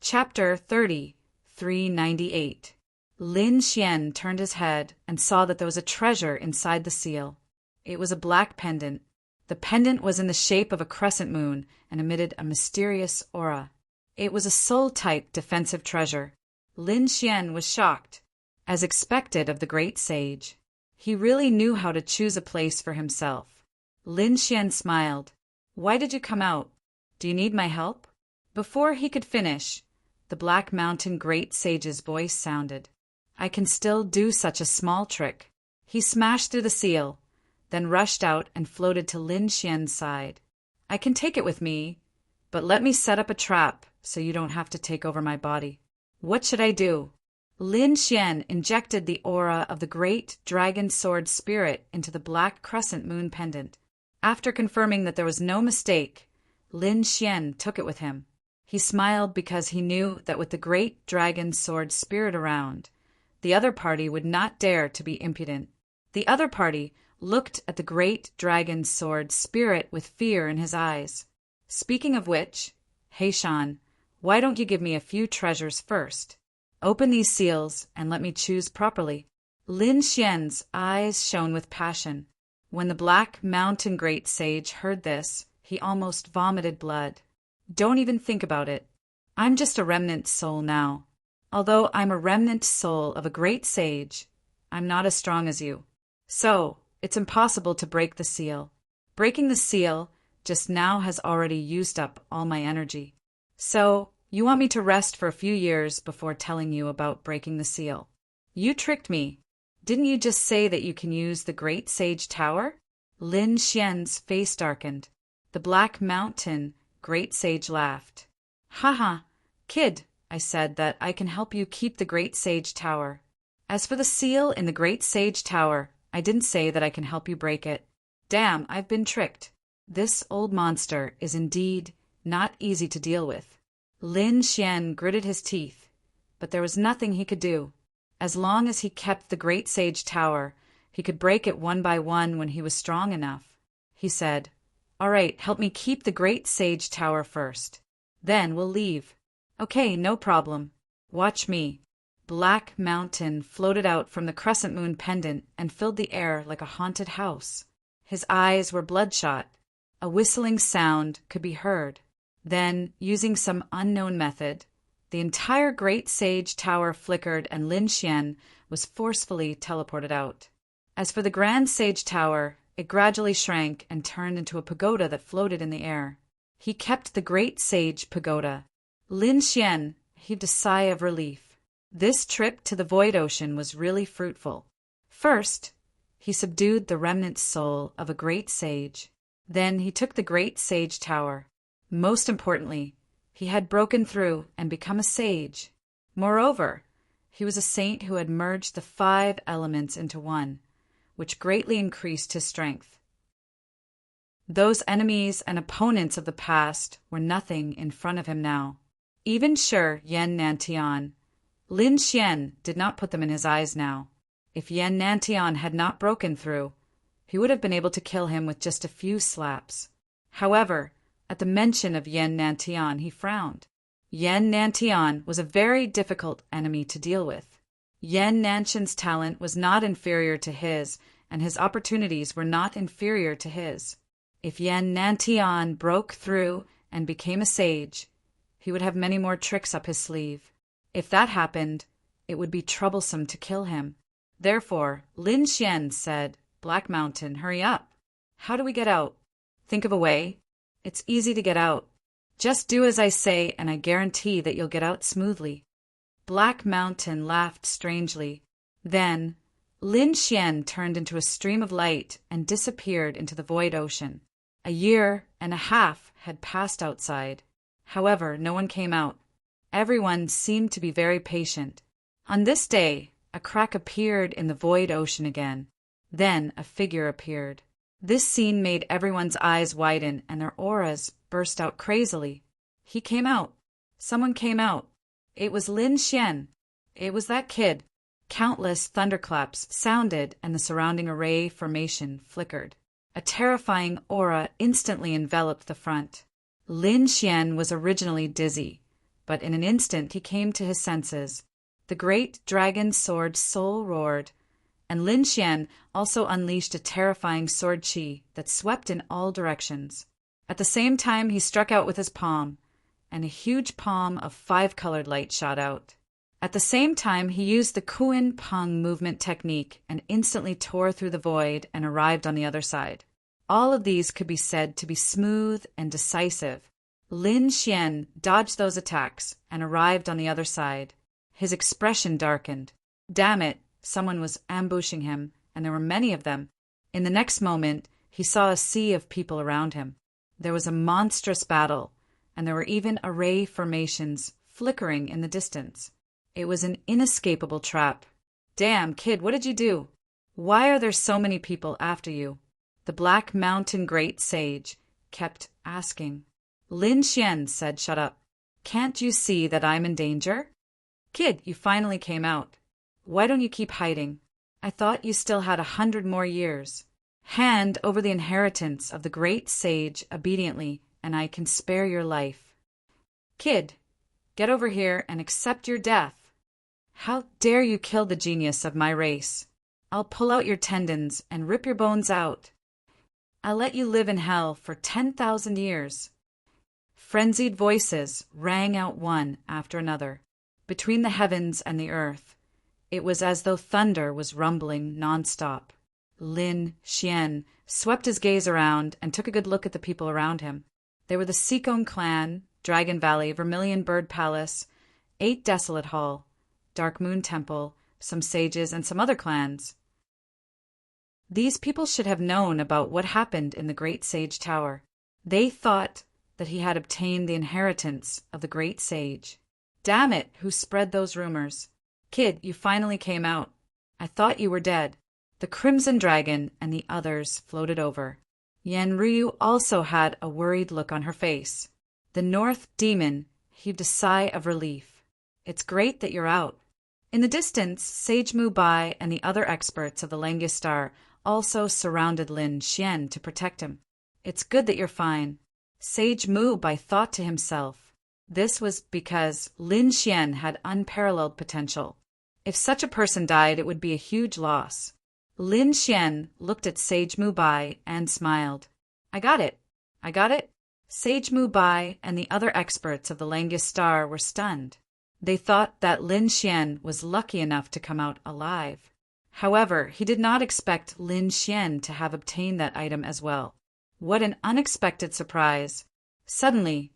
Chapter 30, 398. Lin Xian turned his head and saw that there was a treasure inside the seal. It was a black pendant. The pendant was in the shape of a crescent moon and emitted a mysterious aura. It was a soul-type defensive treasure. Lin Xian was shocked, as expected of the great sage. He really knew how to choose a place for himself. Lin Xian smiled. "Why did you come out? Do you need my help?" Before he could finish, the Black Mountain Great Sage's voice sounded. "I can still do such a small trick." He smashed through the seal, then rushed out and floated to Lin Xian's side. "I can take it with me, but let me set up a trap so you don't have to take over my body." "What should I do?" Lin Xian injected the aura of the great dragon sword spirit into the black crescent moon pendant. After confirming that there was no mistake, Lin Xian took it with him. He smiled because he knew that with the great dragon sword spirit around, the other party would not dare to be impudent. The other party looked at the great dragon sword spirit with fear in his eyes. "Speaking of which, He Shan, why don't you give me a few treasures first? Open these seals and let me choose properly." Lin Xian's eyes shone with passion. When the Black Mountain Great Sage heard this, he almost vomited blood. "Don't even think about it. I'm just a remnant soul now. Although I'm a remnant soul of a great sage, I'm not as strong as you. So, it's impossible to break the seal. Breaking the seal just now has already used up all my energy. So, you want me to rest for a few years before telling you about breaking the seal. You tricked me. Didn't you just say that you can use the Great Sage Tower?" Lin Xian's face darkened. The Black Mountain Great Sage laughed. "Haha, kid, I said that I can help you keep the Great Sage Tower. As for the seal in the Great Sage Tower, I didn't say that I can help you break it. Damn, I've been tricked. This old monster is indeed not easy to deal with." Lin Xian gritted his teeth, but there was nothing he could do. As long as he kept the Great Sage Tower, he could break it one by one when he was strong enough. He said, "All right, help me keep the Great Sage Tower first. Then we'll leave." "Okay, no problem. Watch me." Black Mountain floated out from the crescent moon pendant and filled the air like a haunted house. His eyes were bloodshot. A whistling sound could be heard. Then, using some unknown method, the entire Great Sage Tower flickered and Lin Xian was forcefully teleported out. As for the Grand Sage Tower, it gradually shrank and turned into a pagoda that floated in the air. He kept the Great Sage Pagoda. Lin Xian heaved a sigh of relief. This trip to the Void Ocean was really fruitful. First, he subdued the remnant soul of a great sage. Then he took the Great Sage Tower. Most importantly, he had broken through and become a sage. Moreover, he was a saint who had merged the 5 elements into one, which greatly increased his strength. Those enemies and opponents of the past were nothing in front of him now. Even Shi Yan Nantian, Lin Xian did not put them in his eyes now. If Yan Nantian had not broken through, he would have been able to kill him with just a few slaps. However, at the mention of Yan Nantian, he frowned. Yan Nantian was a very difficult enemy to deal with. Yan Nantian's talent was not inferior to his, and his opportunities were not inferior to his. If Yan Nantian broke through and became a sage, he would have many more tricks up his sleeve. If that happened, it would be troublesome to kill him. Therefore, Lin Xian said, "Black Mountain, hurry up. How do we get out? Think of a way. It's easy to get out. Just do as I say and I guarantee that you'll get out smoothly." Black Mountain laughed strangely. Then, Lin Xian turned into a stream of light and disappeared into the Void Ocean. 1.5 years had passed outside. However, no one came out. Everyone seemed to be very patient. On this day, a crack appeared in the Void Ocean again. Then a figure appeared. This scene made everyone's eyes widen and their auras burst out crazily. He came out. Someone came out. It was Lin Xian. It was that kid. Countless thunderclaps sounded and the surrounding array formation flickered. A terrifying aura instantly enveloped the front. Lin Xian was originally dizzy, but in an instant he came to his senses. The great dragon's sword soul roared, and Lin Xian also unleashed a terrifying sword qi that swept in all directions. At the same time he struck out with his palm, and a huge palm of 5-colored light shot out. At the same time he used the Kuan Peng movement technique and instantly tore through the void and arrived on the other side. All of these could be said to be smooth and decisive. Lin Xian dodged those attacks and arrived on the other side. His expression darkened. Damn it, someone was ambushing him, and there were many of them. In the next moment, he saw a sea of people around him. There was a monstrous battle, and there were even array formations flickering in the distance. It was an inescapable trap. Damn, kid, what did you do? Why are there so many people after you? The Black Mountain Great Sage kept asking. Lin Xian said, "Shut up. Can't you see that I'm in danger? Kid, you finally came out. Why don't you keep hiding? I thought you still had 100 more years. Hand over the inheritance of the great sage obediently, and I can spare your life. Kid, get over here and accept your death. How dare you kill the genius of my race? I'll pull out your tendons and rip your bones out. I'll let you live in hell for 10,000 years. Frenzied voices rang out one after another. Between the heavens and the earth, it was as though thunder was rumbling nonstop. Lin Xian swept his gaze around and took a good look at the people around him. They were the Sikong clan, Dragon Valley, Vermilion Bird Palace, 8 Desolate Hall, Dark Moon Temple, some sages, and some other clans. These people should have known about what happened in the Great Sage Tower. They thought that he had obtained the inheritance of the Great Sage. Damn it, who spread those rumors? Kid, you finally came out. I thought you were dead. The Crimson Dragon and the others floated over. Yan Ryu also had a worried look on her face. The North Demon heaved a sigh of relief. It's great that you're out. In the distance, Sage Mu Bai and the other experts of the Langia Star also surrounded Lin Xian to protect him. It's good that you're fine. Sage Mu Bai thought to himself. This was because Lin Xian had unparalleled potential. If such a person died, it would be a huge loss. Lin Xian looked at Sage Mu Bai and smiled. I got it. I got it. Sage Mu Bai and the other experts of the Langia Star were stunned. They thought that Lin Xian was lucky enough to come out alive. However, he did not expect Lin Xian to have obtained that item as well. What an unexpected surprise. Suddenly,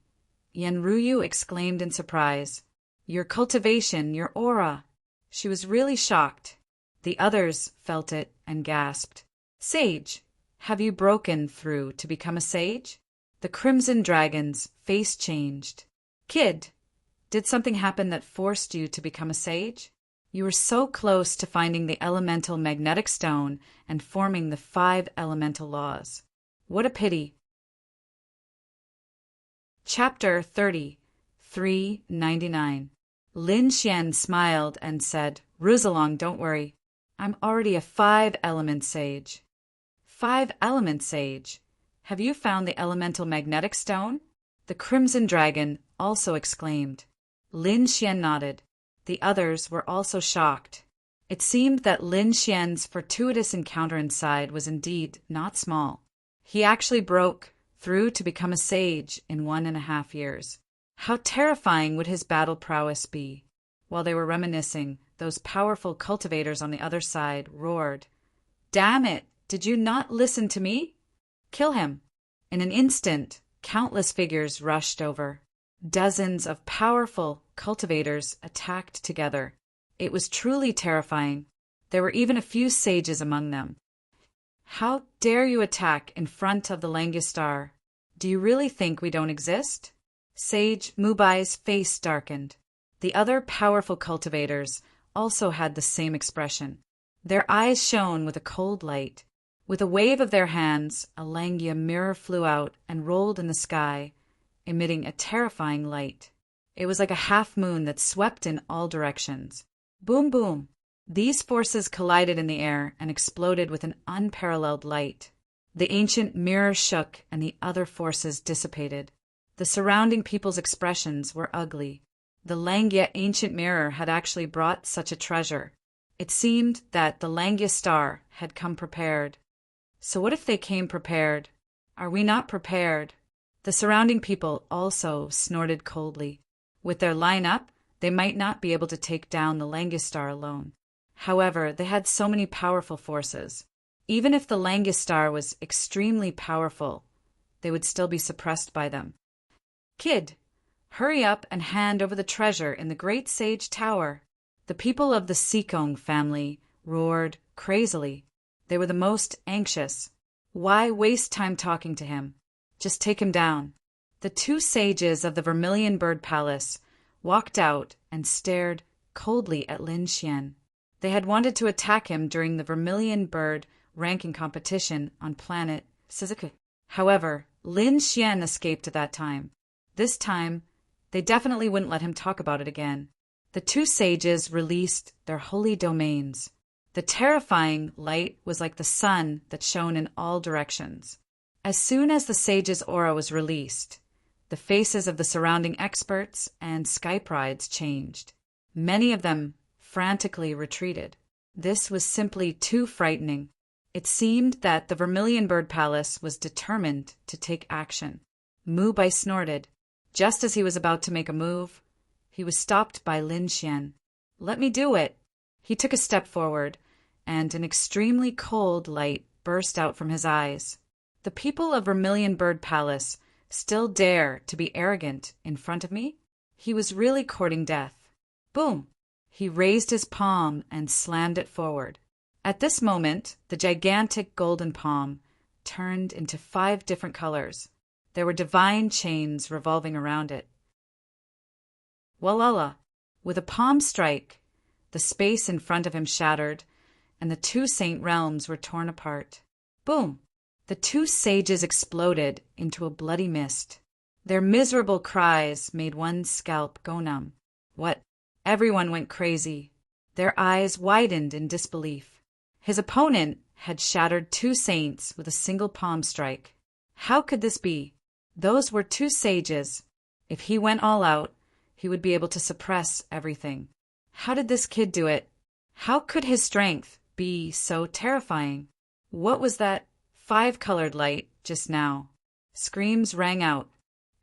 Yan Ryu exclaimed in surprise, Your cultivation, your aura. She was really shocked. The others felt it and gasped. Sage, have you broken through to become a sage? The Crimson Dragon's face changed. Kid, did something happen that forced you to become a sage? You were so close to finding the elemental magnetic stone and forming the 5 elemental laws. What a pity. Chapter 30, 399. Lin Xian smiled and said, Ruse along, don't worry. I'm already a 5-element sage. 5-element sage? Have you found the elemental magnetic stone? The Crimson Dragon also exclaimed. Lin Xian nodded. The others were also shocked. It seemed that Lin Xian's fortuitous encounter inside was indeed not small. He actually broke through to become a sage in 1.5 years. How terrifying would his battle prowess be? While they were reminiscing, those powerful cultivators on the other side roared. Damn it! Did you not listen to me? Kill him! In an instant, countless figures rushed over. Dozens of powerful cultivators attacked together. It was truly terrifying. There were even a few sages among them. How dare you attack in front of the Langia Star? Do you really think we don't exist? Sage Mu Bai's face darkened. The other powerful cultivators also had the same expression. Their eyes shone with a cold light. With a wave of their hands, a Langia mirror flew out and rolled in the sky, emitting a terrifying light. It was like a half-moon that swept in all directions. Boom, boom. These forces collided in the air and exploded with an unparalleled light. The ancient mirror shook and the other forces dissipated. The surrounding people's expressions were ugly. The Langya ancient mirror had actually brought such a treasure. It seemed that the Langya star had come prepared. So what if they came prepared? Are we not prepared? The surrounding people also snorted coldly. With their line up, they might not be able to take down the Langya star alone. However, they had so many powerful forces. Even if the Langya star was extremely powerful, they would still be suppressed by them. Kid, hurry up and hand over the treasure in the Great Sage Tower. The people of the Sikong family roared crazily. They were the most anxious. Why waste time talking to him? Just take him down. The two sages of the Vermilion Bird Palace walked out and stared coldly at Lin Xian. They had wanted to attack him during the Vermilion Bird ranking competition on planet Suzuki. However, Lin Xian escaped at that time. This time, they definitely wouldn't let him talk about it again. The two sages released their holy domains. The terrifying light was like the sun that shone in all directions. As soon as the sage's aura was released, the faces of the surrounding experts and sky prides changed. Many of them frantically retreated. This was simply too frightening. It seemed that the Vermilion Bird Palace was determined to take action. Mu Bai snorted. Just as he was about to make a move, he was stopped by Lin Xian. Let me do it. He took a step forward, and an extremely cold light burst out from his eyes. The people of Vermilion Bird Palace still dare to be arrogant in front of me? He was really courting death. Boom! He raised his palm and slammed it forward. At this moment, the gigantic golden palm turned into 5 different colors. There were divine chains revolving around it. Walala! With a palm strike, the space in front of him shattered, and the 2 saint realms were torn apart. Boom! The 2 sages exploded into a bloody mist. Their miserable cries made one's scalp go numb. What? Everyone went crazy. Their eyes widened in disbelief. His opponent had shattered 2 saints with a single palm strike. How could this be? Those were 2 sages. If he went all out, he would be able to suppress everything. How did this kid do it? How could his strength be so terrifying? What was that 5-colored light just now? Screams rang out.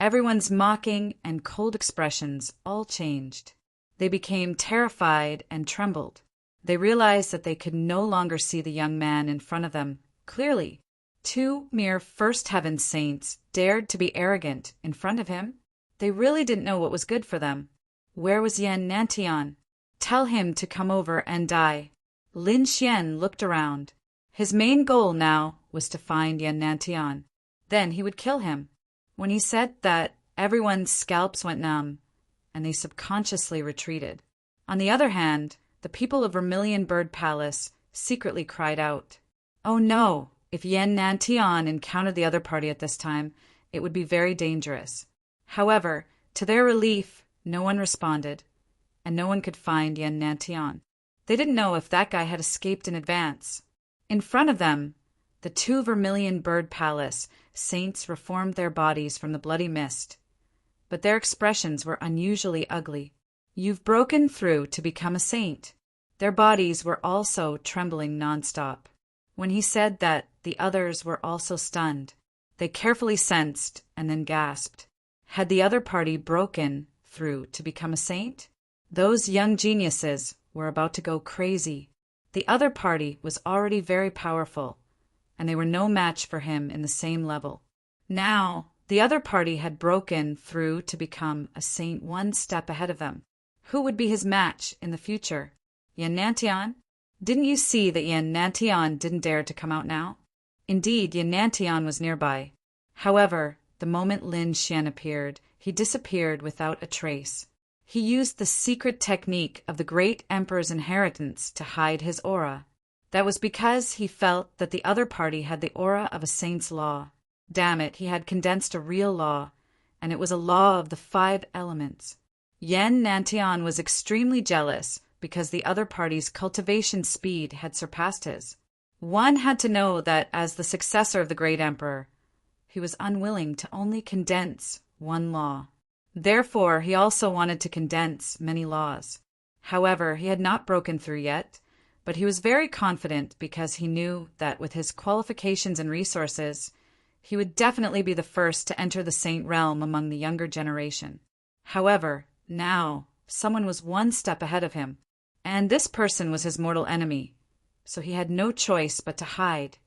Everyone's mocking and cold expressions all changed. They became terrified and trembled. They realized that they could no longer see the young man in front of them clearly. 2 mere First Heaven saints dared to be arrogant in front of him. They really didn't know what was good for them. Where was Yan Nantian? Tell him to come over and die. Lin Xian looked around. His main goal now was to find Yan Nantian. Then he would kill him. When he said that, everyone's scalps went numb, and they subconsciously retreated. On the other hand, the people of Vermilion Bird Palace secretly cried out. Oh no! If Yan Nantian encountered the other party at this time, it would be very dangerous. However, to their relief, no one responded, and no one could find Yan Nantian. They didn't know if that guy had escaped in advance. In front of them, the 2 Vermilion Bird Palace saints reformed their bodies from the bloody mist, but their expressions were unusually ugly. You've broken through to become a saint. Their bodies were also trembling nonstop. When he said that, the others were also stunned. They carefully sensed and then gasped. Had the other party broken through to become a saint? Those young geniuses were about to go crazy. The other party was already very powerful, and they were no match for him in the same level. Now, the other party had broken through to become a saint 1 step ahead of them. Who would be his match in the future? Yan Nantian? Didn't you see that Yan Nantian didn't dare to come out now? Indeed, Yan Nantian was nearby. However, the moment Lin Xian appeared, he disappeared without a trace. He used the secret technique of the great emperor's inheritance to hide his aura. That was because he felt that the other party had the aura of a saint's law. Damn it, he had condensed a real law, and it was a law of the 5 elements. Yan Nantian was extremely jealous because the other party's cultivation speed had surpassed his. One had to know that as the successor of the great emperor, he was unwilling to only condense 1 law. Therefore, he also wanted to condense many laws. However, he had not broken through yet, but he was very confident because he knew that with his qualifications and resources, he would definitely be the first to enter the saint realm among the younger generation. However, now, someone was one step ahead of him, and this person was his mortal enemy, so he had no choice but to hide.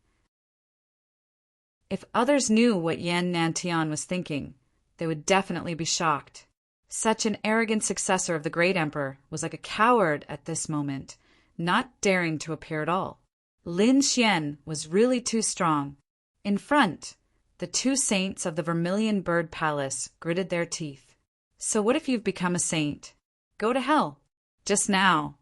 If others knew what Yan Nantian was thinking, they would definitely be shocked. Such an arrogant successor of the great emperor was like a coward at this moment, not daring to appear at all. Lin Xian was really too strong. In front, the two saints of the Vermilion Bird Palace gritted their teeth. So what if you've become a saint? Go to hell. Just now,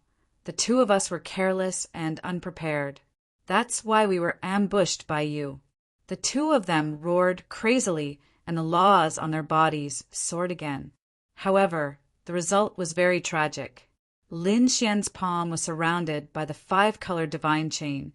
the two of us were careless and unprepared. That's why we were ambushed by you. The two of them roared crazily, and the laws on their bodies soared again. However, the result was very tragic. Lin Xian's palm was surrounded by the five-colored divine chain,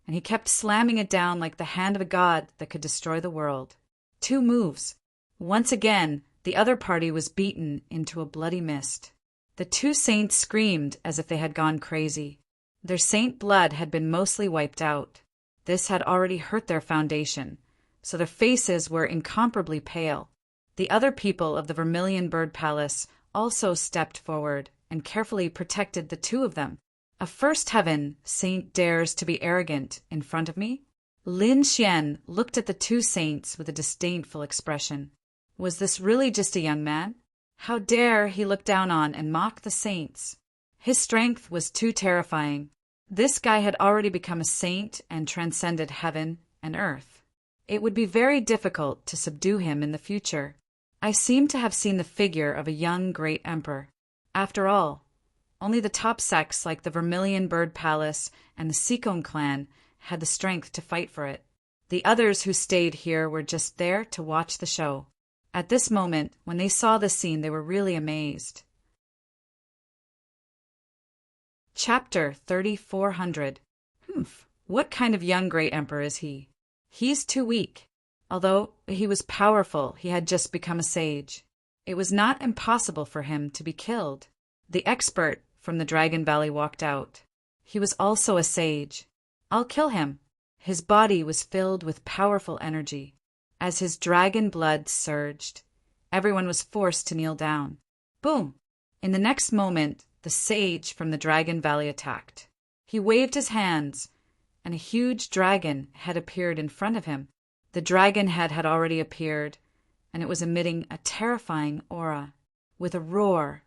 and he kept slamming it down like the hand of a god that could destroy the world. 2 moves. Once again, the other party was beaten into a bloody mist. The two saints screamed as if they had gone crazy. Their saint blood had been mostly wiped out. This had already hurt their foundation, so their faces were incomparably pale. The other people of the Vermilion Bird Palace also stepped forward and carefully protected the two of them. A first heaven saint dares to be arrogant in front of me? Lin Xian looked at the two saints with a disdainful expression. Was this really just a young man? How dare he look down on and mock the saints? His strength was too terrifying. This guy had already become a saint and transcended heaven and earth. It would be very difficult to subdue him in the future. I seem to have seen the figure of a young great emperor. After all, only the top sects like the Vermilion Bird Palace and the Sikong clan had the strength to fight for it. The others who stayed here were just there to watch the show. At this moment, when they saw the scene, they were really amazed. Chapter 3400. What kind of young great emperor is he? He's too weak. Although he was powerful, he had just become a sage. It was not impossible for him to be killed. The expert from the Dragon Valley walked out. He was also a sage. I'll kill him. His body was filled with powerful energy. As his dragon blood surged, everyone was forced to kneel down. Boom! In the next moment, the sage from the Dragon Valley attacked. He waved his hands, and a huge dragon had appeared in front of him. The dragon head had already appeared, and it was emitting a terrifying aura. With a roar,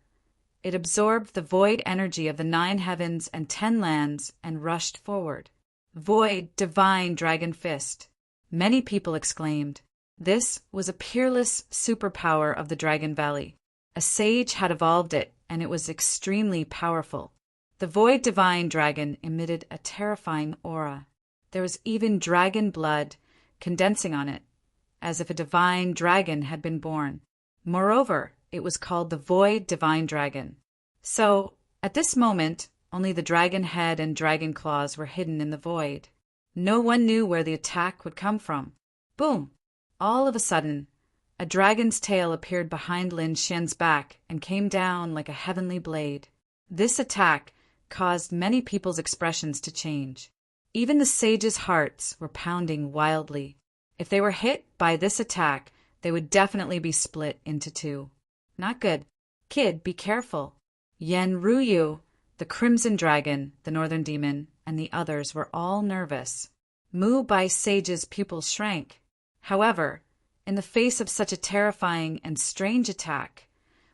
it absorbed the void energy of the 9 heavens and 10 lands and rushed forward. Void, divine dragon fist. Many people exclaimed. This was a peerless superpower of the Dragon Valley. A sage had evolved it, and it was extremely powerful. The void divine dragon emitted a terrifying aura. There was even dragon blood condensing on it, as if a divine dragon had been born. Moreover, it was called the void divine dragon. So, at this moment, only the dragon head and dragon claws were hidden in the void. No one knew where the attack would come from. Boom! All of a sudden, a dragon's tail appeared behind Lin Xian's back and came down like a heavenly blade. This attack caused many people's expressions to change. Even the sages' hearts were pounding wildly. If they were hit by this attack, they would definitely be split into 2. Not good. Kid, be careful. Yan Ruyu, the Crimson Dragon, the Northern Demon, and the others were all nervous. Mu Bai Sage's pupils shrank. However, in the face of such a terrifying and strange attack,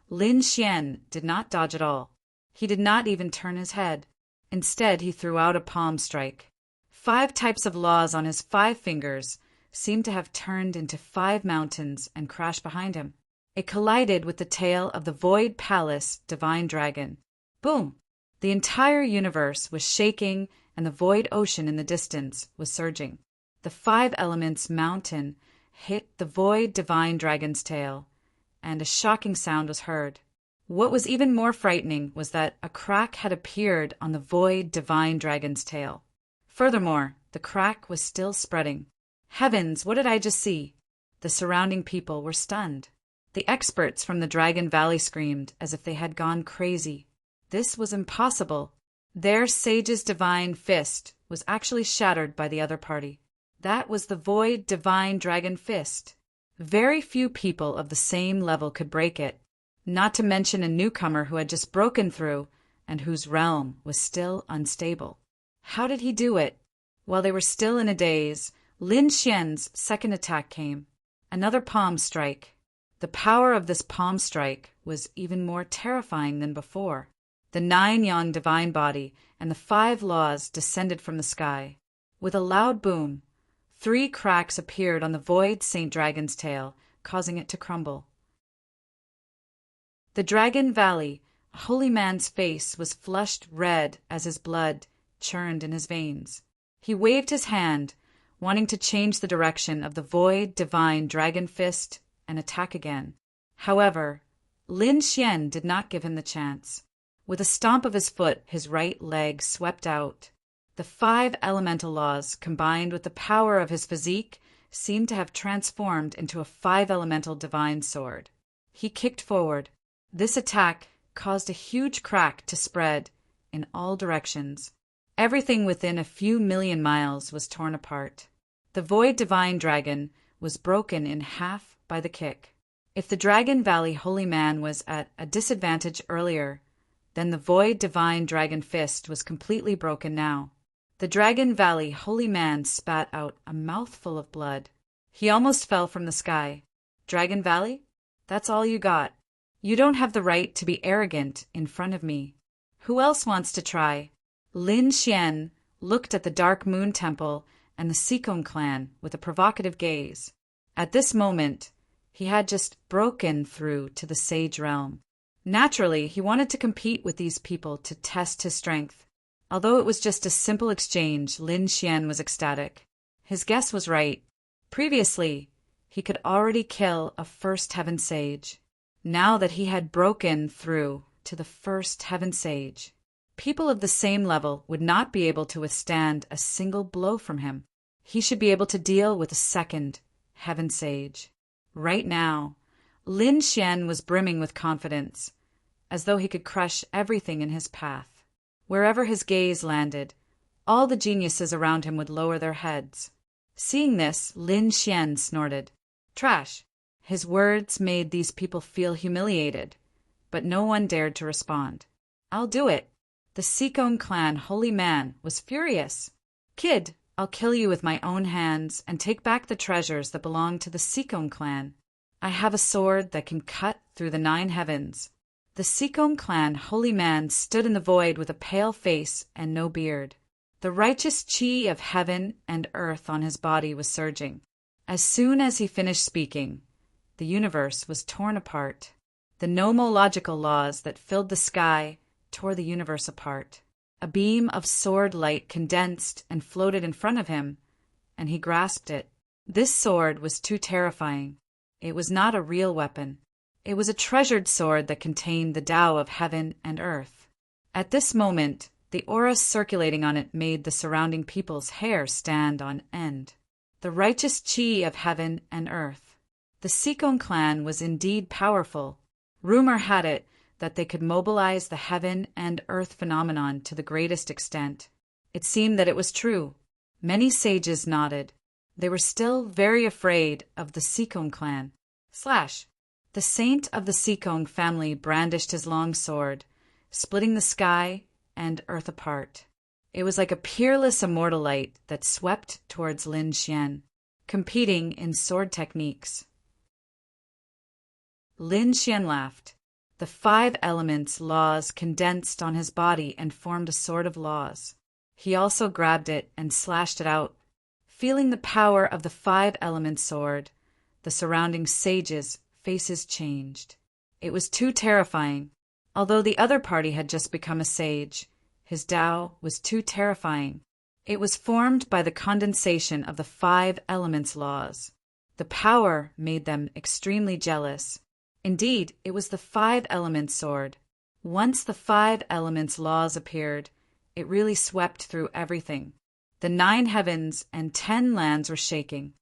Lin Xian did not dodge at all. He did not even turn his head. Instead, he threw out a palm strike. 5 types of laws on his 5 fingers seemed to have turned into 5 mountains and crashed behind him. It collided with the tail of the Void Palace Divine Dragon. Boom! The entire universe was shaking, and the void ocean in the distance was surging. The 5 elements mountain hit the Void Divine Dragon's tail, and a shocking sound was heard. What was even more frightening was that a crack had appeared on the Void Divine Dragon's tail. Furthermore, the crack was still spreading. Heavens, what did I just see? The surrounding people were stunned. The experts from the Dragon Valley screamed as if they had gone crazy. This was impossible. Their sage's divine fist was actually shattered by the other party. That was the void divine dragon fist. Very few people of the same level could break it, not to mention a newcomer who had just broken through and whose realm was still unstable. How did he do it? While they were still in a daze, Lin Xian's second attack came. Another palm strike. The power of this palm strike was even more terrifying than before. The 9-yang divine body and the 5 laws descended from the sky. With a loud boom, 3 cracks appeared on the void Saint Dragon's tail, causing it to crumble. The Dragon Valley, a holy man's face was flushed red as his blood churned in his veins. He waved his hand, wanting to change the direction of the void divine dragon fist and attack again. However, Lin Xian did not give him the chance. With a stomp of his foot, his right leg swept out. The 5 elemental laws, combined with the power of his physique, seemed to have transformed into a 5 elemental divine sword. He kicked forward. This attack caused a huge crack to spread in all directions. Everything within a few million miles was torn apart. The void divine dragon was broken in half by the kick. If the Dragon Valley holy man was at a disadvantage earlier, then the void divine dragon fist was completely broken now. The Dragon Valley holy man spat out a mouthful of blood. He almost fell from the sky. Dragon Valley? That's all you got. You don't have the right to be arrogant in front of me. Who else wants to try? Lin Xian looked at the Dark Moon Temple and the Sikong clan with a provocative gaze. At this moment, he had just broken through to the Sage Realm. Naturally, he wanted to compete with these people to test his strength. Although it was just a simple exchange, Lin Xian was ecstatic. His guess was right. Previously, he could already kill a First Heaven Sage. Now that he had broken through to the First Heaven Sage, people of the same level would not be able to withstand a single blow from him. He should be able to deal with a second Heaven Sage. Right now, Lin Xian was brimming with confidence, as though he could crush everything in his path. Wherever his gaze landed, all the geniuses around him would lower their heads. Seeing this, Lin Xian snorted. Trash. His words made these people feel humiliated, but no one dared to respond. I'll do it. The Sikong clan holy man was furious. Kid, I'll kill you with my own hands and take back the treasures that belong to the Sikong clan. I have a sword that can cut through the 9 heavens. The Sikong clan holy man stood in the void with a pale face and no beard. The righteous chi of heaven and earth on his body was surging. As soon as he finished speaking, the universe was torn apart. The nomological laws that filled the sky tore the universe apart. A beam of sword light condensed and floated in front of him, and he grasped it. This sword was too terrifying. It was not a real weapon. It was a treasured sword that contained the Tao of heaven and earth. At this moment, the aura circulating on it made the surrounding people's hair stand on end. The righteous chi of heaven and earth. The Sikong clan was indeed powerful. Rumor had it that they could mobilize the heaven and earth phenomenon to the greatest extent. It seemed that it was true. Many sages nodded. They were still very afraid of the Sikong clan. The saint of the Sikong family brandished his long sword, splitting the sky and earth apart. It was like a peerless immortal light that swept towards Lin Xian, competing in sword techniques. Lin Xian laughed. The 5 elements laws condensed on his body and formed a sword of laws. He also grabbed it and slashed it out. Feeling the power of the 5 element sword, the surrounding sages' faces changed. It was too terrifying. Although the other party had just become a sage, his Tao was too terrifying. It was formed by the condensation of the 5 elements laws. The power made them extremely jealous. Indeed, it was the 5 elements sword. Once the 5 elements laws appeared, it really swept through everything. The 9 heavens and 10 lands were shaking.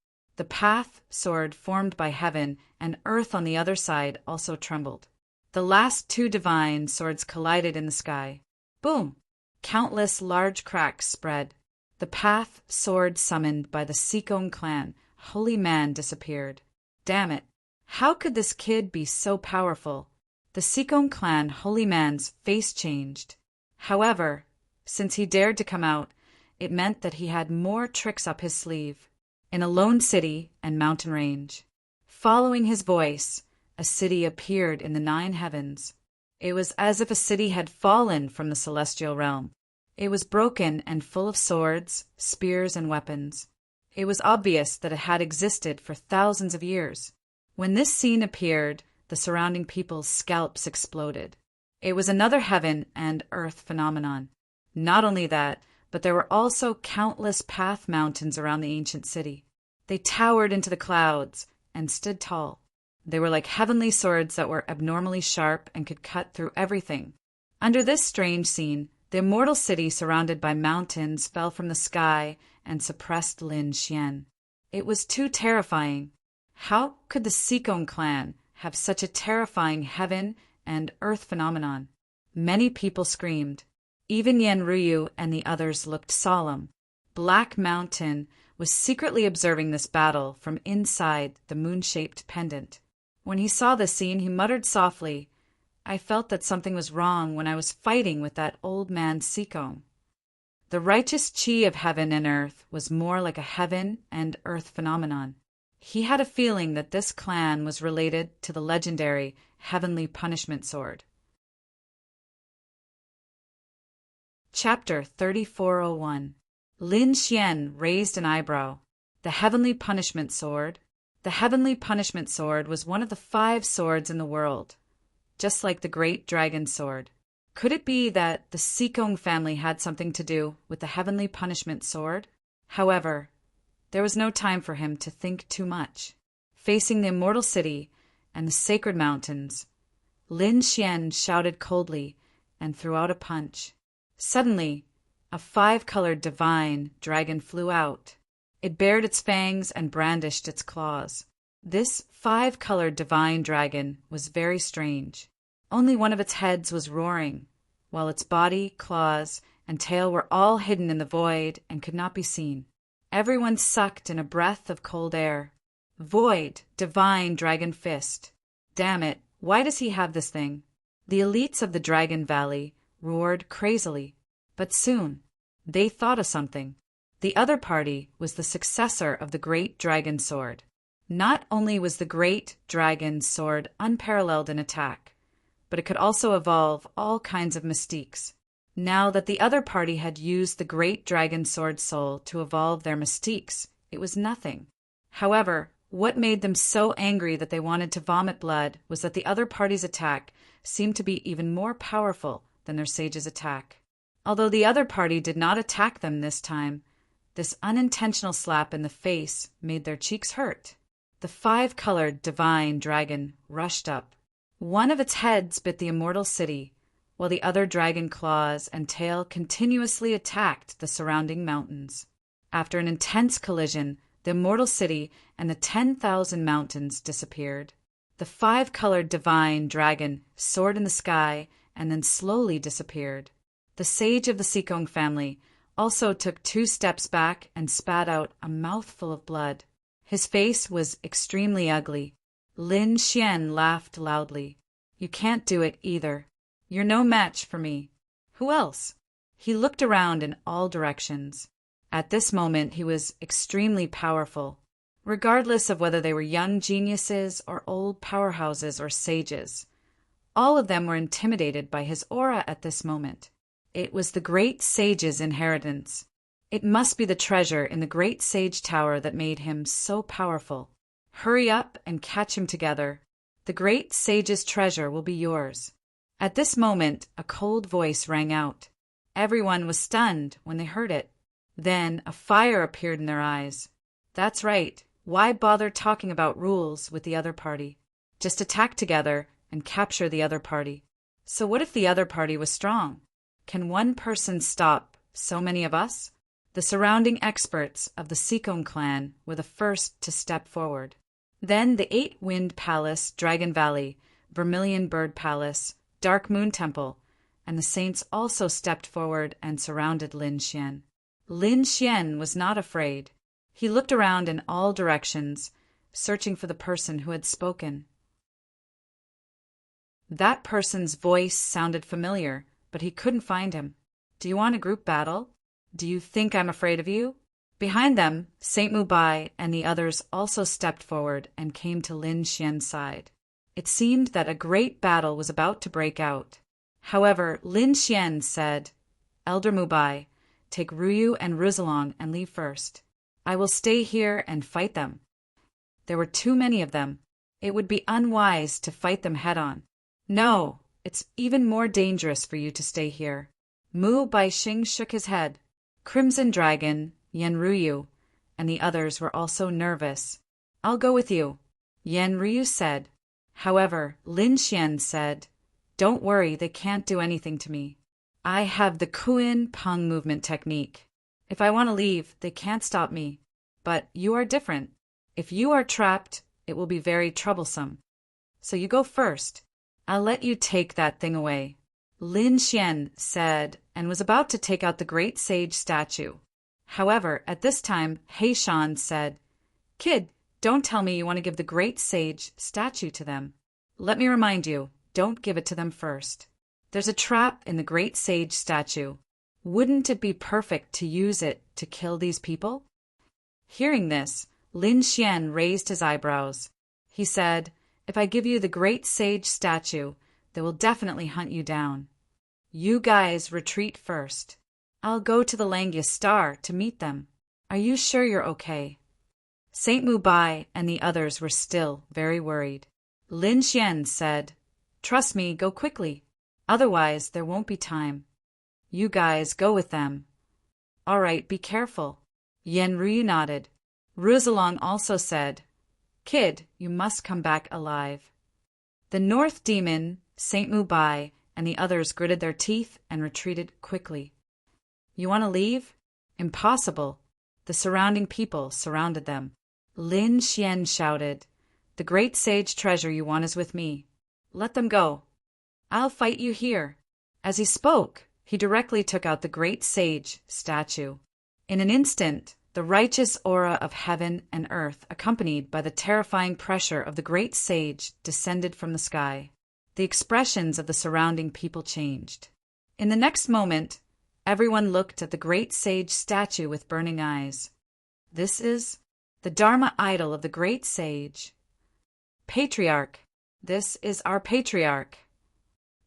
The path sword formed by heaven and earth on the other side also trembled. The last two divine swords collided in the sky. Boom! Countless large cracks spread. The path sword summoned by the Sikong clan, holy man, disappeared. Damn it! How could this kid be so powerful? The Sikong clan holy man's face changed. However, since he dared to come out, it meant that he had more tricks up his sleeve. In a lone city and mountain range, following his voice, a city appeared in the 9 heavens. It was as if a city had fallen from the celestial realm. It was broken and full of swords, spears, and weapons. It was obvious that it had existed for thousands of years. When this scene appeared, the surrounding people's scalps exploded. It was another heaven and earth phenomenon. Not only that, but there were also countless path mountains around the ancient city. They towered into the clouds and stood tall. They were like heavenly swords that were abnormally sharp and could cut through everything. Under this strange scene, the immortal city surrounded by mountains fell from the sky and suppressed Lin Xian. It was too terrifying. How could the Sikong clan have such a terrifying heaven and earth phenomenon? Many people screamed. Even Yen Ruyu and the others looked solemn. Black Mountain was secretly observing this battle from inside the moon-shaped pendant. When he saw the scene, he muttered softly, "I felt that something was wrong when I was fighting with that old man Sikong." The righteous chi of heaven and earth was more like a heaven and earth phenomenon. He had a feeling that this clan was related to the legendary Heavenly Punishment Sword. Chapter 3401. Lin Xian raised an eyebrow. The Heavenly Punishment Sword. The Heavenly Punishment Sword was one of the 5 swords in the world, just like the Great Dragon Sword. Could it be that the Sikong family had something to do with the Heavenly Punishment Sword? However, there was no time for him to think too much. Facing the immortal city and the sacred mountains, Lin Xian shouted coldly and threw out a punch. Suddenly, a 5-colored divine dragon flew out. It bared its fangs and brandished its claws. This 5-colored divine dragon was very strange. Only one of its heads was roaring, while its body, claws, and tail were all hidden in the void and could not be seen. Everyone sucked in a breath of cold air. Void, divine dragon fist. Damn it, why does he have this thing? The elites of the Dragon Valley roared crazily, but soon they thought of something. The other party was the successor of the Great Dragon Sword. Not only was the Great Dragon Sword unparalleled in attack, but it could also evolve all kinds of mystiques. Now that the other party had used the Great Dragon Sword soul to evolve their mystiques, it was nothing. However, what made them so angry that they wanted to vomit blood was that the other party's attack seemed to be even more powerful than their sage's attack. Although the other party did not attack them this time, this unintentional slap in the face made their cheeks hurt. The 5-colored divine dragon rushed up. One of its heads bit the immortal city, while the other dragon claws and tail continuously attacked the surrounding mountains. After an intense collision, the immortal city and the 10,000 mountains disappeared. The 5-colored divine dragon soared in the sky and then slowly disappeared. The sage of the Sikong family also took 2 steps back and spat out a mouthful of blood. His face was extremely ugly. Lin Xian laughed loudly. "You can't do it either. You're no match for me. Who else?" He looked around in all directions. At this moment, he was extremely powerful. Regardless of whether they were young geniuses or old powerhouses or sages, all of them were intimidated by his aura at this moment. It was the great sage's inheritance. It must be the treasure in the great sage tower that made him so powerful. Hurry up and catch him together. The great sage's treasure will be yours. At this moment, a cold voice rang out. Everyone was stunned when they heard it. Then a fire appeared in their eyes. That's right. Why bother talking about rules with the other party? Just attack together and capture the other party. So what if the other party was strong? Can one person stop so many of us? The surrounding experts of the Seekong clan were the first to step forward. Then the Eight-Wind Palace, Dragon Valley, Vermilion Bird Palace, Dark Moon Temple, and the saints also stepped forward and surrounded Lin Xian. Lin Xian was not afraid. He looked around in all directions, searching for the person who had spoken. That person's voice sounded familiar, but he couldn't find him. "Do you want a group battle? Do you think I'm afraid of you?" Behind them, Saint Mubai and the others also stepped forward and came to Lin Xian's side. It seemed that a great battle was about to break out. However, Lin Xian said, "Elder Mubai, take Ruyu and Rizalong and leave first. I will stay here and fight them." There were too many of them. It would be unwise to fight them head-on. "No, it's even more dangerous for you to stay here." Mu Baixing shook his head. Crimson Dragon, Yan Ruyu, and the others were also nervous. "I'll go with you," Yan Ruyu said. However, Lin Xian said, "Don't worry, they can't do anything to me. I have the Kuin Peng movement technique. If I want to leave, they can't stop me. But you are different. If you are trapped, it will be very troublesome. So you go first. I'll let you take that thing away." Lin Xian said, and was about to take out the great sage statue. However, at this time, He Shan said, "Kid, don't tell me you want to give the great sage statue to them. Let me remind you, don't give it to them first. There's a trap in the great sage statue. Wouldn't it be perfect to use it to kill these people?" Hearing this, Lin Xian raised his eyebrows. He said, "If I give you the great sage statue, they will definitely hunt you down. You guys retreat first. I'll go to the Langius Star to meet them. Are you sure you're okay?" Saint Mubai and the others were still very worried. Lin Xian said, "Trust me, go quickly. Otherwise, there won't be time. You guys go with them." "All right, be careful." Yan Rui nodded. Rizalong also said, "Kid, you must come back alive." The North Demon, Saint Mubai, and the others gritted their teeth and retreated quickly. "You want to leave?" "Impossible." The surrounding people surrounded them. Lin Xian shouted, "The great sage treasure you want is with me. Let them go. I'll fight you here." As he spoke, he directly took out the great sage statue. In an instant, the righteous aura of heaven and earth, accompanied by the terrifying pressure of the great sage, descended from the sky. The expressions of the surrounding people changed. In the next moment, everyone looked at the great sage statue with burning eyes. This is the Dharma idol of the great sage. Patriarch, this is our patriarch.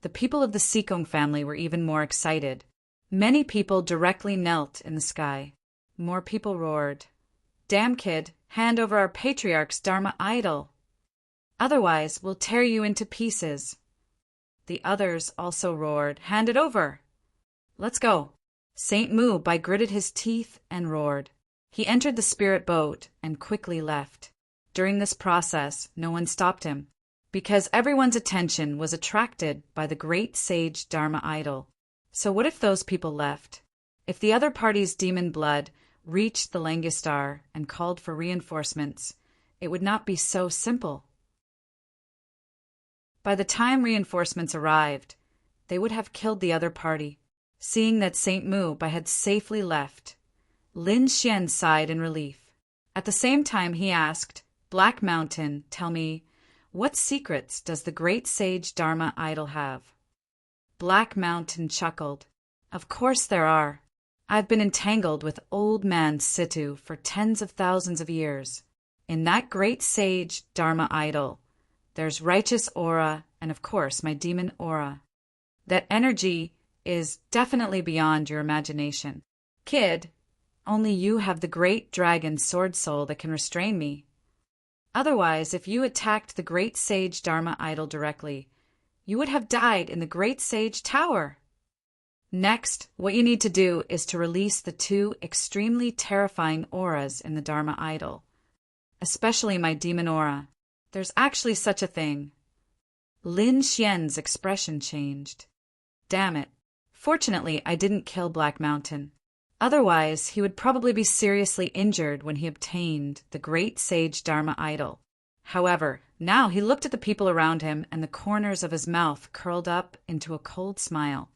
The people of the Seekong family were even more excited. Many people directly knelt in the sky. More people roared, "Damn kid, hand over our patriarch's Dharma idol. Otherwise, we'll tear you into pieces." The others also roared, "Hand it over." "Let's go." Saint Mubai gritted his teeth and roared. He entered the spirit boat and quickly left. During this process, no one stopped him, because everyone's attention was attracted by the great sage Dharma idol. So what if those people left? If the other party's demon blood reached the Langistar and called for reinforcements, it would not be so simple. By the time reinforcements arrived, they would have killed the other party. Seeing that Saint Mubai had safely left, Lin Xian sighed in relief. At the same time, he asked, "Black Mountain, tell me, what secrets does the great sage Dharma idol have?" Black Mountain chuckled. "Of course there are. I've been entangled with old man Situ for tens of thousands of years. In that great sage Dharma idol, there's righteous aura and, of course, my demon aura. That energy is definitely beyond your imagination. Kid, only you have the great dragon sword soul that can restrain me. Otherwise, if you attacked the great sage Dharma idol directly, you would have died in the great sage tower. Next, what you need to do is to release the two extremely terrifying auras in the Dharma idol, especially my demon aura. There's actually such a thing." Lin Xian's expression changed. "Damn it. Fortunately, I didn't kill Black Mountain. Otherwise, he would probably be seriously injured when he obtained the great sage Dharma idol. However, now he looked at the people around him and the corners of his mouth curled up into a cold smile.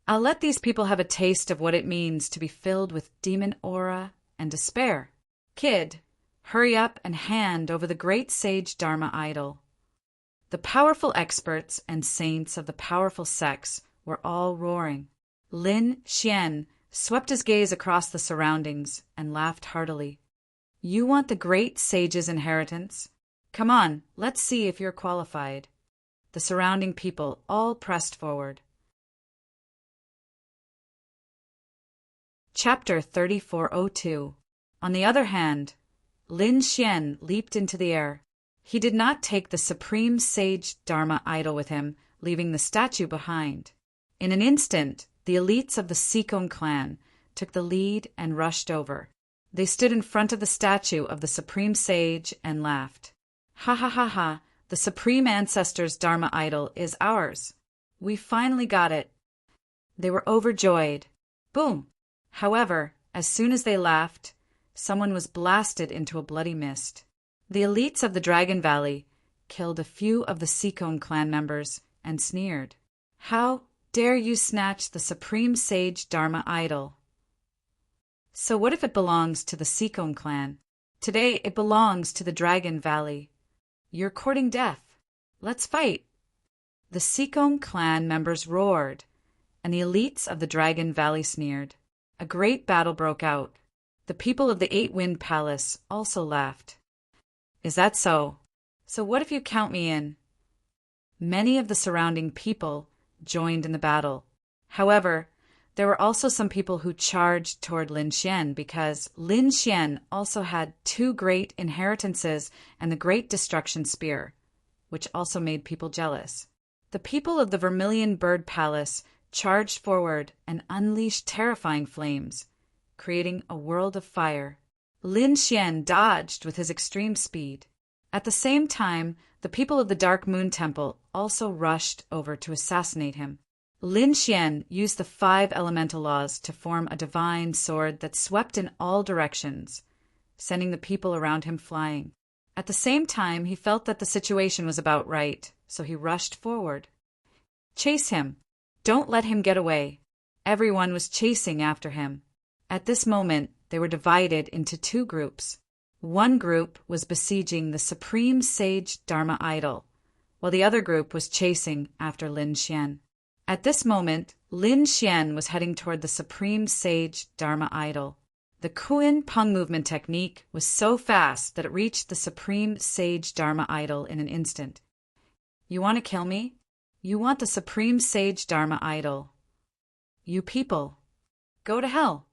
I'll let these people have a taste of what it means to be filled with demon aura and despair. Kid, hurry up and hand over the great sage Dharma idol. The powerful experts and saints of the powerful sects were all roaring. Lin Xian swept his gaze across the surroundings and laughed heartily. You want the great sage's inheritance? Come on, let's see if you're qualified. The surrounding people all pressed forward. Chapter 3402. On the other hand, Lin Xian leaped into the air. He did not take the supreme sage Dharma idol with him, leaving the statue behind. In an instant, the elites of the Sikong clan took the lead and rushed over. They stood in front of the statue of the supreme sage and laughed. Ha ha ha ha, the supreme ancestor's Dharma idol is ours. We finally got it. They were overjoyed. Boom! However, as soon as they laughed, someone was blasted into a bloody mist. The elites of the Dragon Valley killed a few of the Sikong clan members and sneered. How dare you snatch the supreme sage Dharma idol? So what if it belongs to the Sikong clan? Today it belongs to the Dragon Valley. You're courting death. Let's fight. The Sikong clan members roared, and the elites of the Dragon Valley sneered. A great battle broke out. The people of the Eight-Wind Palace also laughed. Is that so? So what if you count me in? Many of the surrounding people joined in the battle. However, there were also some people who charged toward Lin Xian because Lin Xian also had two great inheritances and the Great Destruction Spear, which also made people jealous. The people of the Vermilion Bird Palace charged forward and unleashed terrifying flames, creating a world of fire. Lin Xian dodged with his extreme speed. At the same time, the people of the Dark Moon Temple also rushed over to assassinate him. Lin Xian used the 5 elemental laws to form a divine sword that swept in all directions, sending the people around him flying. At the same time, he felt that the situation was about right, so he rushed forward. Chase him! Don't let him get away! Everyone was chasing after him. At this moment, they were divided into 2 groups. One group was besieging the supreme sage Dharma idol, while the other group was chasing after Lin Xian. At this moment, Lin Xian was heading toward the supreme sage Dharma idol. The Kuan Peng movement technique was so fast that it reached the supreme sage Dharma idol in an instant. You want to kill me? You want the supreme sage Dharma idol. You people, go to hell.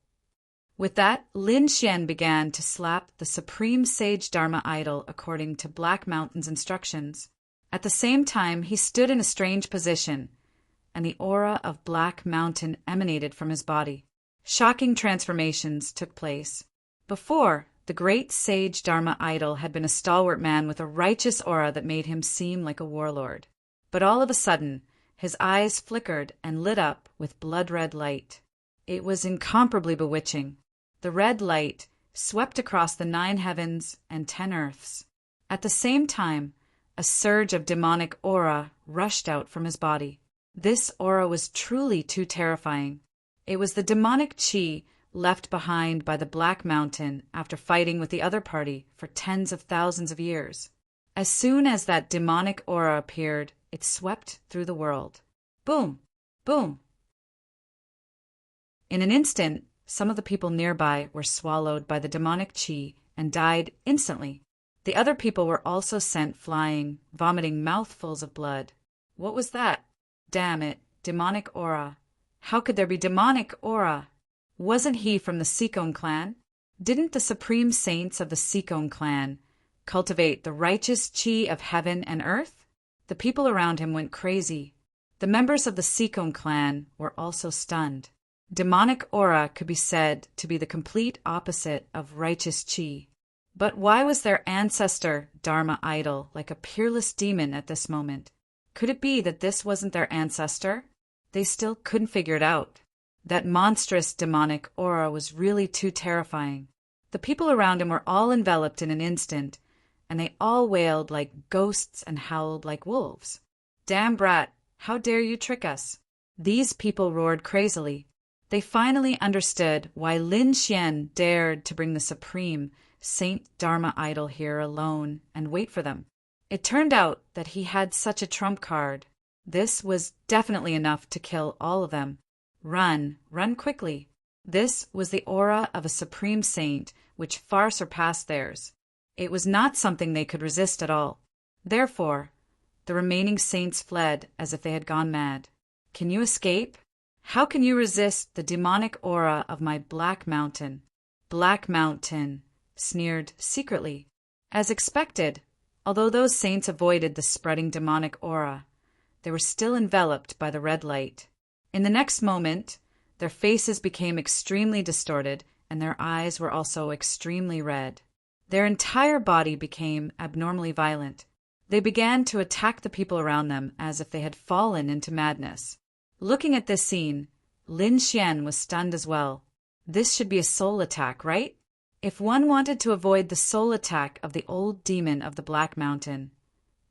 With that, Lin Xian began to slap the supreme sage Dharma idol according to Black Mountain's instructions. At the same time, he stood in a strange position, and the aura of Black Mountain emanated from his body. Shocking transformations took place. Before, the great sage Dharma idol had been a stalwart man with a righteous aura that made him seem like a warlord. But all of a sudden, his eyes flickered and lit up with blood-red light. It was incomparably bewitching. The red light swept across the 9 heavens and 10 earths. At the same time, a surge of demonic aura rushed out from his body. This aura was truly too terrifying. It was the demonic chi left behind by the Black Mountain after fighting with the other party for tens of thousands of years. As soon as that demonic aura appeared, it swept through the world. Boom! Boom! In an instant, some of the people nearby were swallowed by the demonic chi and died instantly. The other people were also sent flying, vomiting mouthfuls of blood. What was that? Damn it, demonic aura. How could there be demonic aura? Wasn't he from the Sikong clan? Didn't the supreme saints of the Sikong clan cultivate the righteous chi of heaven and earth? The people around him went crazy. The members of the Sikong clan were also stunned. Demonic aura could be said to be the complete opposite of righteous chi. But why was their ancestor Dharma idol like a peerless demon at this moment? Could it be that this wasn't their ancestor? They still couldn't figure it out. That monstrous demonic aura was really too terrifying. The people around him were all enveloped in an instant, and they all wailed like ghosts and howled like wolves. "Damn brat, how dare you trick us?" These people roared crazily. They finally understood why Lin Xian dared to bring the supreme Saint Dharma idol here alone and wait for them. It turned out that he had such a trump card. This was definitely enough to kill all of them. Run quickly. This was the aura of a supreme saint which far surpassed theirs. It was not something they could resist at all. Therefore, the remaining saints fled as if they had gone mad. Can you escape? How can you resist the demonic aura of my Black Mountain? Black Mountain sneered secretly. As expected, although those saints avoided the spreading demonic aura, they were still enveloped by the red light. In the next moment, their faces became extremely distorted, and their eyes were also extremely red. Their entire body became abnormally violent. They began to attack the people around them as if they had fallen into madness. Looking at this scene, Lin Xian was stunned as well. This should be a soul attack, right? If one wanted to avoid the soul attack of the old demon of the Black Mountain,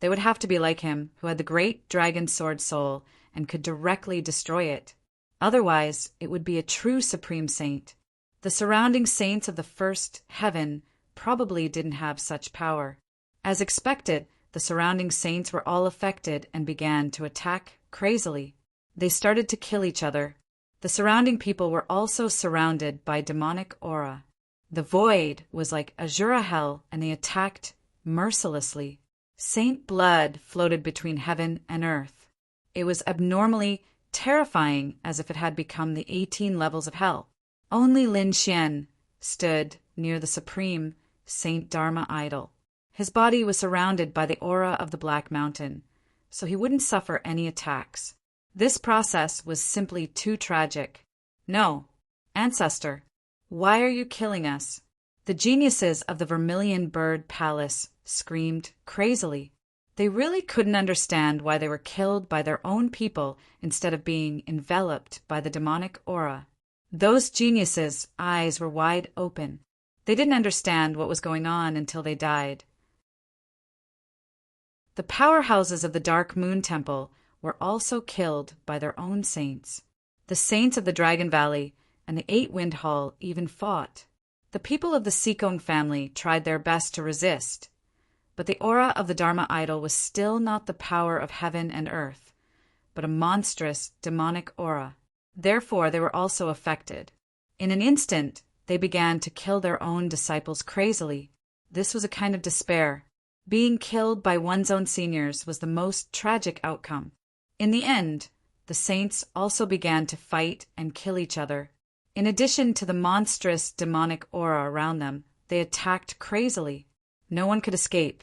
they would have to be like him, who had the great dragon sword soul and could directly destroy it. Otherwise, it would be a true supreme saint. The surrounding saints of the first heaven probably didn't have such power. As expected, the surrounding saints were all affected and began to attack crazily. They started to kill each other. The surrounding people were also surrounded by demonic aura. The void was like Azura hell, and they attacked mercilessly. Saint blood floated between heaven and earth. It was abnormally terrifying, as if it had become the 18 levels of hell. Only Lin Xian stood near the supreme Saint Dharma idol. His body was surrounded by the aura of the Black Mountain, so he wouldn't suffer any attacks. This process was simply too tragic. "No, ancestor, why are you killing us?" The geniuses of the Vermilion Bird Palace screamed crazily. They really couldn't understand why they were killed by their own people instead of being enveloped by the demonic aura. Those geniuses' eyes were wide open. They didn't understand what was going on until they died. The powerhouses of the Dark Moon Temple were also killed by their own saints. The saints of the Dragon Valley and the Eight Wind Hall even fought. The people of the Sikong family tried their best to resist, but the aura of the Dharma idol was still not the power of heaven and earth, but a monstrous demonic aura. Therefore, they were also affected. In an instant, they began to kill their own disciples crazily. This was a kind of despair. Being killed by one's own seniors was the most tragic outcome. In the end, the saints also began to fight and kill each other. In addition to the monstrous demonic aura around them, they attacked crazily. No one could escape.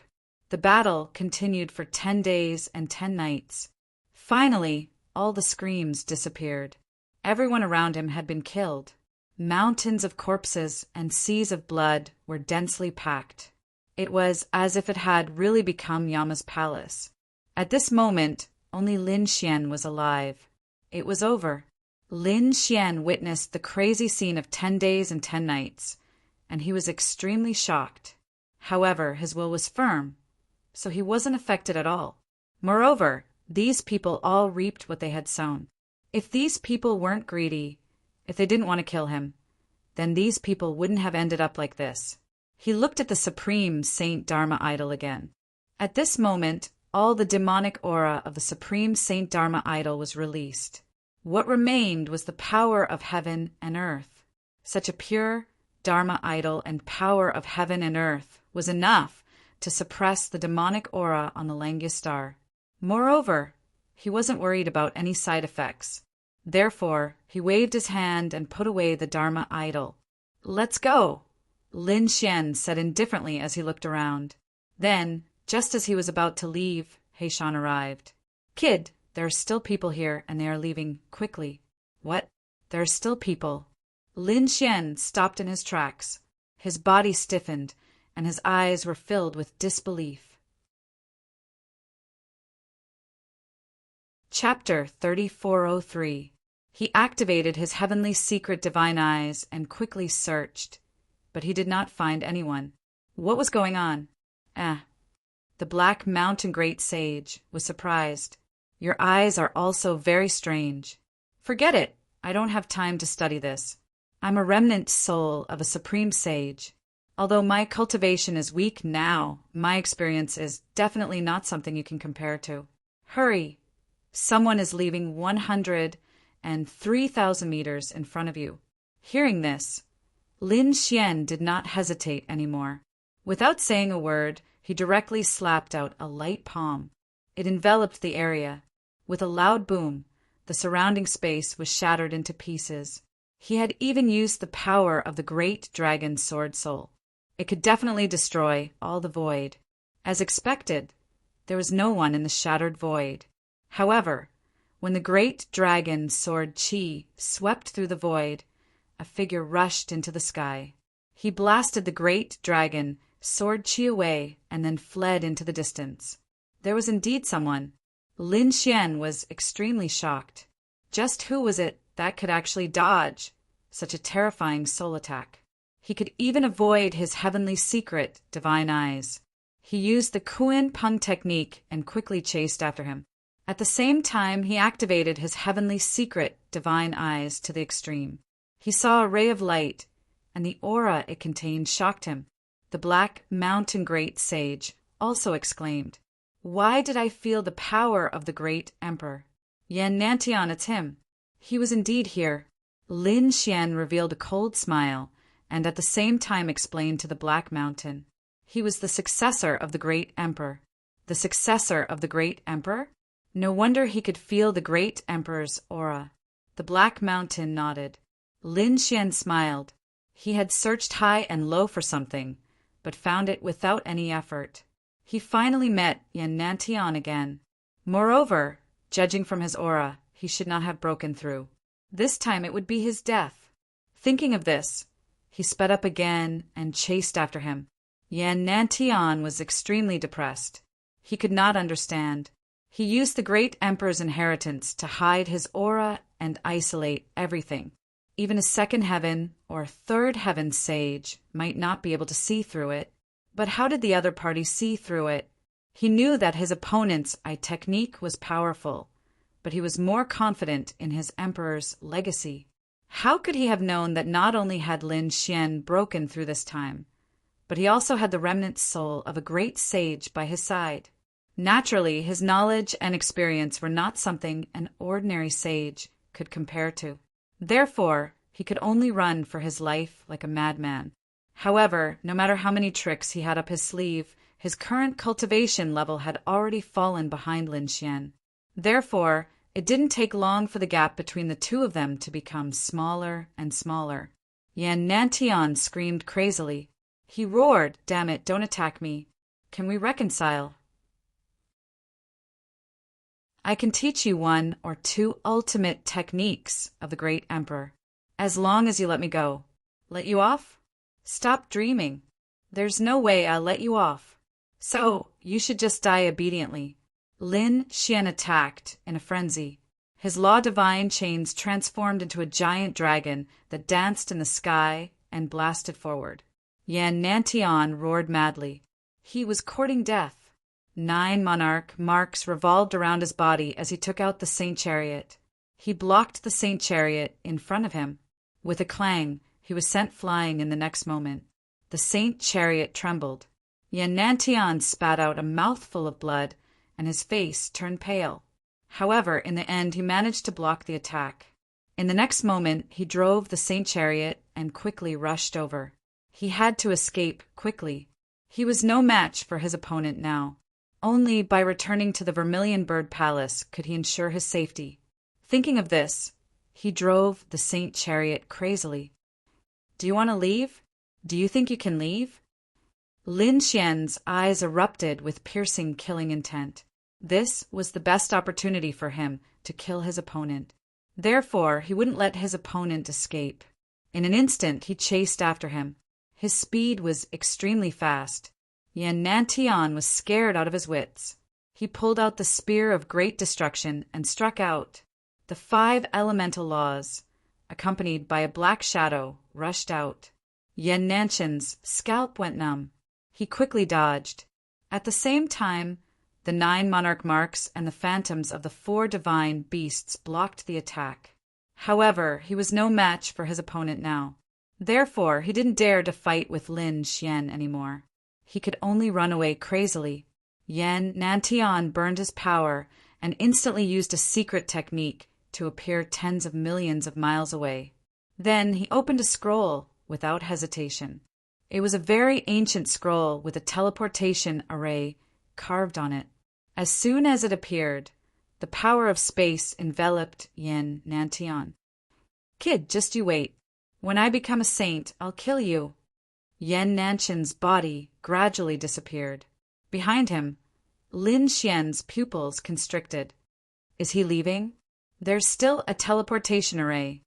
The battle continued for 10 days and 10 nights. Finally, all the screams disappeared. Everyone around him had been killed. Mountains of corpses and seas of blood were densely packed. It was as if it had really become Yama's palace. At this moment, only Lin Xian was alive. It was over. Lin Xian witnessed the crazy scene of 10 days and 10 nights, and he was extremely shocked. However, his will was firm, so he wasn't affected at all. Moreover, these people all reaped what they had sown. If these people weren't greedy, if they didn't want to kill him, then these people wouldn't have ended up like this. He looked at the supreme Saint Dharma idol again. At this moment, all the demonic aura of the supreme Saint Dharma idol was released. What remained was the power of heaven and earth. Such a pure Dharma idol and power of heaven and earth was enough to suppress the demonic aura on the Langia star. Moreover, he wasn't worried about any side effects. Therefore, he waved his hand and put away the Dharma idol. "Let's go," Lin Xian said indifferently as he looked around. Then, just as he was about to leave, Heishan arrived. "Kid, there are still people here, and they are leaving quickly." "What? There are still people?" Lin Xian stopped in his tracks. His body stiffened, and his eyes were filled with disbelief. Chapter 3403. He activated his heavenly secret divine eyes and quickly searched, but he did not find anyone. What was going on? The black mountain great sage was surprised. Your eyes are also very strange. Forget it. I don't have time to study this. I'm a remnant soul of a supreme sage. Although my cultivation is weak now, my experience is definitely not something you can compare to. Hurry! Someone is leaving 103,000 meters in front of you. Hearing this, Lin Xian did not hesitate anymore. Without saying a word, he directly slapped out a light palm. It enveloped the area. With a loud boom, the surrounding space was shattered into pieces. He had even used the power of the great dragon sword soul. It could definitely destroy all the void. As expected, there was no one in the shattered void. However, when the great dragon sword Qi swept through the void, a figure rushed into the sky. He blasted the great dragon sword Qi away and then fled into the distance. There was indeed someone. Lin Xian was extremely shocked. Just who was it that could actually dodge such a terrifying soul attack? He could even avoid his heavenly secret, divine eyes. He used the Kuan Peng technique and quickly chased after him. At the same time, he activated his heavenly secret, divine eyes to the extreme. He saw a ray of light, and the aura it contained shocked him. The black mountain great sage also exclaimed, "Why did I feel the power of the great emperor? Yan Nantian, it's him." He was indeed here. Lin Xian revealed a cold smile, and at the same time explained to the Black Mountain. He was the successor of the great emperor. The successor of the great emperor? No wonder he could feel the great emperor's aura. The Black Mountain nodded. Lin Xian smiled. He had searched high and low for something, but found it without any effort. He finally met Yan Nantian again. Moreover, judging from his aura, he should not have broken through. This time it would be his death. Thinking of this, he sped up again and chased after him. Yan Nantian was extremely depressed. He could not understand. He used the great emperor's inheritance to hide his aura and isolate everything. Even a second heaven or third heaven sage might not be able to see through it. But how did the other party see through it? He knew that his opponent's technique was powerful, but he was more confident in his emperor's legacy. How could he have known that not only had Lin Xian broken through this time, but he also had the remnant soul of a great sage by his side? Naturally, his knowledge and experience were not something an ordinary sage could compare to. Therefore, he could only run for his life like a madman. However, no matter how many tricks he had up his sleeve, his current cultivation level had already fallen behind Lin Xian. Therefore, it didn't take long for the gap between the two of them to become smaller and smaller. Yan Nantian screamed crazily. He roared, "Damn it, don't attack me. Can we reconcile? I can teach you one or two ultimate techniques of the great emperor, as long as you let me go." Let you off? Stop dreaming. There's no way I'll let you off. So, you should just die obediently. Lin Xian attacked in a frenzy. His law divine chains transformed into a giant dragon that danced in the sky and blasted forward. Yan Nantian roared madly. He was courting death. 9 monarch marks revolved around his body as he took out the Saint Chariot. He blocked the Saint Chariot in front of him. With a clang, he was sent flying in the next moment. The Saint Chariot trembled. Yan Nantian spat out a mouthful of blood, and his face turned pale. However, in the end, he managed to block the attack. In the next moment, he drove the Saint Chariot and quickly rushed over. He had to escape quickly. He was no match for his opponent now. Only by returning to the Vermilion Bird Palace could he ensure his safety. Thinking of this, he drove the Saint Chariot crazily. Do you want to leave? Do you think you can leave? Lin Xian's eyes erupted with piercing, killing intent. This was the best opportunity for him to kill his opponent. Therefore, he wouldn't let his opponent escape. In an instant, he chased after him. His speed was extremely fast. Yan Nantian was scared out of his wits. He pulled out the spear of great destruction and struck out. The 5 elemental laws, accompanied by a black shadow, rushed out. Yen Nanshan's scalp went numb. He quickly dodged. At the same time, the 9 monarch marks and the phantoms of the 4 divine beasts blocked the attack. However, he was no match for his opponent now. Therefore, he didn't dare to fight with Lin Xian anymore. He could only run away crazily. Yen Nantian burned his power and instantly used a secret technique to appear tens of millions of miles away. Then he opened a scroll without hesitation. It was a very ancient scroll with a teleportation array carved on it. As soon as it appeared, the power of space enveloped Yen Nantian. "Kid, just you wait. When I become a saint, I'll kill you." Yen Nanshan's body gradually disappeared. Behind him, Lin Xian's pupils constricted. Is he leaving? There's still a teleportation array.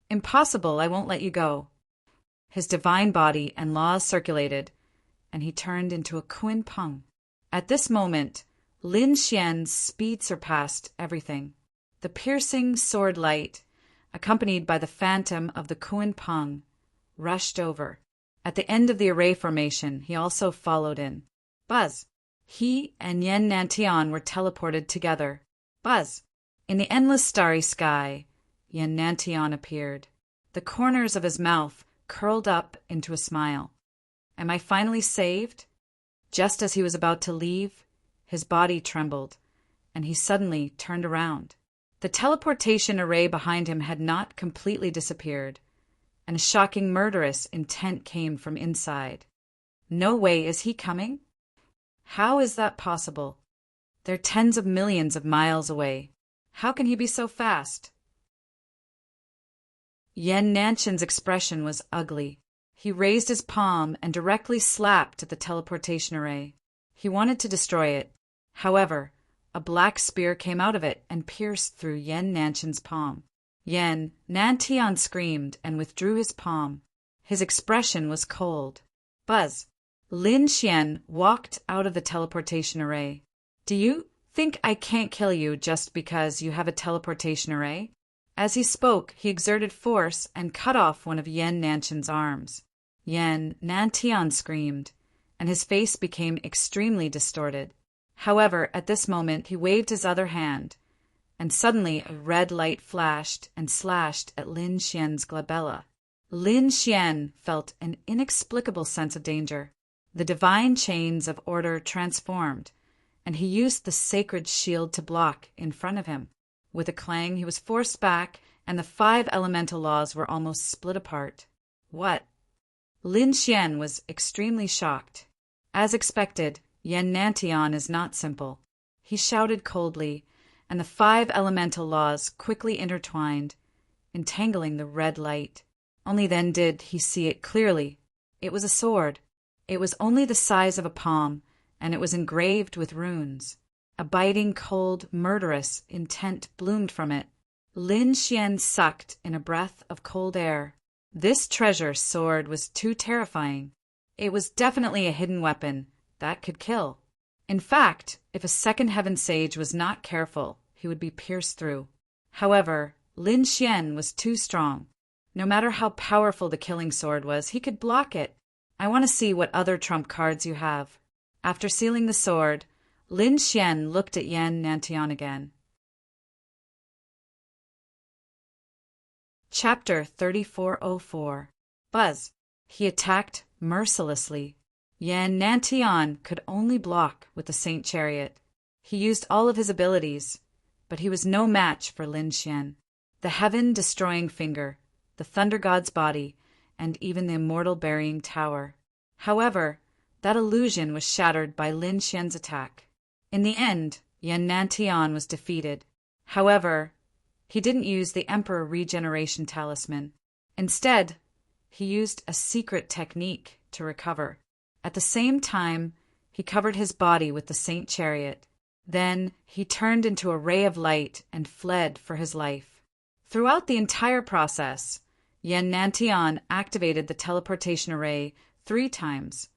Impossible, I won't let you go. His divine body and laws circulated, and he turned into a Kuan Peng. At this moment, Lin Xian's speed surpassed everything. The piercing sword light, accompanied by the phantom of the Kuan Peng, rushed over. At the end of the array formation, he also followed in. Buzz! He and Yen Nantian were teleported together. Buzz! In the endless starry sky, Yen Nantian appeared. The corners of his mouth curled up into a smile. Am I finally saved? Just as he was about to leave, his body trembled, and he suddenly turned around. The teleportation array behind him had not completely disappeared, and a shocking murderous intent came from inside. No way, is he coming? How is that possible? They're tens of millions of miles away. How can he be so fast? Yen Nanshan's expression was ugly. He raised his palm and directly slapped at the teleportation array. He wanted to destroy it. However, a black spear came out of it and pierced through Yen Nanshan's palm. Yen Nantian screamed and withdrew his palm. His expression was cold. Buzz! Lin Xian walked out of the teleportation array. Do you think I can't kill you just because you have a teleportation array? As he spoke, he exerted force and cut off one of Yen Nanshan's arms. Yen Nantian screamed, and his face became extremely distorted. However, at this moment he waved his other hand, and suddenly a red light flashed and slashed at Lin Xian's glabella. Lin Xian felt an inexplicable sense of danger. The divine chains of order transformed, and he used the sacred shield to block in front of him. With a clang, he was forced back, and the 5 elemental laws were almost split apart. What? Lin Xian was extremely shocked. As expected, Yen Nantian is not simple. He shouted coldly, and the 5 elemental laws quickly intertwined, entangling the red light. Only then did he see it clearly. It was a sword. It was only the size of a palm, and it was engraved with runes. A biting, cold, murderous intent bloomed from it. Lin Xian sucked in a breath of cold air. This treasure sword was too terrifying. It was definitely a hidden weapon that could kill. In fact, if a second heaven sage was not careful, he would be pierced through. However, Lin Xian was too strong. No matter how powerful the killing sword was, he could block it. I want to see what other trump cards you have. After sealing the sword, Lin Xian looked at Yen Nantian again. Chapter 3404. Buzz. He attacked mercilessly. Yen Nantian could only block with the Saint Chariot. He used all of his abilities, but he was no match for Lin Xian. The heaven-destroying finger, the thunder god's body, and even the immortal burying tower. However, that illusion was shattered by Lin Xian's attack. In the end, Yen Nantian was defeated. However, he didn't use the Emperor Regeneration Talisman. Instead, he used a secret technique to recover. At the same time, he covered his body with the Saint Chariot. Then he turned into a ray of light and fled for his life. Throughout the entire process, Yen Nantian activated the teleportation array 3 times,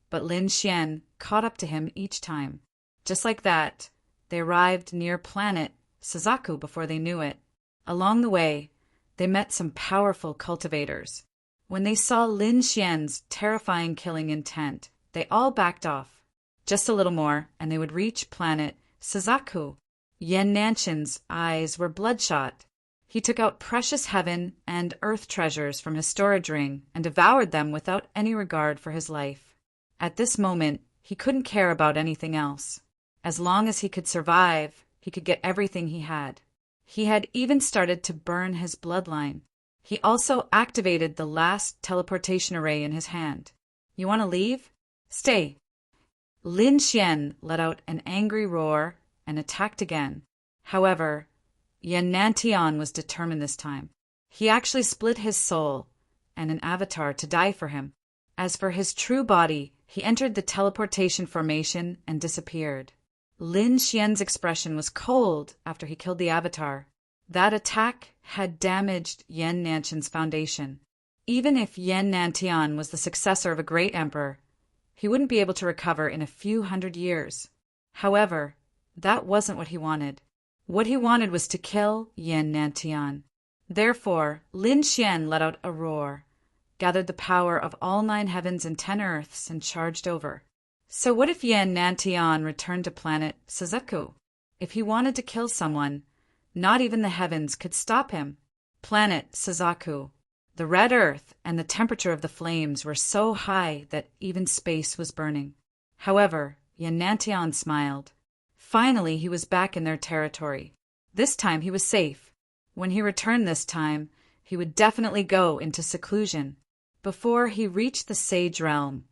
but Lin Xian caught up to him each time. Just like that, they arrived near planet Suzaku before they knew it. Along the way, they met some powerful cultivators. When they saw Lin Xian's terrifying killing intent, they all backed off. Just a little more, and they would reach planet Suzaku. Yan Nanshan's eyes were bloodshot. He took out precious heaven and earth treasures from his storage ring and devoured them without any regard for his life. At this moment, he couldn't care about anything else. As long as he could survive, he could get everything he had. He had even started to burn his bloodline. He also activated the last teleportation array in his hand. You want to leave? Stay. Lin Xian let out an angry roar and attacked again. However, Yan Nantian was determined this time. He actually split his soul and an avatar to die for him. As for his true body, he entered the teleportation formation and disappeared. Lin Xian's expression was cold after he killed the avatar. That attack had damaged Yan Nanshan's foundation. Even if Yan Nantian was the successor of a great emperor, he wouldn't be able to recover in a few hundred years. However, that wasn't what he wanted. What he wanted was to kill Yan Nantian. Therefore, Lin Xian let out a roar, gathered the power of all 9 heavens and 10 earths, and charged over. So what if Yan Nantian returned to planet Suzaku? If he wanted to kill someone, not even the heavens could stop him. Planet Suzaku. The red earth and the temperature of the flames were so high that even space was burning. However, Yan Nantian smiled. Finally, he was back in their territory. This time he was safe. When he returned this time, he would definitely go into seclusion. Before he reached the sage realm,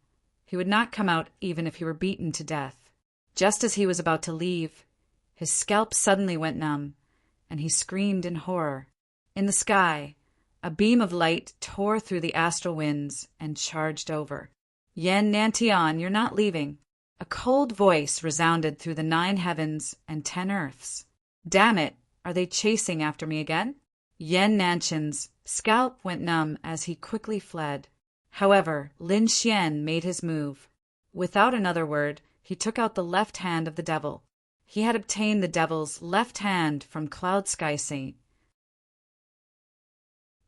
he would not come out even if he were beaten to death. Just as he was about to leave, his scalp suddenly went numb, and he screamed in horror. In the sky, a beam of light tore through the astral winds and charged over. Yan Nantian, you're not leaving. A cold voice resounded through the 9 heavens and 10 earths. Damn it, are they chasing after me again? Yan Nanshan's scalp went numb as he quickly fled. However, Lin Xian made his move. Without another word, he took out the left hand of the devil. He had obtained the devil's left hand from Cloud Sky Saint.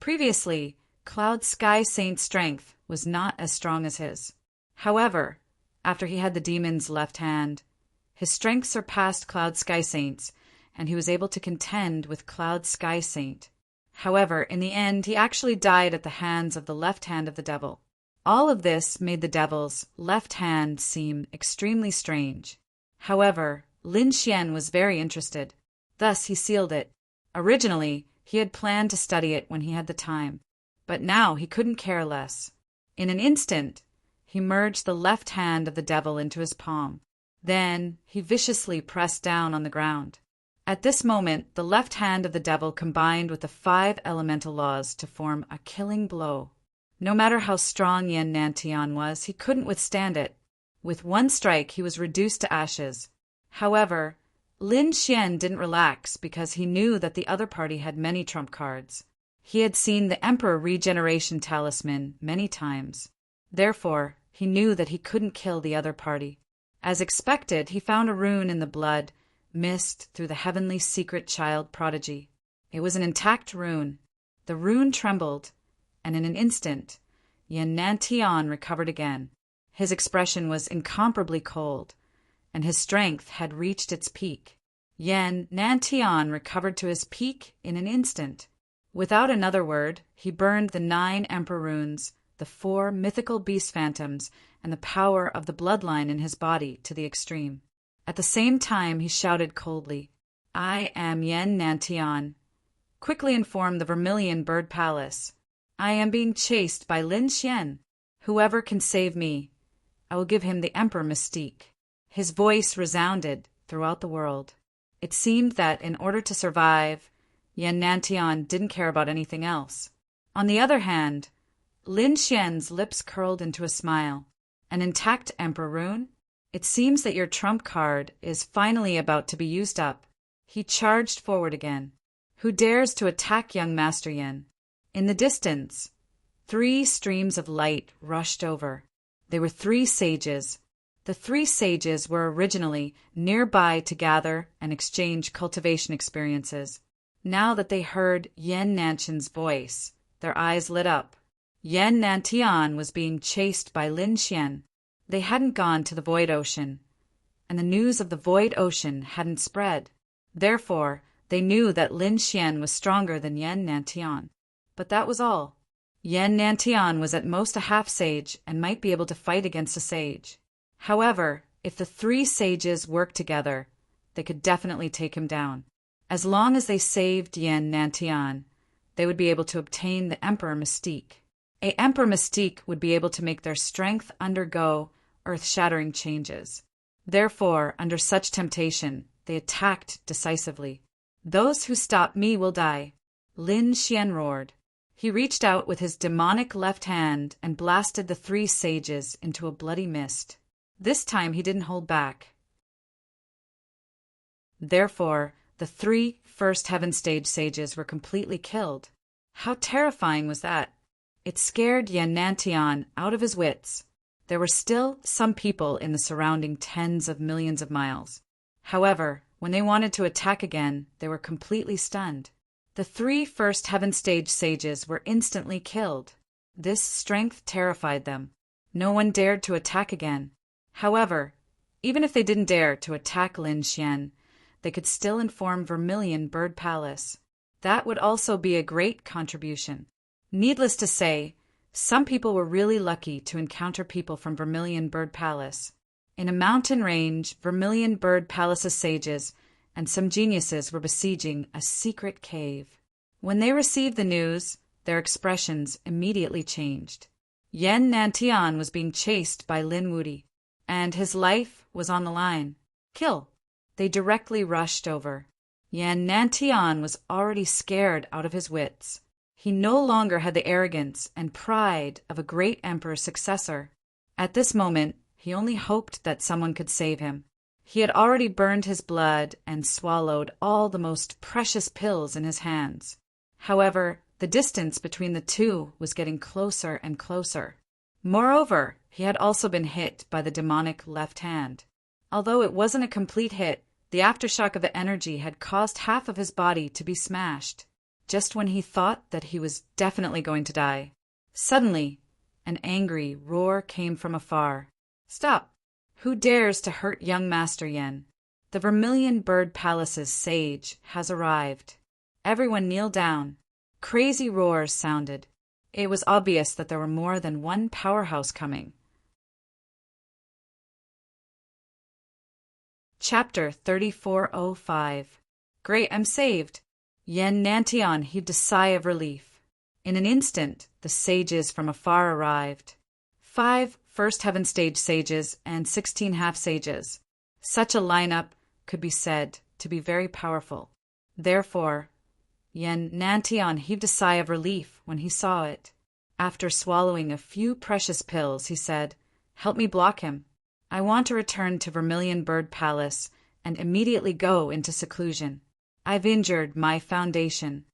Previously, Cloud Sky Saint's strength was not as strong as his. However, after he had the demon's left hand, his strength surpassed Cloud Sky Saint's, and he was able to contend with Cloud Sky Saint. However, in the end, he actually died at the hands of the left hand of the devil. All of this made the devil's left hand seem extremely strange. However, Lin Xian was very interested. Thus, he sealed it. Originally, he had planned to study it when he had the time, but now he couldn't care less. In an instant, he merged the left hand of the devil into his palm. Then, he viciously pressed down on the ground. At this moment, the left hand of the devil combined with the 5 elemental laws to form a killing blow. No matter how strong Yan Nantian was, he couldn't withstand it. With one strike, he was reduced to ashes. However, Lin Xian didn't relax because he knew that the other party had many trump cards. He had seen the Emperor Regeneration Talisman many times. Therefore, he knew that he couldn't kill the other party. As expected, he found a rune in the blood missed through the heavenly secret child prodigy. It was an intact rune. The rune trembled, and in an instant, Yan Nantian recovered again. His expression was incomparably cold, and his strength had reached its peak. Yan Nantian recovered to his peak in an instant. Without another word, he burned the 9 emperor runes, the 4 mythical beast phantoms, and the power of the bloodline in his body to the extreme. At the same time, he shouted coldly, "I am Yan Nantian. Quickly inform the Vermilion Bird Palace. I am being chased by Lin Xian. Whoever can save me, I will give him the Emperor Mystique." His voice resounded throughout the world. It seemed that in order to survive, Yan Nantian didn't care about anything else. On the other hand, Lin Xian's lips curled into a smile. An intact Emperor rune? It seems that your trump card is finally about to be used up. He charged forward again. Who dares to attack young Master Yan? In the distance, 3 streams of light rushed over. They were 3 sages. The 3 sages were originally nearby to gather and exchange cultivation experiences. Now that they heard Yan Nantian's voice, their eyes lit up. Yan Nantian was being chased by Lin Xian. They hadn't gone to the Void Ocean, and the news of the Void Ocean hadn't spread. Therefore, they knew that Lin Xian was stronger than Yan Nantian. But that was all. Yan Nantian was at most a half-sage and might be able to fight against a sage. However, if the 3 sages worked together, they could definitely take him down. As long as they saved Yan Nantian, they would be able to obtain the Emperor Mystique. A Emperor Mystique would be able to make their strength undergo earth-shattering changes. Therefore, under such temptation, they attacked decisively. "Those who stop me will die," Lin Xian roared. He reached out with his demonic left hand and blasted the 3 sages into a bloody mist. This time he didn't hold back. Therefore, the 3 first heaven stage sages were completely killed. How terrifying was that? It scared Yan Nantian out of his wits. There were still some people in the surrounding tens of millions of miles. However, when they wanted to attack again, they were completely stunned. The 3 first heaven stage sages were instantly killed. This strength terrified them. No one dared to attack again. However, even if they didn't dare to attack Lin Xian, they could still inform Vermilion Bird Palace. That would also be a great contribution. Needless to say, some people were really lucky to encounter people from Vermilion Bird Palace. In a mountain range, Vermilion Bird Palace's sages and some geniuses were besieging a secret cave. When they received the news, their expressions immediately changed. Yan Nantian was being chased by Lin Wuti, and his life was on the line. Kill! They directly rushed over. Yan Nantian was already scared out of his wits. He no longer had the arrogance and pride of a great emperor's successor. At this moment, he only hoped that someone could save him. He had already burned his blood and swallowed all the most precious pills in his hands. However, the distance between the 2 was getting closer and closer. Moreover, he had also been hit by the demonic left hand. Although it wasn't a complete hit, the aftershock of the energy had caused half of his body to be smashed, just when he thought that he was definitely going to die. Suddenly, an angry roar came from afar. "Stop! Who dares to hurt young Master Yan? The Vermilion Bird Palace's sage has arrived." Everyone kneel down. Crazy roars sounded. It was obvious that there were more than one powerhouse coming. Chapter 3405. Great, I'm saved. Yan Nantian heaved a sigh of relief. In an instant, the sages from afar arrived. 5 first heaven stage sages and 16 half sages. Such a lineup could be said to be very powerful. Therefore, Yan Nantian heaved a sigh of relief when he saw it. After swallowing a few precious pills, he said, "Help me block him. I want to return to Vermilion Bird Palace and immediately go into seclusion. I've injured my foundation."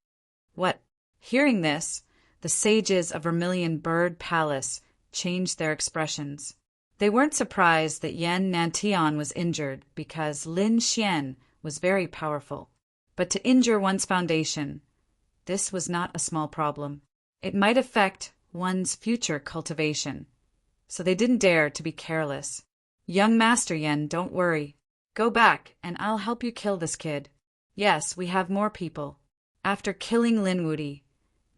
What? Hearing this, the sages of Vermilion Bird Palace changed their expressions. They weren't surprised that Yan Nantian was injured because Lin Xian was very powerful. But to injure one's foundation, this was not a small problem. It might affect one's future cultivation, so they didn't dare to be careless. "Young Master Yan, don't worry. Go back and I'll help you kill this kid. Yes, we have more people. After killing Lin Wuti,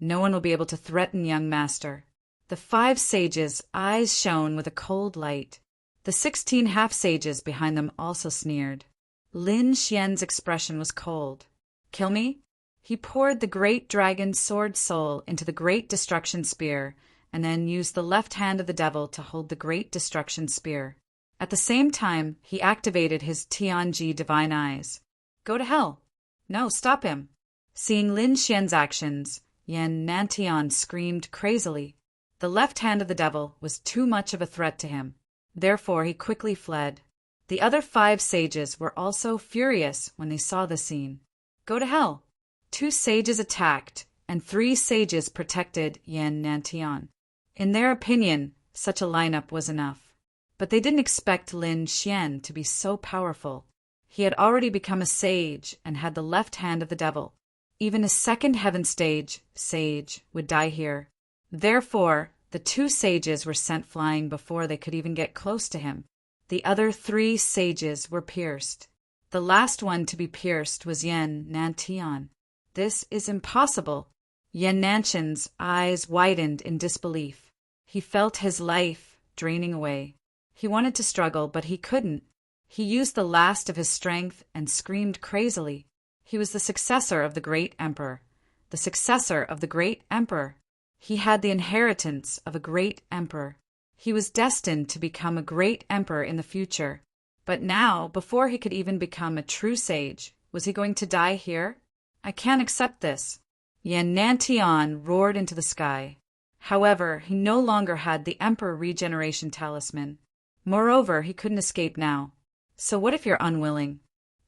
no one will be able to threaten young Master." The 5 sages' eyes shone with a cold light. The 16 half-sages behind them also sneered. Lin Xian's expression was cold. "Kill me?" He poured the great dragon sword soul into the great destruction spear and then used the left hand of the devil to hold the great destruction spear. At the same time, he activated his Tianji divine eyes. "Go to hell." "No, stop him." Seeing Lin Xian's actions, Yan Nantian screamed crazily. The left hand of the devil was too much of a threat to him. Therefore, he quickly fled. The other 5 sages were also furious when they saw the scene. "Go to hell." 2 sages attacked, and 3 sages protected Yan Nantian. In their opinion, such a lineup was enough. But they didn't expect Lin Xian to be so powerful. He had already become a sage and had the left hand of the devil. Even a second heaven sage would die here. Therefore, the 2 sages were sent flying before they could even get close to him. The other 3 sages were pierced. The last one to be pierced was Yen Nantian. This is impossible. Yen Nantian's eyes widened in disbelief. He felt his life draining away. He wanted to struggle, but he couldn't. He used the last of his strength and screamed crazily. He was the successor of the great emperor. The successor of the great emperor. He had the inheritance of a great emperor. He was destined to become a great emperor in the future. But now, before he could even become a true sage, was he going to die here? I can't accept this. Yen Nantian roared into the sky. However, he no longer had the Emperor Regeneration Talisman. Moreover, he couldn't escape now. So what if you're unwilling?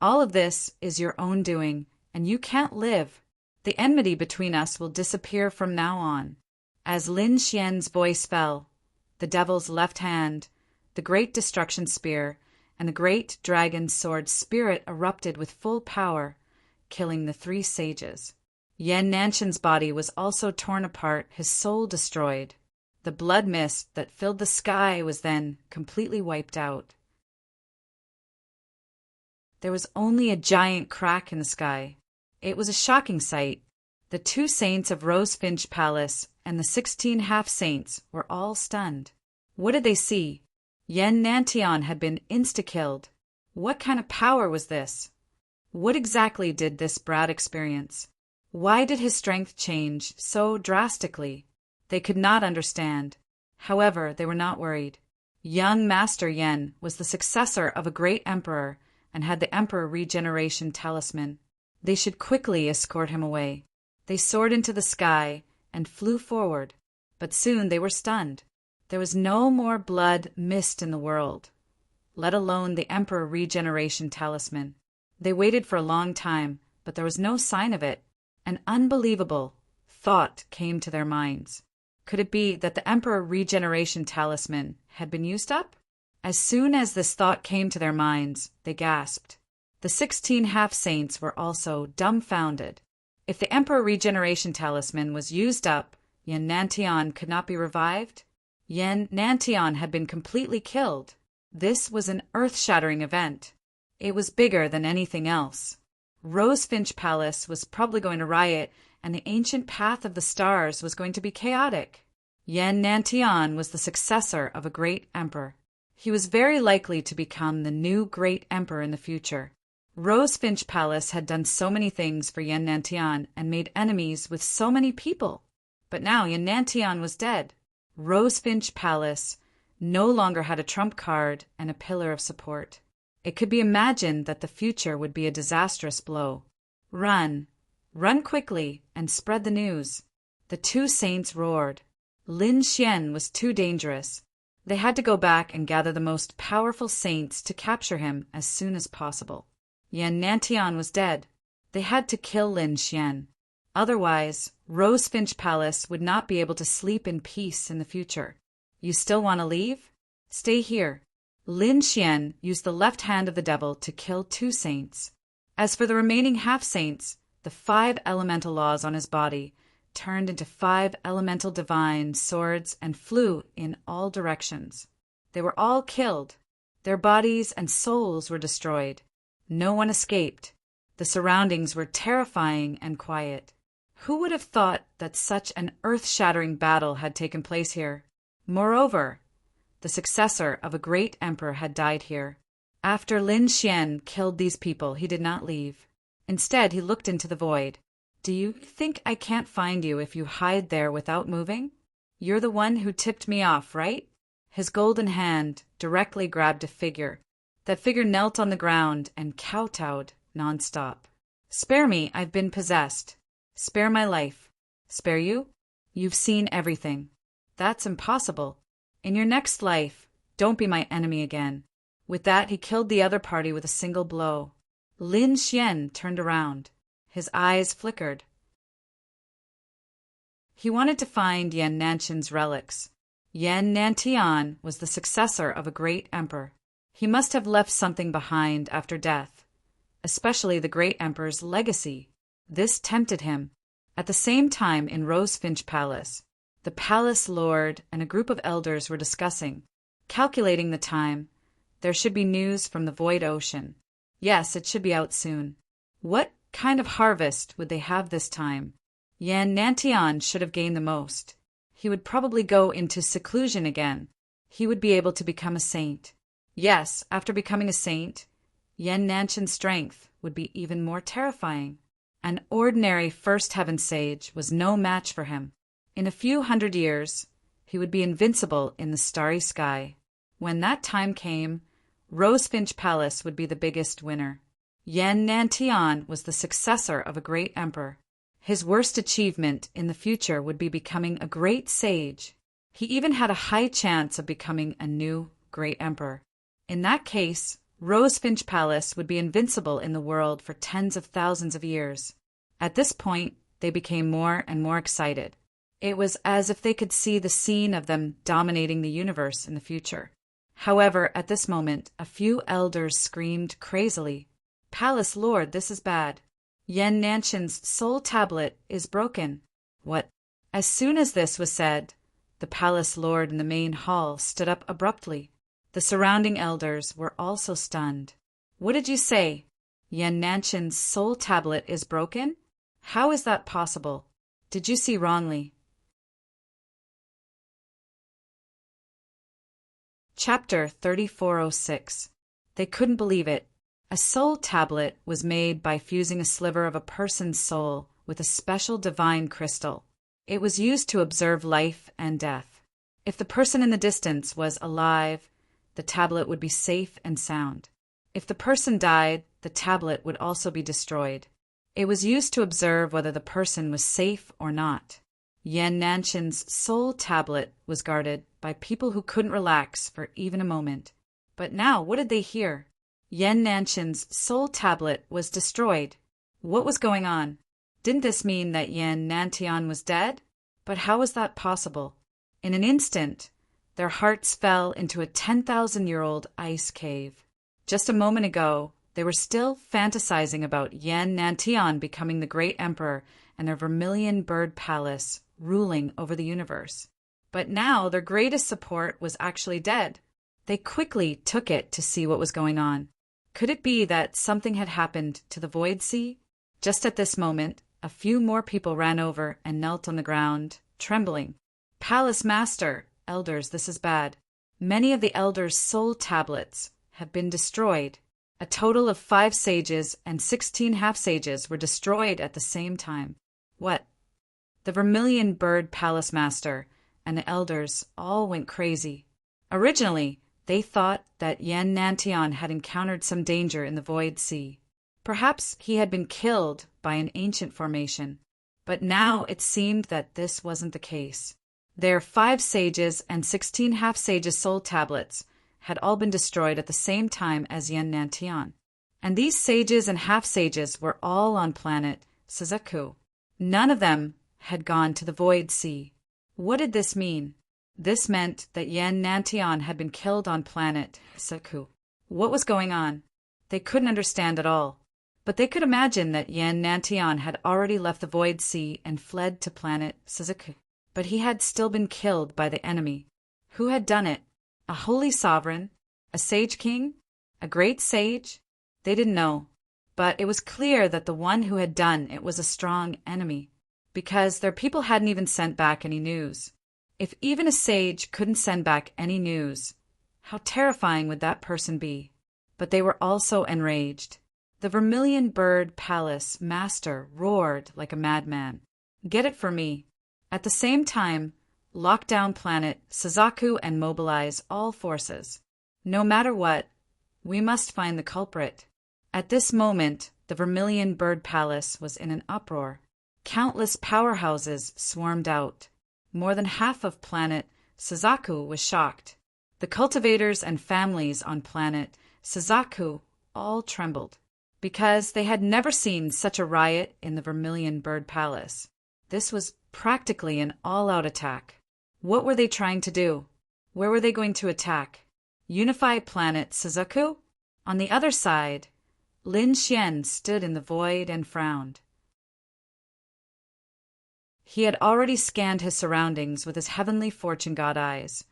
All of this is your own doing, and you can't live. The enmity between us will disappear from now on. As Lin Xian's voice fell, the devil's left hand, the great destruction spear, and the great dragon sword spirit erupted with full power, killing the 3 sages. Yen Nantian's body was also torn apart, his soul destroyed. The blood mist that filled the sky was then completely wiped out. There was only a giant crack in the sky. It was a shocking sight. The 2 saints of Rosefinch Palace and the 16 half-saints were all stunned. What did they see? Yen Nantian had been insta-killed. What kind of power was this? What exactly did this brat experience? Why did his strength change so drastically? They could not understand. However, they were not worried. Young Master Yen was the successor of a great emperor and had the Emperor Regeneration Talisman. They should quickly escort him away. They soared into the sky and flew forward, but soon they were stunned. There was no more blood mist in the world, let alone the Emperor Regeneration Talisman. They waited for a long time, but there was no sign of it. An unbelievable thought came to their minds. Could it be that the Emperor Regeneration Talisman had been used up? As soon as this thought came to their minds, they gasped. The 16 half-saints were also dumbfounded. If the Emperor Regeneration Talisman was used up, Yen Nantian could not be revived? Yen Nantian had been completely killed. This was an earth-shattering event. It was bigger than anything else. Rosefinch Palace was probably going to riot, and the ancient path of the stars was going to be chaotic. Yen Nantian was the successor of a great emperor. He was very likely to become the new great emperor in the future. Rosefinch Palace had done so many things for Yen Nantian and made enemies with so many people. But now Yen Nantian was dead. Rosefinch Palace no longer had a trump card and a pillar of support. It could be imagined that the future would be a disastrous blow. Run! Run quickly and spread the news. The 2 saints roared. Lin Xian was too dangerous. They had to go back and gather the most powerful saints to capture him as soon as possible. Yen Nantian was dead. They had to kill Lin Xian. Otherwise, Rosefinch Palace would not be able to sleep in peace in the future. You still want to leave? Stay here. Lin Xian used the left hand of the devil to kill 2 saints. As for the remaining half-saints, the 5 elemental laws on his body turned into 5 elemental divine swords and flew in all directions. They were all killed. Their bodies and souls were destroyed. No one escaped. The surroundings were terrifying and quiet. Who would have thought that such an earth-shattering battle had taken place here? Moreover, the successor of a great emperor had died here. After Lin Xian killed these people, he did not leave. Instead, he looked into the void. Do you think I can't find you if you hide there without moving? You're the one who tipped me off, right? His golden hand directly grabbed a figure. That figure knelt on the ground and kowtowed nonstop. Spare me, I've been possessed. Spare my life. Spare you? You've seen everything. That's impossible. In your next life, don't be my enemy again. With that, he killed the other party with a single blow. Lin Xian turned around. His eyes flickered. He wanted to find Yen Nantian's relics. Yen Nantian was the successor of a great emperor. He must have left something behind after death, especially the great emperor's legacy. This tempted him. At the same time, in Rosefinch Palace, the palace lord and a group of elders were discussing, calculating the time. There should be news from the Void Ocean. Yes, it should be out soon. What kind of harvest would they have this time? Yan Nantian should have gained the most. He would probably go into seclusion again. He would be able to become a saint. Yes, after becoming a saint, Yan Nantian's strength would be even more terrifying. An ordinary First Heaven sage was no match for him. In a few hundred years, he would be invincible in the starry sky. When that time came, Rosefinch Palace would be the biggest winner. Yan Nantian was the successor of a great emperor. His worst achievement in the future would be becoming a great sage. He even had a high chance of becoming a new great emperor. In that case, Rosefinch Palace would be invincible in the world for tens of thousands of years. At this point, they became more and more excited. It was as if they could see the scene of them dominating the universe in the future. However, at this moment, a few elders screamed crazily, "Palace Lord, this is bad. Yan Nantian's soul tablet is broken." What? As soon as this was said, the palace lord in the main hall stood up abruptly. The surrounding elders were also stunned. "What did you say? Yan Nantian's soul tablet is broken? How is that possible? Did you see wrongly?" Chapter 3406. They couldn't believe it. A soul tablet was made by fusing a sliver of a person's soul with a special divine crystal. It was used to observe life and death. If the person in the distance was alive, the tablet would be safe and sound. If the person died, the tablet would also be destroyed. It was used to observe whether the person was safe or not. Yan Nantian's soul tablet was guarded by people who couldn't relax for even a moment. But now, what did they hear? Yan Nantian's soul tablet was destroyed. What was going on? Didn't this mean that Yan Nantian was dead? But how was that possible? In an instant, their hearts fell into a 10,000-year-old ice cave. Just a moment ago, they were still fantasizing about Yan Nantian becoming the great emperor and their vermilion bird palace ruling over the universe. But now their greatest support was actually dead. They quickly took it to see what was going on. Could it be that something had happened to the Void Sea? Just at this moment, a few more people ran over and knelt on the ground, trembling. "Palace Master, elders, this is bad. Many of the elders' soul tablets have been destroyed. A total of 5 sages and 16 half-sages were destroyed at the same time." What? The Vermilion Bird Palace Master and the elders all went crazy. Originally, they thought that Yan Nantian had encountered some danger in the Void Sea. Perhaps he had been killed by an ancient formation. But now it seemed that this wasn't the case. Their 5 sages and 16 half-sages soul tablets had all been destroyed at the same time as Yan Nantian. And these sages and half-sages were all on planet Suzaku. None of them had gone to the Void Sea. What did this mean? This meant that Yan Nantian had been killed on planet Suzaku. What was going on? They couldn't understand at all. But they could imagine that Yan Nantian had already left the Void Sea and fled to planet Suzaku. But he had still been killed by the enemy. Who had done it? A holy sovereign? A sage king? A great sage? They didn't know. But it was clear that the one who had done it was a strong enemy, because their people hadn't even sent back any news. If even a sage couldn't send back any news, how terrifying would that person be? But they were also enraged. The Vermilion Bird Palace Master roared like a madman. "Get it for me." At the same time, lock down planet Suzaku and mobilize all forces. No matter what, we must find the culprit. At this moment, the Vermilion Bird Palace was in an uproar. Countless powerhouses swarmed out. More than half of planet Suzaku was shocked. The cultivators and families on planet Suzaku all trembled, because they had never seen such a riot in the Vermilion Bird Palace. This was practically an all-out attack. What were they trying to do? Where were they going to attack? Unify planet Suzaku? On the other side, Lin Xian stood in the void and frowned. He had already scanned his surroundings with his heavenly fortune god eyes,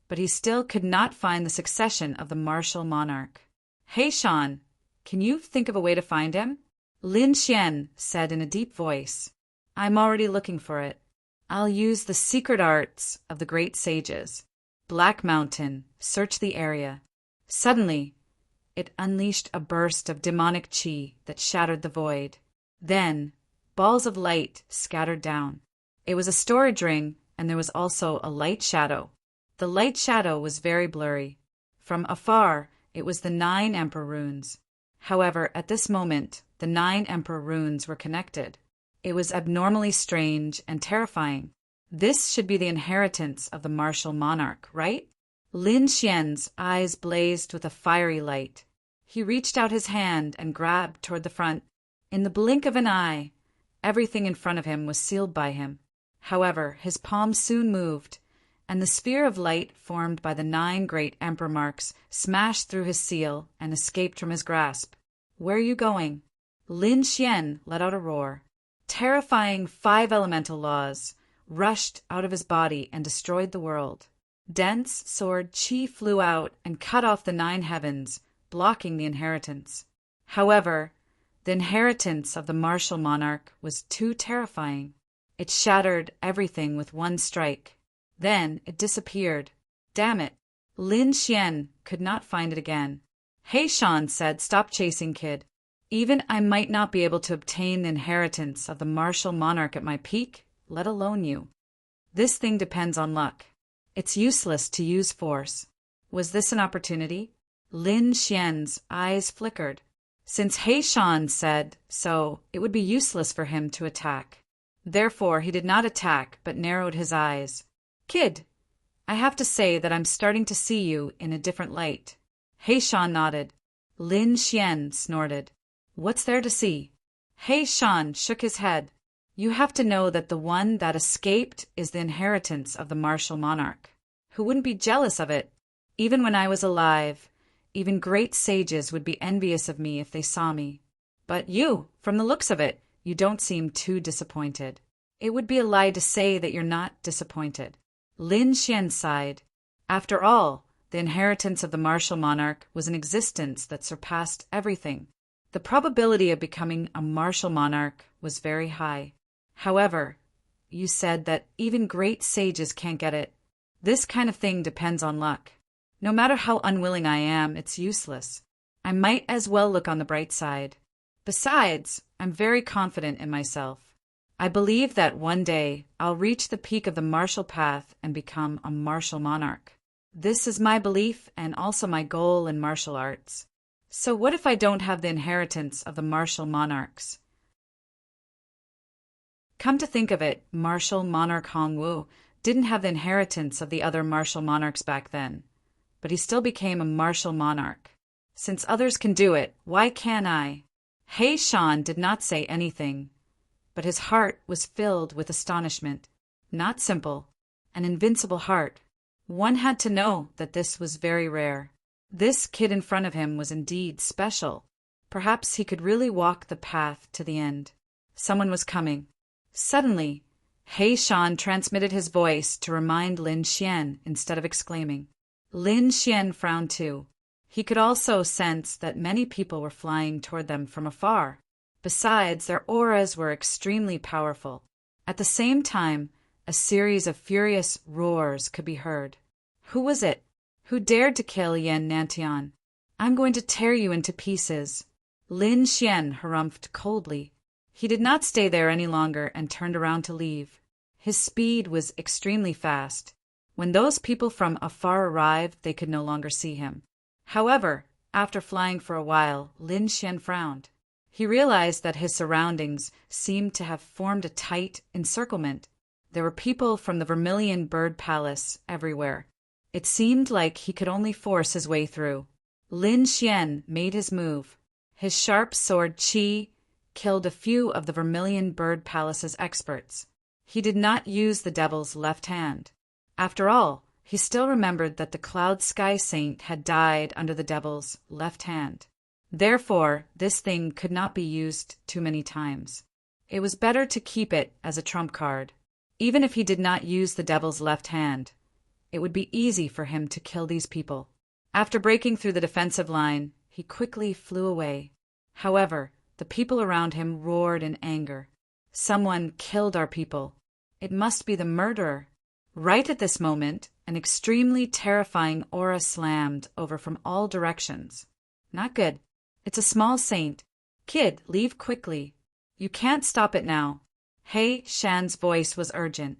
but he still could not find the succession of the martial monarch. "Hey, Sean, can you think of a way to find him?" Lin Xian said in a deep voice. "I'm already looking for it. I'll use the secret arts of the great sages. Black Mountain, search the area." Suddenly, it unleashed a burst of demonic chi that shattered the void. Then, balls of light scattered down. It was a storage ring, and there was also a light shadow. The light shadow was very blurry. From afar, it was the 9 Emperor runes. However, at this moment, the 9 Emperor runes were connected. It was abnormally strange and terrifying. This should be the inheritance of the martial monarch, right? Lin Xian's eyes blazed with a fiery light. He reached out his hand and grabbed toward the front. In the blink of an eye, everything in front of him was sealed by him. However, his palm soon moved, and the sphere of light formed by the 9 great emperor marks smashed through his seal and escaped from his grasp. "Where are you going?" Lin Xian let out a roar. Terrifying 5 elemental laws rushed out of his body and destroyed the world. Dense sword chi flew out and cut off the 9 heavens, blocking the inheritance. However, the inheritance of the martial monarch was too terrifying. It shattered everything with one strike. Then it disappeared. Damn it! Lin Xian could not find it again. "Hey, Sean said, stop chasing, kid. Even I might not be able to obtain the inheritance of the martial monarch at my peak, let alone you. This thing depends on luck. It's useless to use force." Was this an opportunity? Lin Xian's eyes flickered. Since He Shan said so, it would be useless for him to attack. Therefore, he did not attack, but narrowed his eyes. "Kid, I have to say that I'm starting to see you in a different light." He Shan nodded. Lin Xian snorted. "What's there to see?" He Shan shook his head. "You have to know that the one that escaped is the inheritance of the martial monarch. Who wouldn't be jealous of it? Even when I was alive, even great sages would be envious of me if they saw me. But you, from the looks of it, you don't seem too disappointed. It would be a lie to say that you're not disappointed." Lin Xian sighed. After all, the inheritance of the martial monarch was an existence that surpassed everything. The probability of becoming a martial monarch was very high. However, you said that even great sages can't get it. This kind of thing depends on luck. No matter how unwilling I am, it's useless. I might as well look on the bright side. Besides, I'm very confident in myself. I believe that one day I'll reach the peak of the martial path and become a martial monarch. This is my belief and also my goal in martial arts. So what if I don't have the inheritance of the martial monarchs? Come to think of it, martial monarch Hongwu didn't have the inheritance of the other martial monarchs back then, but he still became a martial monarch. Since others can do it, why can't I? He Shan did not say anything, but his heart was filled with astonishment. Not simple, an invincible heart. One had to know that this was very rare. This kid in front of him was indeed special. Perhaps he could really walk the path to the end. Someone was coming. Suddenly, He Shan transmitted his voice to remind Lin Xian instead of exclaiming. Lin Xian frowned too. He could also sense that many people were flying toward them from afar. Besides, their auras were extremely powerful. At the same time, a series of furious roars could be heard. Who was it? Who dared to kill Yan Nantian? "I'm going to tear you into pieces." Lin Xian harumphed coldly. He did not stay there any longer and turned around to leave. His speed was extremely fast. When those people from afar arrived, they could no longer see him. However, after flying for a while, Lin Xian frowned. He realized that his surroundings seemed to have formed a tight encirclement. There were people from the Vermilion Bird Palace everywhere. It seemed like he could only force his way through. Lin Xian made his move. His sharp sword Qi killed a few of the Vermilion Bird Palace's experts. He did not use the devil's left hand. After all, he still remembered that the Cloud Sky Saint had died under the devil's left hand. Therefore, this thing could not be used too many times. It was better to keep it as a trump card. Even if he did not use the devil's left hand, it would be easy for him to kill these people. After breaking through the defensive line, he quickly flew away. However, the people around him roared in anger. Someone killed our people. It must be the murderer. Right at this moment, an extremely terrifying aura slammed over from all directions. Not good. It's a small saint. Kid, leave quickly. You can't stop it now. Hey, Shan's voice was urgent.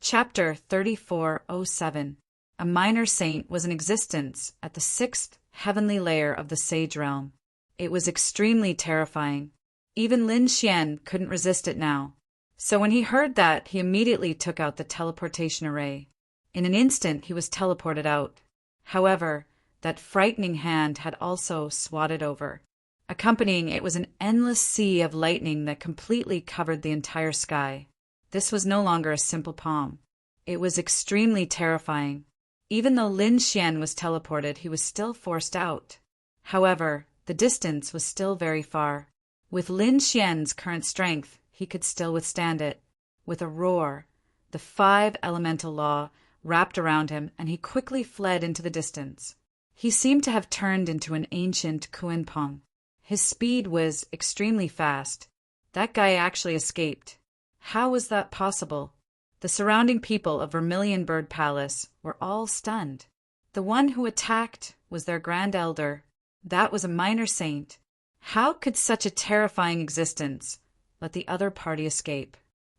Chapter 3407. A minor saint was in existence at the 6th heavenly layer of the Sage Realm. It was extremely terrifying. Even Lin Xian couldn't resist it now. So when he heard that, he immediately took out the teleportation array. In an instant, he was teleported out. However, that frightening hand had also swatted over. Accompanying it was an endless sea of lightning that completely covered the entire sky. This was no longer a simple palm. It was extremely terrifying. Even though Lin Xian was teleported, he was still forced out. However, the distance was still very far. With Lin Xian's current strength, he could still withstand it. With a roar, the 5 elemental law wrapped around him, and he quickly fled into the distance. He seemed to have turned into an ancient Kuenpong. His speed was extremely fast. That guy actually escaped. How was that possible? The surrounding people of Vermilion Bird Palace were all stunned. The one who attacked was their Grand Elder. That was a minor saint. How could such a terrifying existence let the other party escape?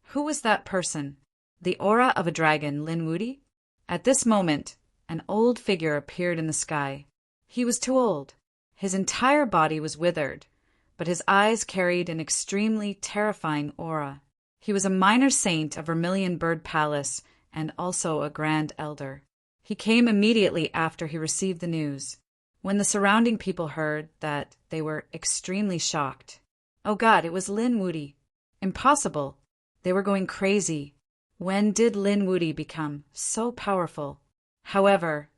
Who was that person? The aura of a dragon, Lin Wudi? At this moment, an old figure appeared in the sky. He was too old. His entire body was withered, but his eyes carried an extremely terrifying aura. He was a minor saint of Vermilion Bird Palace and also a Grand Elder. He came immediately after he received the news. When the surrounding people heard that, they were extremely shocked. Oh God, it was Lin Wudi. Impossible. They were going crazy. When did Lin Wudi become so powerful? However,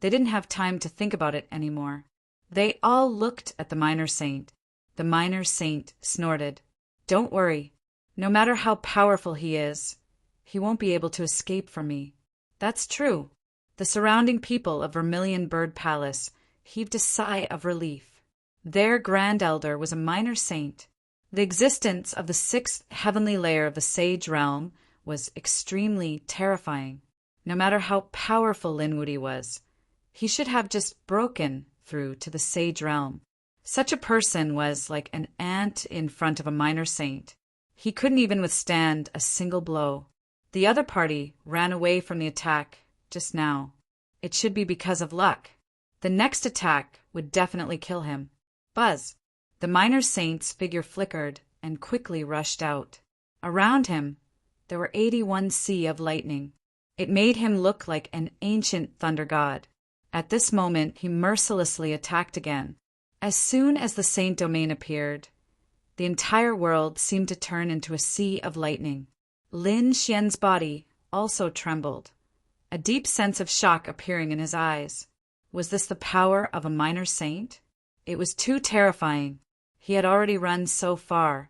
they didn't have time to think about it anymore. They all looked at the minor saint. The minor saint snorted. Don't worry. No matter how powerful he is, he won't be able to escape from me. That's true. The surrounding people of Vermilion Bird Palace heaved a sigh of relief. Their Grand Elder was a minor saint. The existence of the 6th heavenly layer of the Sage Realm was extremely terrifying. No matter how powerful Lin Wudi was, he should have just broken through to the Sage Realm. Such a person was like an ant in front of a minor saint. He couldn't even withstand a single blow. The other party ran away from the attack just now. It should be because of luck. The next attack would definitely kill him. Buzz! The minor saint's figure flickered and quickly rushed out. Around him, there were 81 sea of lightning. It made him look like an ancient thunder god. At this moment, he mercilessly attacked again. As soon as the saint domain appeared, the entire world seemed to turn into a sea of lightning. Lin Xian's body also trembled, a deep sense of shock appearing in his eyes. Was this the power of a minor saint? It was too terrifying. He had already run so far,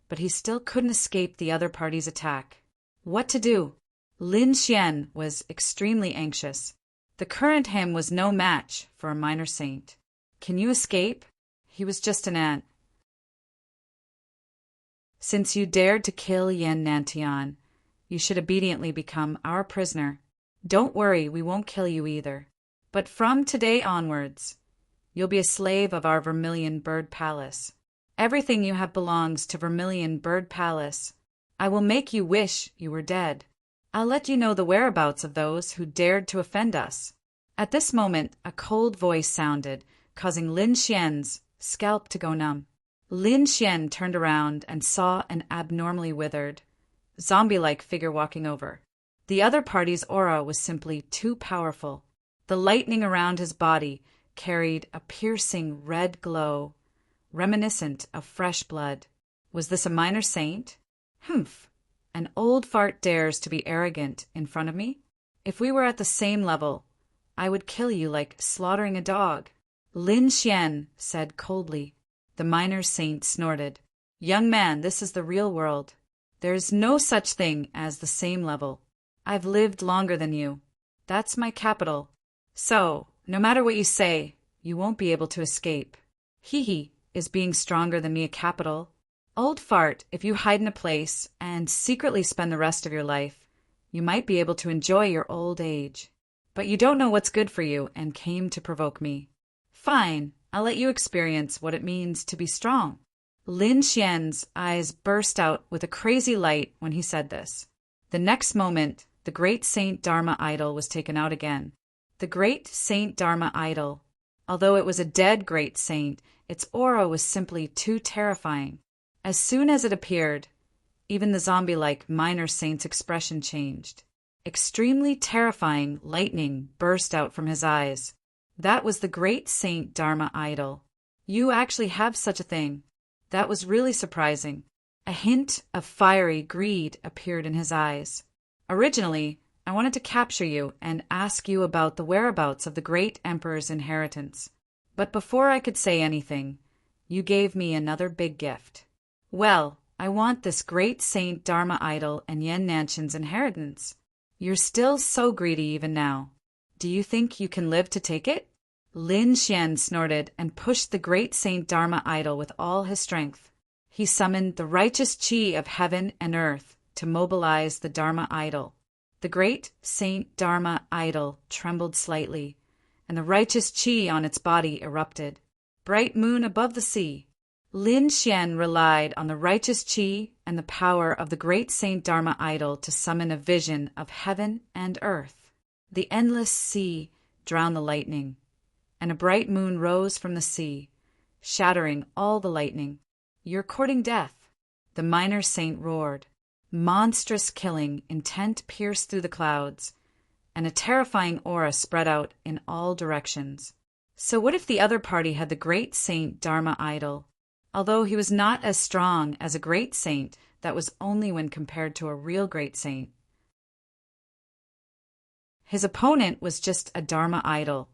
but he still couldn't escape the other party's attack. What to do? Lin Xian was extremely anxious. The current him was no match for a minor saint. Can you escape? He was just an ant. Since you dared to kill Yan Nantian, you should obediently become our prisoner. Don't worry, we won't kill you either. But from today onwards, you'll be a slave of our Vermilion Bird Palace. Everything you have belongs to Vermilion Bird Palace. I will make you wish you were dead. I'll let you know the whereabouts of those who dared to offend us. At this moment, a cold voice sounded, causing Lin Xian's scalp to go numb. Lin Xian turned around and saw an abnormally withered, zombie-like figure walking over. The other party's aura was simply too powerful. The lightning around his body carried a piercing red glow, reminiscent of fresh blood. Was this a minor saint? Humph! An old fart dares to be arrogant in front of me? If we were at the same level, I would kill you like slaughtering a dog. Lin Xian said coldly. The minor saint snorted. Young man, this is the real world. There is no such thing as the same level. I've lived longer than you. That's my capital. So, no matter what you say, you won't be able to escape. Hee, is being stronger than me a capital? Old fart, if you hide in a place and secretly spend the rest of your life, you might be able to enjoy your old age. But you don't know what's good for you and came to provoke me. Fine, I'll let you experience what it means to be strong. Lin Xian's eyes burst out with a crazy light when he said this. The next moment, the great Saint Dharma idol was taken out again. The great Saint Dharma idol. Although it was a dead great saint, its aura was simply too terrifying. As soon as it appeared, even the zombie-like minor saint's expression changed. Extremely terrifying lightning burst out from his eyes. That was the great Saint Dharma idol. You actually have such a thing. That was really surprising. A hint of fiery greed appeared in his eyes. Originally, I wanted to capture you and ask you about the whereabouts of the great emperor's inheritance. But before I could say anything, you gave me another big gift. Well, I want this great Saint Dharma idol and Yan Nanshan's inheritance. You're still so greedy even now. Do you think you can live to take it? Lin Xian snorted and pushed the great Saint Dharma idol with all his strength. He summoned the righteous chi of heaven and earth to mobilize the Dharma idol. The great Saint Dharma idol trembled slightly, and the righteous chi on its body erupted. Bright moon above the sea. Lin Xian relied on the righteous chi and the power of the great Saint Dharma idol to summon a vision of heaven and earth. The endless sea drowned the lightning, and a bright moon rose from the sea, shattering all the lightning. You're courting death, the minor saint roared. Monstrous killing intent pierced through the clouds, and a terrifying aura spread out in all directions. So what if the other party had the great Saint Dharma idol? Although he was not as strong as a great saint, that was only when compared to a real great saint. His opponent was just a Dharma idol,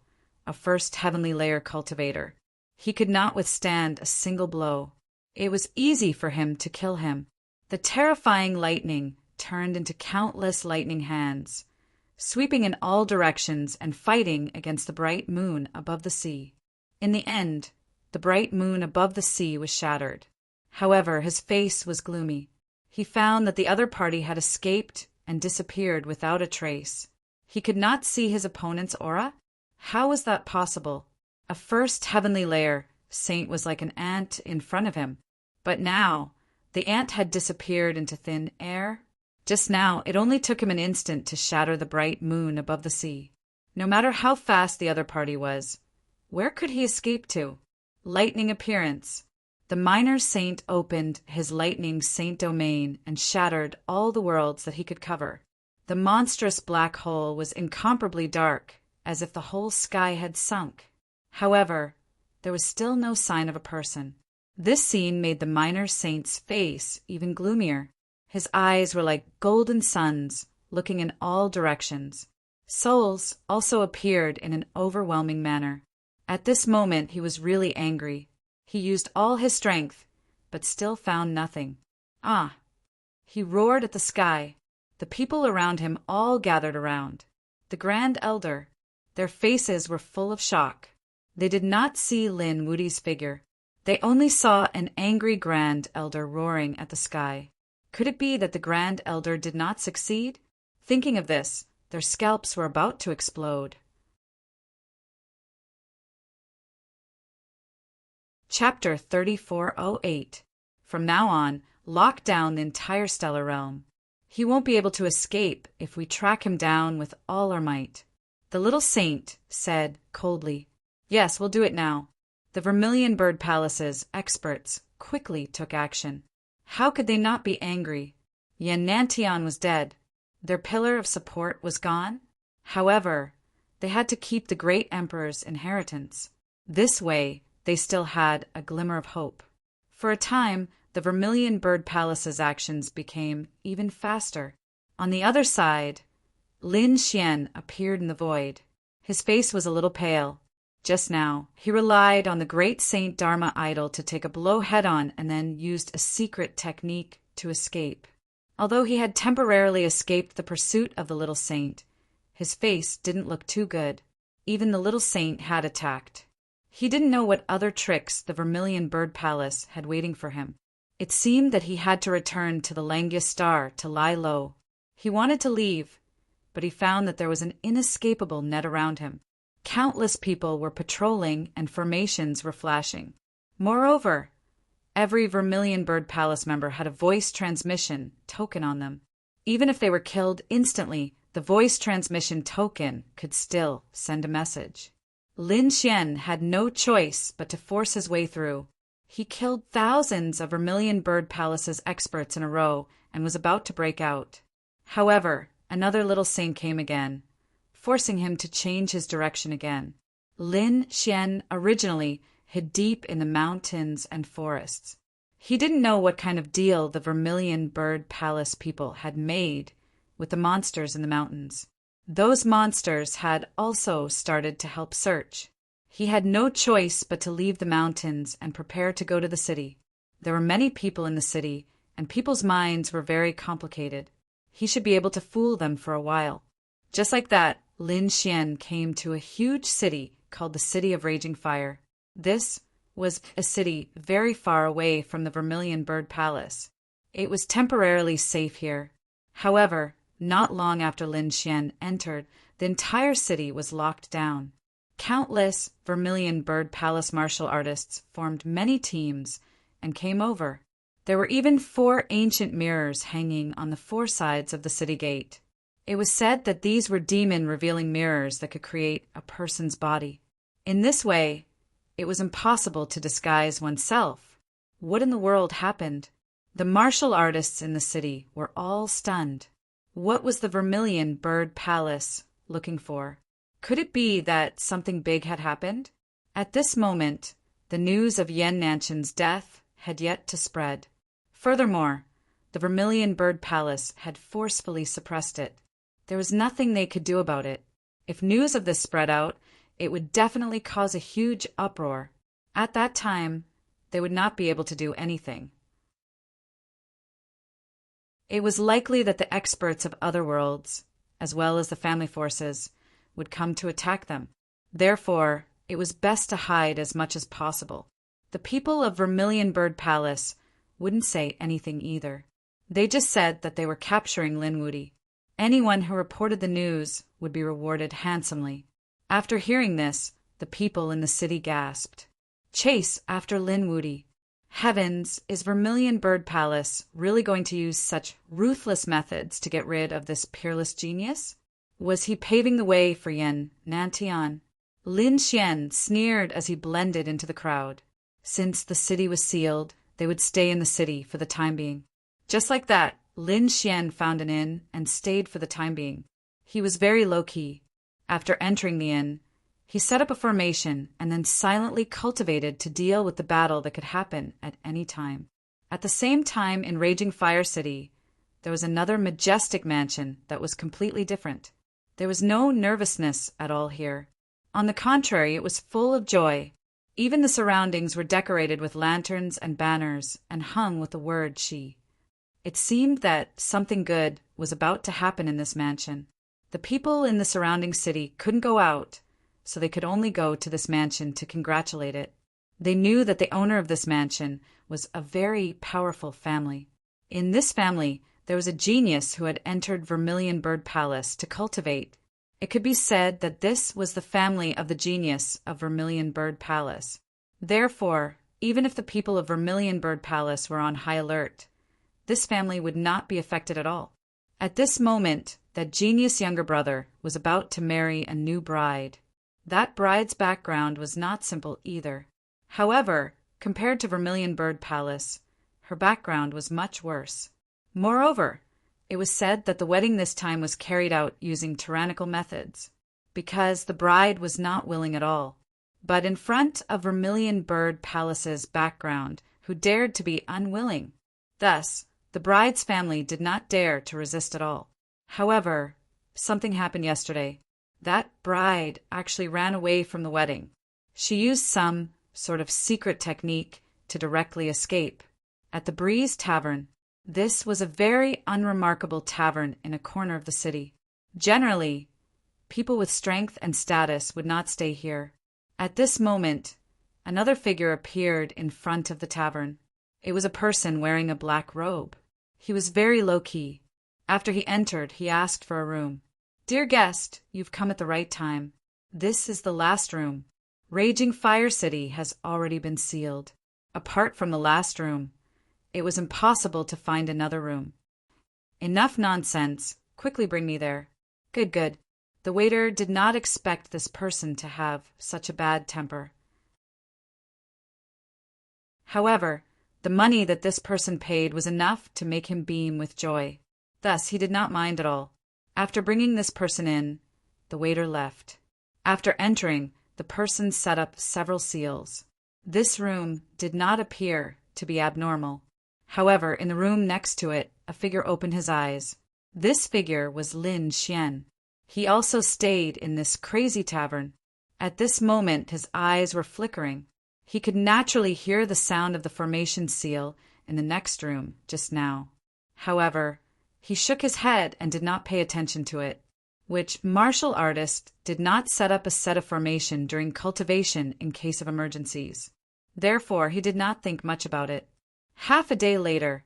a first heavenly layer cultivator. He could not withstand a single blow. It was easy for him to kill him. The terrifying lightning turned into countless lightning hands, sweeping in all directions and fighting against the bright moon above the sea. In the end, the bright moon above the sea was shattered. However, his face was gloomy. He found that the other party had escaped and disappeared without a trace. He could not see his opponent's aura? How was that possible? A first heavenly layer saint was like an ant in front of him. But now, the ant had disappeared into thin air. Just now, it only took him an instant to shatter the bright moon above the sea. No matter how fast the other party was, where could he escape to? Lightning appearance. The minor saint opened his lightning saint domain and shattered all the worlds that he could cover. The monstrous black hole was incomparably dark, as if the whole sky had sunk. However, there was still no sign of a person. This scene made the minor saint's face even gloomier. His eyes were like golden suns, looking in all directions. Souls also appeared in an overwhelming manner. At this moment, he was really angry. He used all his strength, but still found nothing. Ah! He roared at the sky. The people around him all gathered around. The Grand Elder. Their faces were full of shock. They did not see Lin Wudi's figure. They only saw an angry Grand Elder roaring at the sky. Could it be that the Grand Elder did not succeed? Thinking of this, their scalps were about to explode. Chapter 3408. From now on, lock down the entire stellar realm. He won't be able to escape if we track him down with all our might. The little saint said coldly, Yes, we'll do it now. The Vermilion Bird Palace's experts quickly took action. How could they not be angry? Yan Nantian was dead. Their pillar of support was gone. However, they had to keep the great emperor's inheritance. This way, they still had a glimmer of hope. For a time, the Vermilion Bird Palace's actions became even faster. On the other side, Lin Xian appeared in the void. His face was a little pale. Just now, he relied on the great Saint Dharma idol to take a blow head-on and then used a secret technique to escape. Although he had temporarily escaped the pursuit of the little saint, his face didn't look too good. Even the little saint had attacked. He didn't know what other tricks the Vermilion Bird Palace had waiting for him. It seemed that he had to return to the Langia Star to lie low. He wanted to leave, but he found that there was an inescapable net around him. Countless people were patrolling and formations were flashing. Moreover, every Vermilion Bird Palace member had a voice transmission token on them. Even if they were killed instantly, the voice transmission token could still send a message. Lin Xian had no choice but to force his way through. He killed thousands of Vermilion Bird Palace's experts in a row and was about to break out. However, another little saint came again, forcing him to change his direction again. Lin Xian originally hid deep in the mountains and forests. He didn't know what kind of deal the Vermilion Bird Palace people had made with the monsters in the mountains. Those monsters had also started to help search. He had no choice but to leave the mountains and prepare to go to the city. There were many people in the city, and people's minds were very complicated. He should be able to fool them for a while. Just like that, Lin Xian came to a huge city called the City of Raging Fire. This was a city very far away from the Vermilion Bird Palace. It was temporarily safe here. However, not long after Lin Xian entered, the entire city was locked down. Countless Vermilion Bird Palace martial artists formed many teams and came over. There were even 4 ancient mirrors hanging on the 4 sides of the city gate. It was said that these were demon-revealing mirrors that could create a person's body. In this way, it was impossible to disguise oneself. What in the world happened? The martial artists in the city were all stunned. What was the Vermilion Bird Palace looking for? Could it be that something big had happened? At this moment, the news of Yan Nanshan's death had yet to spread. Furthermore, the Vermilion Bird Palace had forcefully suppressed it. There was nothing they could do about it. If news of this spread out, it would definitely cause a huge uproar. At that time, they would not be able to do anything. It was likely that the experts of other worlds, as well as the family forces, would come to attack them. Therefore, it was best to hide as much as possible. The people of Vermilion Bird Palace wouldn't say anything either. They just said that they were capturing Lin Wudi. Anyone who reported the news would be rewarded handsomely. After hearing this, the people in the city gasped. Chase after Lin Wudi. Heavens, is Vermilion Bird Palace really going to use such ruthless methods to get rid of this peerless genius? Was he paving the way for Yan Nantian? Lin Xian sneered as he blended into the crowd. Since the city was sealed, they would stay in the city for the time being. Just like that, Lin Xian found an inn and stayed for the time being. He was very low-key. After entering the inn, he set up a formation and then silently cultivated to deal with the battle that could happen at any time. At the same time in Raging Fire City, there was another majestic mansion that was completely different. There was no nervousness at all here. On the contrary, it was full of joy. Even the surroundings were decorated with lanterns and banners and hung with the word "She." It seemed that something good was about to happen in this mansion. The people in the surrounding city couldn't go out, so they could only go to this mansion to congratulate it. They knew that the owner of this mansion was a very powerful family. In this family, there was a genius who had entered Vermilion Bird Palace to cultivate. It could be said that this was the family of the genius of Vermilion Bird Palace. Therefore, even if the people of Vermilion Bird Palace were on high alert, this family would not be affected at all. At this moment, that genius younger brother was about to marry a new bride. That bride's background was not simple either. However, compared to Vermilion Bird Palace, her background was much worse. Moreover, it was said that the wedding this time was carried out using tyrannical methods, because the bride was not willing at all. But in front of Vermilion Bird Palace's background, who dared to be unwilling. Thus, the bride's family did not dare to resist at all. However, something happened yesterday. That bride actually ran away from the wedding. She used some sort of secret technique to directly escape. At the Breeze Tavern. This was a very unremarkable tavern in a corner of the city. Generally, people with strength and status would not stay here. At this moment, another figure appeared in front of the tavern. It was a person wearing a black robe. He was very low-key. After he entered, he asked for a room. "Dear guest, you've come at the right time. This is the last room. Raging Fire City has already been sealed. Apart from the last room, it was impossible to find another room." "Enough nonsense. Quickly bring me there." Good, good. The waiter did not expect this person to have such a bad temper. However, the money that this person paid was enough to make him beam with joy. Thus, he did not mind at all. After bringing this person in, the waiter left. After entering, the person set up several seals. This room did not appear to be abnormal. However, in the room next to it, a figure opened his eyes. This figure was Lin Xian. He also stayed in this crazy tavern. At this moment, his eyes were flickering. He could naturally hear the sound of the formation seal in the next room just now. However, he shook his head and did not pay attention to it, which martial artist did not set up a set of formation during cultivation in case of emergencies. Therefore, he did not think much about it. Half a day later,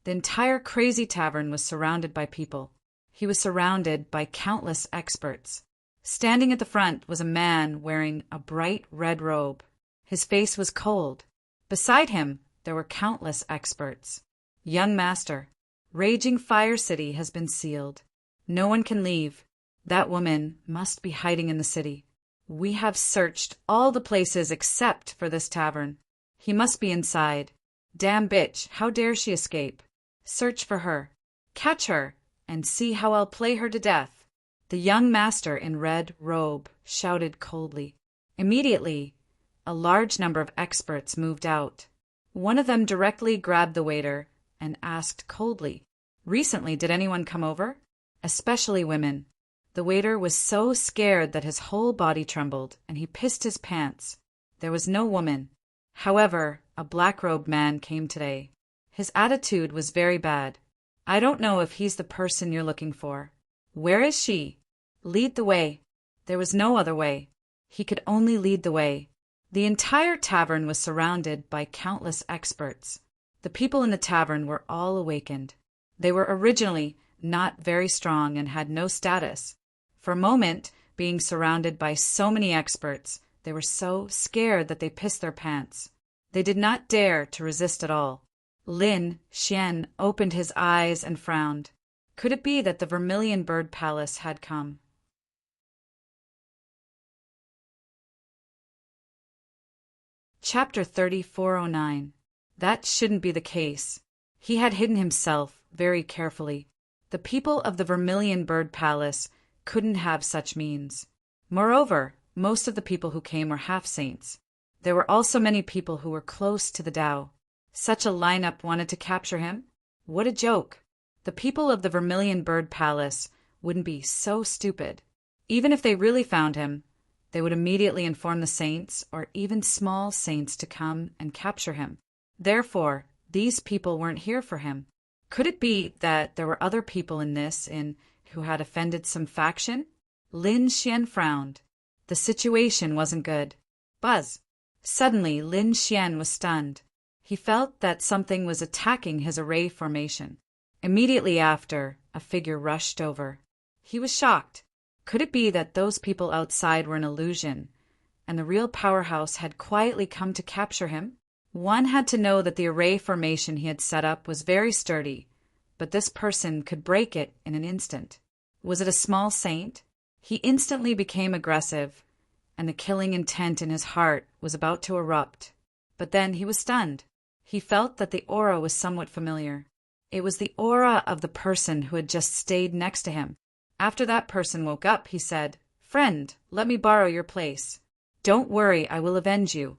the entire crazy tavern was surrounded by people. He was surrounded by countless experts. Standing at the front was a man wearing a bright red robe. His face was cold. Beside him, there were countless experts. "Young master, Raging Fire City has been sealed. No one can leave. That woman must be hiding in the city. We have searched all the places except for this tavern. He must be inside. Damn bitch, how dare she escape? Search for her. Catch her, and see how I'll play her to death." The young master in red robe shouted coldly. Immediately, a large number of experts moved out. One of them directly grabbed the waiter and asked coldly, "Recently, did anyone come over?" Especially women. The waiter was so scared that his whole body trembled, and he pissed his pants. There was no woman. However, a black-robed man came today. His attitude was very bad. "I don't know if he's the person you're looking for. Where is she? Lead the way." There was no other way. He could only lead the way. The entire tavern was surrounded by countless experts. The people in the tavern were all awakened. They were originally not very strong and had no status. For a moment, being surrounded by so many experts, they were so scared that they pissed their pants. They did not dare to resist at all. Lin Xian opened his eyes and frowned. Could it be that the Vermilion Bird Palace had come? Chapter 3409. That shouldn't be the case. He had hidden himself very carefully. The people of the Vermilion Bird Palace couldn't have such means. Moreover, most of the people who came were half-saints. There were also many people who were close to the Tao. Such a lineup wanted to capture him? What a joke! The people of the Vermilion Bird Palace wouldn't be so stupid. Even if they really found him, they would immediately inform the saints or even small saints to come and capture him. Therefore, these people weren't here for him. Could it be that there were other people in this who had offended some faction? Lin Xian frowned. The situation wasn't good. Buzz! Suddenly, Lin Xian was stunned. He felt that something was attacking his array formation. Immediately after, a figure rushed over. He was shocked. Could it be that those people outside were an illusion, and the real powerhouse had quietly come to capture him? One had to know that the array formation he had set up was very sturdy, but this person could break it in an instant. Was it a small saint? He instantly became aggressive, and the killing intent in his heart was about to erupt. But then he was stunned. He felt that the aura was somewhat familiar. It was the aura of the person who had just stayed next to him. After that person woke up, he said, "Friend, let me borrow your place. Don't worry, I will avenge you."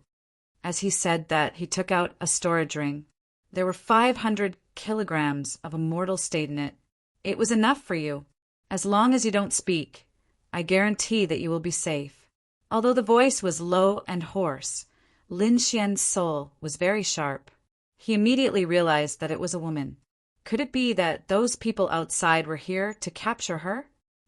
As he said that, he took out a storage ring. There were 500 kilograms of immortal state in it. "It was enough for you. As long as you don't speak, I guarantee that you will be safe. Although the voice was low and hoarse, Lin Xian's soul was very sharp. He immediately realized that it was a woman. Could it be that those people outside were here to capture her?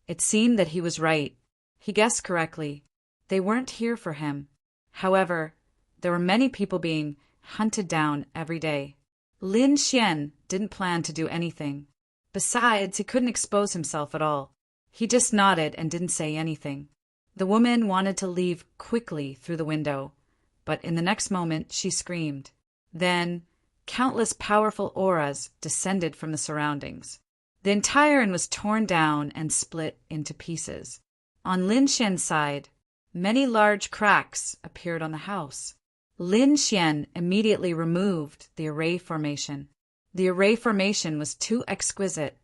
It seemed that he was right. He guessed correctly. They weren't here for him. However, there were many people being hunted down every day. Lin Xian didn't plan to do anything. Besides, he couldn't expose himself at all. He just nodded and didn't say anything. The woman wanted to leave quickly through the window, but in the next moment she screamed. Then, countless powerful auras descended from the surroundings. The entire inn was torn down and split into pieces. On Lin Xian's side, many large cracks appeared on the house. Lin Xian immediately removed the array formation. The array formation was too exquisite.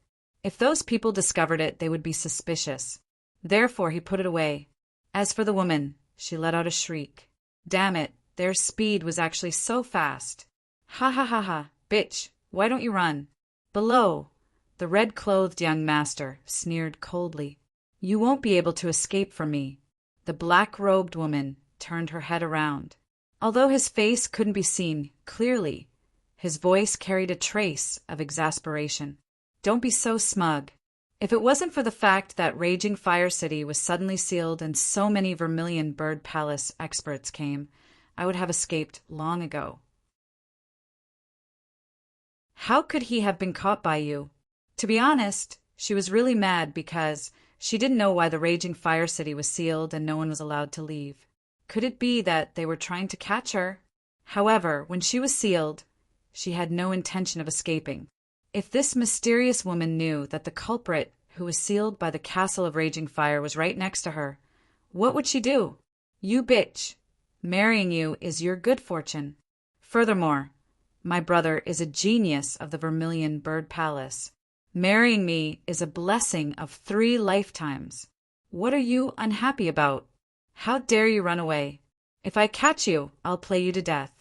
If those people discovered it, they would be suspicious. Therefore, he put it away. As for the woman, she let out a shriek. Damn it, their speed was actually so fast. Ha ha ha ha, bitch, why don't you run? Below, the red-clothed young master sneered coldly. You won't be able to escape from me. The black-robed woman turned her head around. Although his face couldn't be seen clearly, his voice carried a trace of exasperation. Don't be so smug. If it wasn't for the fact that Raging Fire City was suddenly sealed and so many Vermilion Bird Palace experts came, I would have escaped long ago. How could he have been caught by you? To be honest, she was really mad because she didn't know why the Raging Fire City was sealed and no one was allowed to leave. Could it be that they were trying to catch her? However, when she was sealed, she had no intention of escaping. If this mysterious woman knew that the culprit who was sealed by the Castle of Raging Fire was right next to her, what would she do? You bitch. Marrying you is your good fortune. Furthermore, my brother is a genius of the Vermilion Bird Palace. Marrying me is a blessing of 3 lifetimes. What are you unhappy about? How dare you run away? If I catch you, I'll play you to death.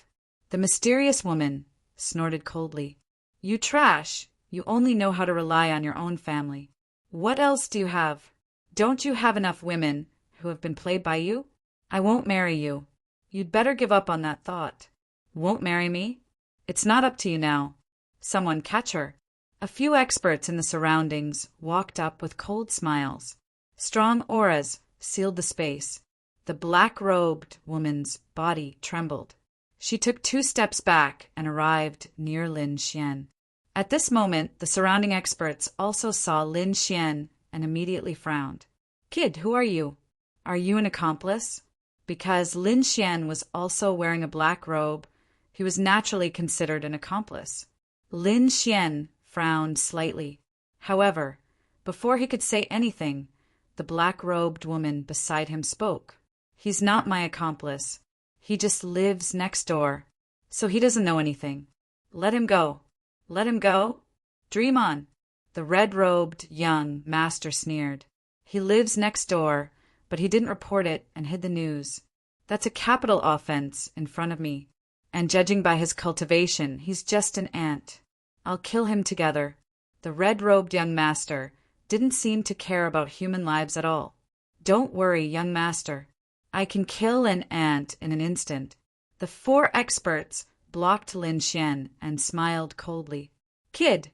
The mysterious woman snorted coldly. You trash. You only know how to rely on your own family. What else do you have? Don't you have enough women who have been played by you? I won't marry you. You'd better give up on that thought. Won't marry me? It's not up to you now. Someone catch her. A few experts in the surroundings walked up with cold smiles. Strong auras sealed the space. The black-robed woman's body trembled. She took 2 steps back and arrived near Lin Xian. At this moment, the surrounding experts also saw Lin Xian and immediately frowned. Kid, who are you? Are you an accomplice? Because Lin Xian was also wearing a black robe, he was naturally considered an accomplice. Lin Xian frowned slightly. However, before he could say anything, the black-robed woman beside him spoke. He's not my accomplice. He just lives next door, so he doesn't know anything. Let him go. Let him go? Dream on. The red-robed young master sneered. He lives next door, but he didn't report it and hid the news. That's a capital offense in front of me. And judging by his cultivation, he's just an ant. I'll kill him together. The red-robed young master didn't seem to care about human lives at all. Don't worry, young master. I can kill an ant in an instant. The 4 experts blocked Lin Xian and smiled coldly. Kid,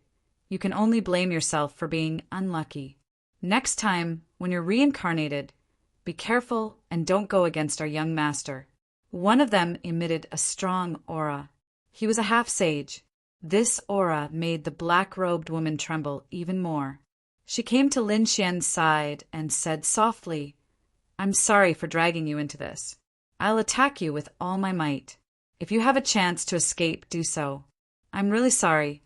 you can only blame yourself for being unlucky. Next time, when you're reincarnated, be careful and don't go against our young master. One of them emitted a strong aura. He was a half-sage. This aura made the black-robed woman tremble even more. She came to Lin Xian's side and said softly, I'm sorry for dragging you into this. I'll attack you with all my might. If you have a chance to escape, do so. I'm really sorry.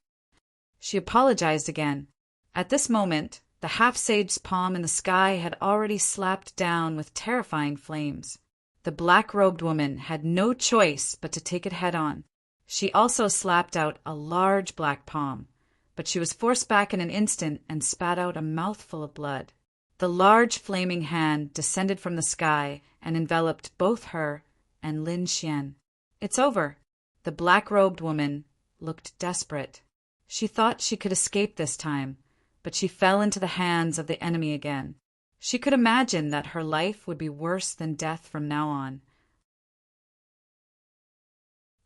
She apologized again. At this moment, the half-sage's palm in the sky had already slapped down with terrifying flames. The black-robed woman had no choice but to take it head-on. She also slapped out a large black palm, but she was forced back in an instant and spat out a mouthful of blood. The large flaming hand descended from the sky and enveloped both her and Lin Xian. It's over. The black-robed woman looked desperate. She thought she could escape this time, but she fell into the hands of the enemy again. She could imagine that her life would be worse than death from now on.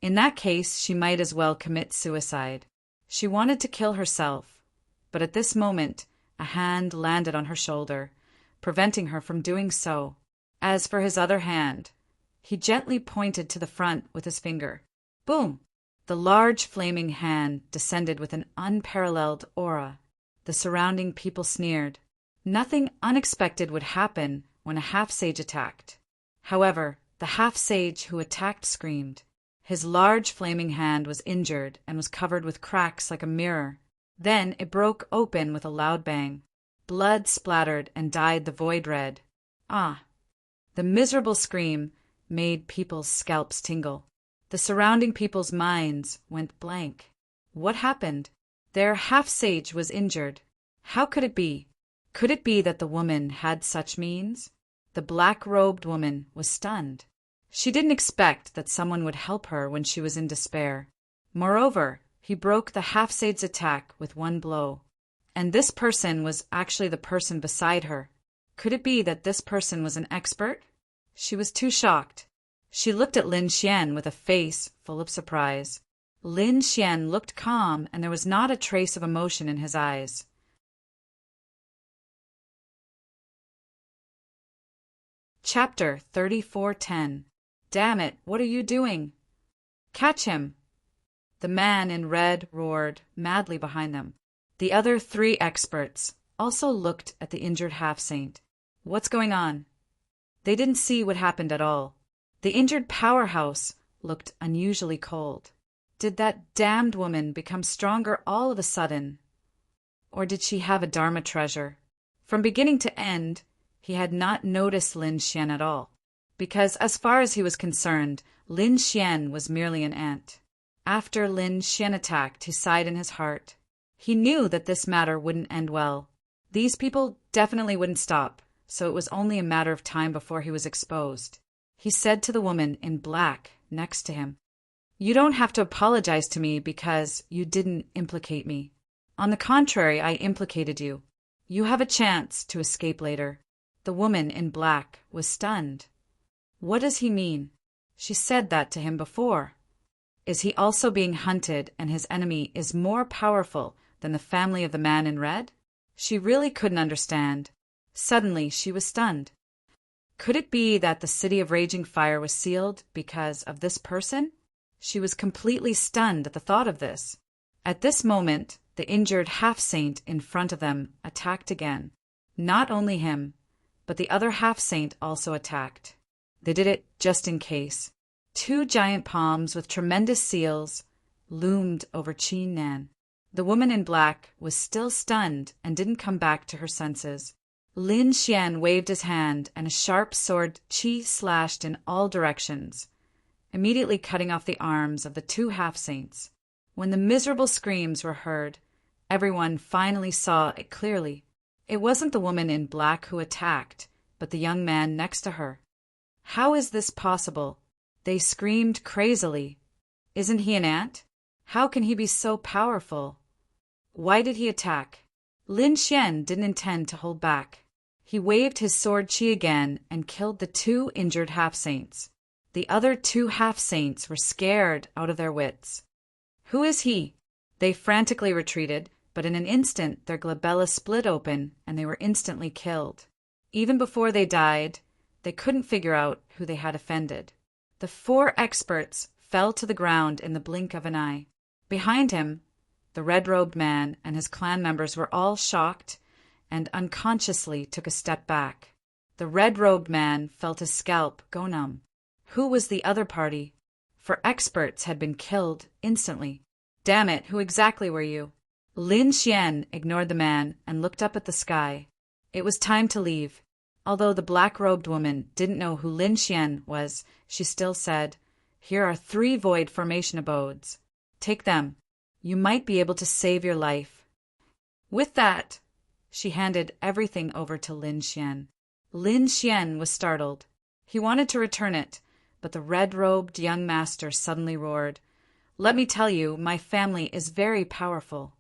In that case, she might as well commit suicide. She wanted to kill herself, but at this moment, a hand landed on her shoulder, preventing her from doing so. As for his other hand, he gently pointed to the front with his finger. Boom! The large flaming hand descended with an unparalleled aura. The surrounding people sneered. Nothing unexpected would happen when a half-sage attacked. However, the half-sage who attacked screamed. His large flaming hand was injured and was covered with cracks like a mirror. Then it broke open with a loud bang. Blood splattered and dyed the void red. Ah! The miserable scream made people's scalps tingle. The surrounding people's minds went blank. What happened? Their half-sage was injured. How could it be? Could it be that the woman had such means? The black-robed woman was stunned. She didn't expect that someone would help her when she was in despair. Moreover, he broke the half-sage's attack with one blow. And this person was actually the person beside her. Could it be that this person was an expert? She was too shocked. She looked at Lin Xian with a face full of surprise. Lin Xian looked calm, and there was not a trace of emotion in his eyes. Chapter 34:10. Damn it, what are you doing? Catch him! The man in red roared madly behind them. The other 3 experts also looked at the injured half-saint. What's going on? They didn't see what happened at all. The injured powerhouse looked unusually cold. Did that damned woman become stronger all of a sudden? Or did she have a Dharma treasure? From beginning to end, he had not noticed Lin Xian at all, because as far as he was concerned, Lin Xian was merely an ant. After Lin Xian attacked, he sighed in his heart. He knew that this matter wouldn't end well. These people definitely wouldn't stop, so it was only a matter of time before he was exposed. He said to the woman in black next to him, "You don't have to apologize to me because you didn't implicate me. On the contrary, I implicated you. You have a chance to escape later." The woman in black was stunned. What does he mean? She said that to him before. Is he also being hunted and his enemy is more powerful than the family of the man in red? She really couldn't understand. Suddenly she was stunned. Could it be that the city of raging fire was sealed because of this person? She was completely stunned at the thought of this. At this moment, the injured half-saint in front of them attacked again. Not only him, but the other half-saint also attacked. They did it just in case. 2 giant palms with tremendous seals loomed over Qin Nan. The woman in black was still stunned and didn't come back to her senses. Lin Xian waved his hand, and a sharp sword qi slashed in all directions, immediately cutting off the arms of the 2 half-saints. When the miserable screams were heard, everyone finally saw it clearly. It wasn't the woman in black who attacked, but the young man next to her. How is this possible? They screamed crazily. Isn't he an ant? How can he be so powerful? Why did he attack? Lin Xian didn't intend to hold back. He waved his sword qi again and killed the 2 injured half-saints. The other 2 half-saints were scared out of their wits. Who is he? They frantically retreated, but in an instant their glabella split open and they were instantly killed. Even before they died, they couldn't figure out who they had offended. The 4 experts fell to the ground in the blink of an eye. Behind him, the red-robed man and his clan members were all shocked and unconsciously took a step back. The red-robed man felt his scalp go numb. Who was the other party? For experts had been killed instantly. Damn it, who exactly were you? Lin Xian ignored the man and looked up at the sky. It was time to leave. Although the black-robed woman didn't know who Lin Xian was, she still said, "Here are 3 void formation abodes. Take them. You might be able to save your life." With that, she handed everything over to Lin Xian. Lin Xian was startled. He wanted to return it, but the red-robed young master suddenly roared, "Let me tell you, my family is very powerful."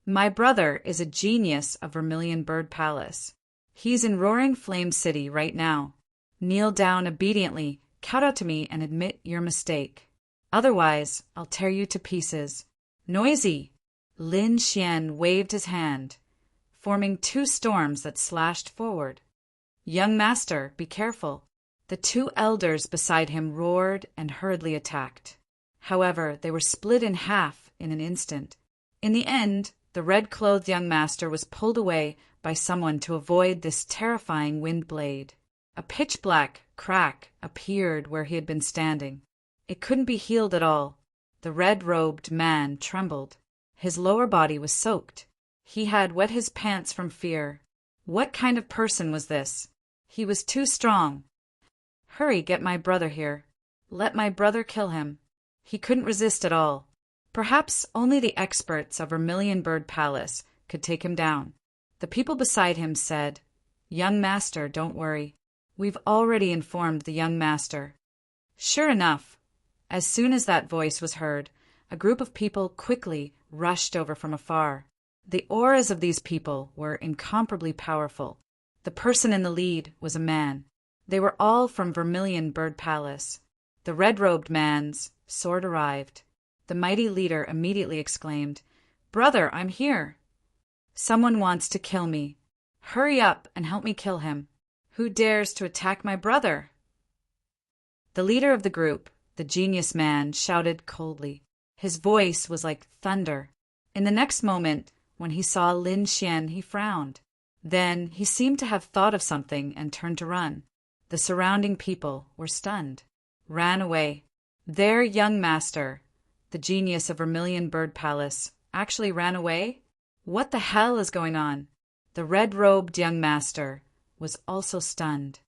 My brother is a genius of Vermilion Bird Palace. He's in Roaring Flame City right now. Kneel down obediently, kowtow to me, and admit your mistake. Otherwise, I'll tear you to pieces. Noisy! Lin Xian waved his hand, forming two storms that slashed forward. Young master, be careful. The two elders beside him roared and hurriedly attacked. However, they were split in half in an instant. In the end, the red-clothed young master was pulled away by someone to avoid this terrifying wind blade. A pitch-black crack appeared where he had been standing. It couldn't be healed at all. The red-robed man trembled. His lower body was soaked. He had wet his pants from fear. What kind of person was this? He was too strong. Hurry, get my brother here. Let my brother kill him. He couldn't resist at all. Perhaps only the experts of Vermilion Bird Palace could take him down. The people beside him said, Young master, don't worry. We've already informed the young master. Sure enough, as soon as that voice was heard, a group of people quickly rushed over from afar. The auras of these people were incomparably powerful. The person in the lead was a man. They were all from Vermilion Bird Palace. The red-robed man's sword arrived. The mighty leader immediately exclaimed, Brother, I'm here. Someone wants to kill me. Hurry up and help me kill him. Who dares to attack my brother? The leader of the group, the genius man, shouted coldly. His voice was like thunder. In the next moment, when he saw Lin Xian, he frowned. Then he seemed to have thought of something and turned to run. The surrounding people were stunned, ran away. Their young master, the genius of Vermilion Bird Palace, actually ran away? What the hell is going on? The red-robed young master was also stunned.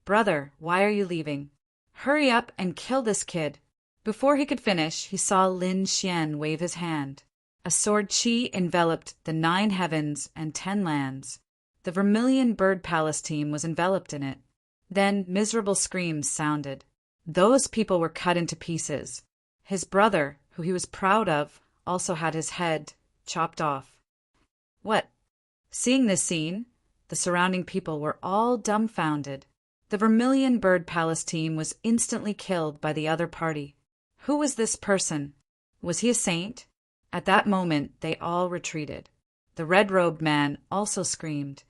Brother, why are you leaving? Hurry up and kill this kid. Before he could finish, he saw Lin Xian wave his hand. A sword chi enveloped the 9 heavens and 10 lands. The Vermilion Bird Palace team was enveloped in it. Then miserable screams sounded. Those people were cut into pieces. His brother, who he was proud of, also had his head chopped off. What? Seeing this scene, the surrounding people were all dumbfounded. The Vermilion Bird Palace team was instantly killed by the other party. Who was this person? Was he a saint? At that moment, they all retreated. The red-robed man also screamed,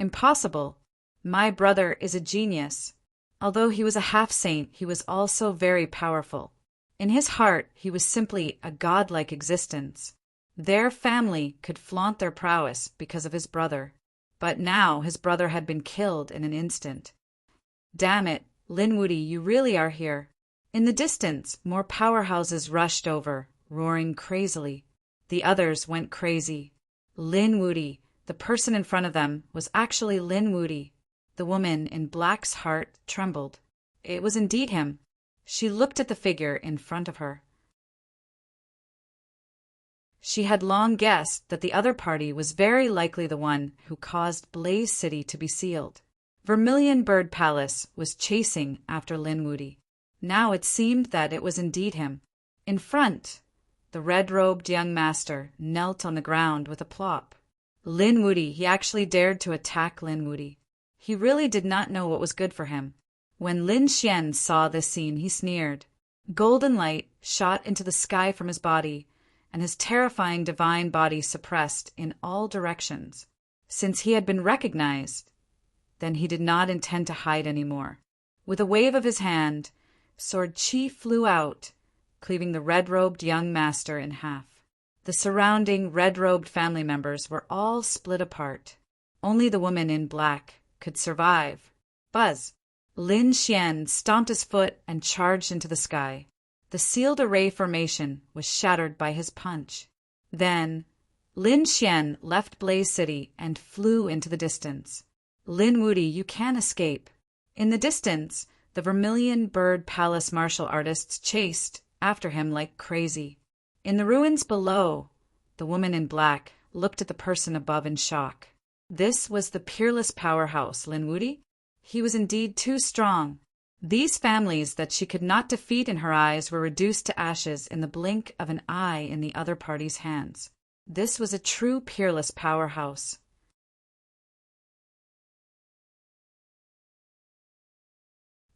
Impossible! My brother is a genius. Although he was a half-saint, he was also very powerful. In his heart, he was simply a godlike existence. Their family could flaunt their prowess because of his brother. But now his brother had been killed in an instant. Damn it, Linwoody, you really are here. In the distance, more powerhouses rushed over, roaring crazily. The others went crazy. Linwoody, the person in front of them, was actually Linwoody. The woman in black's heart trembled. It was indeed him. She looked at the figure in front of her. She had long guessed that the other party was very likely the one who caused Blaze City to be sealed. Vermilion Bird Palace was chasing after Linwoody. Now it seemed that it was indeed him. In front, the red-robed young master knelt on the ground with a plop. Linwoody, he actually dared to attack Linwoody. He really did not know what was good for him. When Lin Xian saw this scene, he sneered. Golden light shot into the sky from his body, and his terrifying divine body suppressed in all directions. Since he had been recognized, then he did not intend to hide anymore. With a wave of his hand, sword chi flew out, cleaving the red-robed young master in half. The surrounding red-robed family members were all split apart. Only the woman in black could survive. Buzz! Lin Xian stomped his foot and charged into the sky. The sealed array formation was shattered by his punch. Then, Lin Xian left Blaze City and flew into the distance. Linwoody, you can escape. In the distance, the Vermilion Bird Palace martial artists chased after him like crazy. In the ruins below, the woman in black looked at the person above in shock. This was the peerless powerhouse, Linwoody. He was indeed too strong. These families that she could not defeat in her eyes were reduced to ashes in the blink of an eye in the other party's hands. This was a true peerless powerhouse.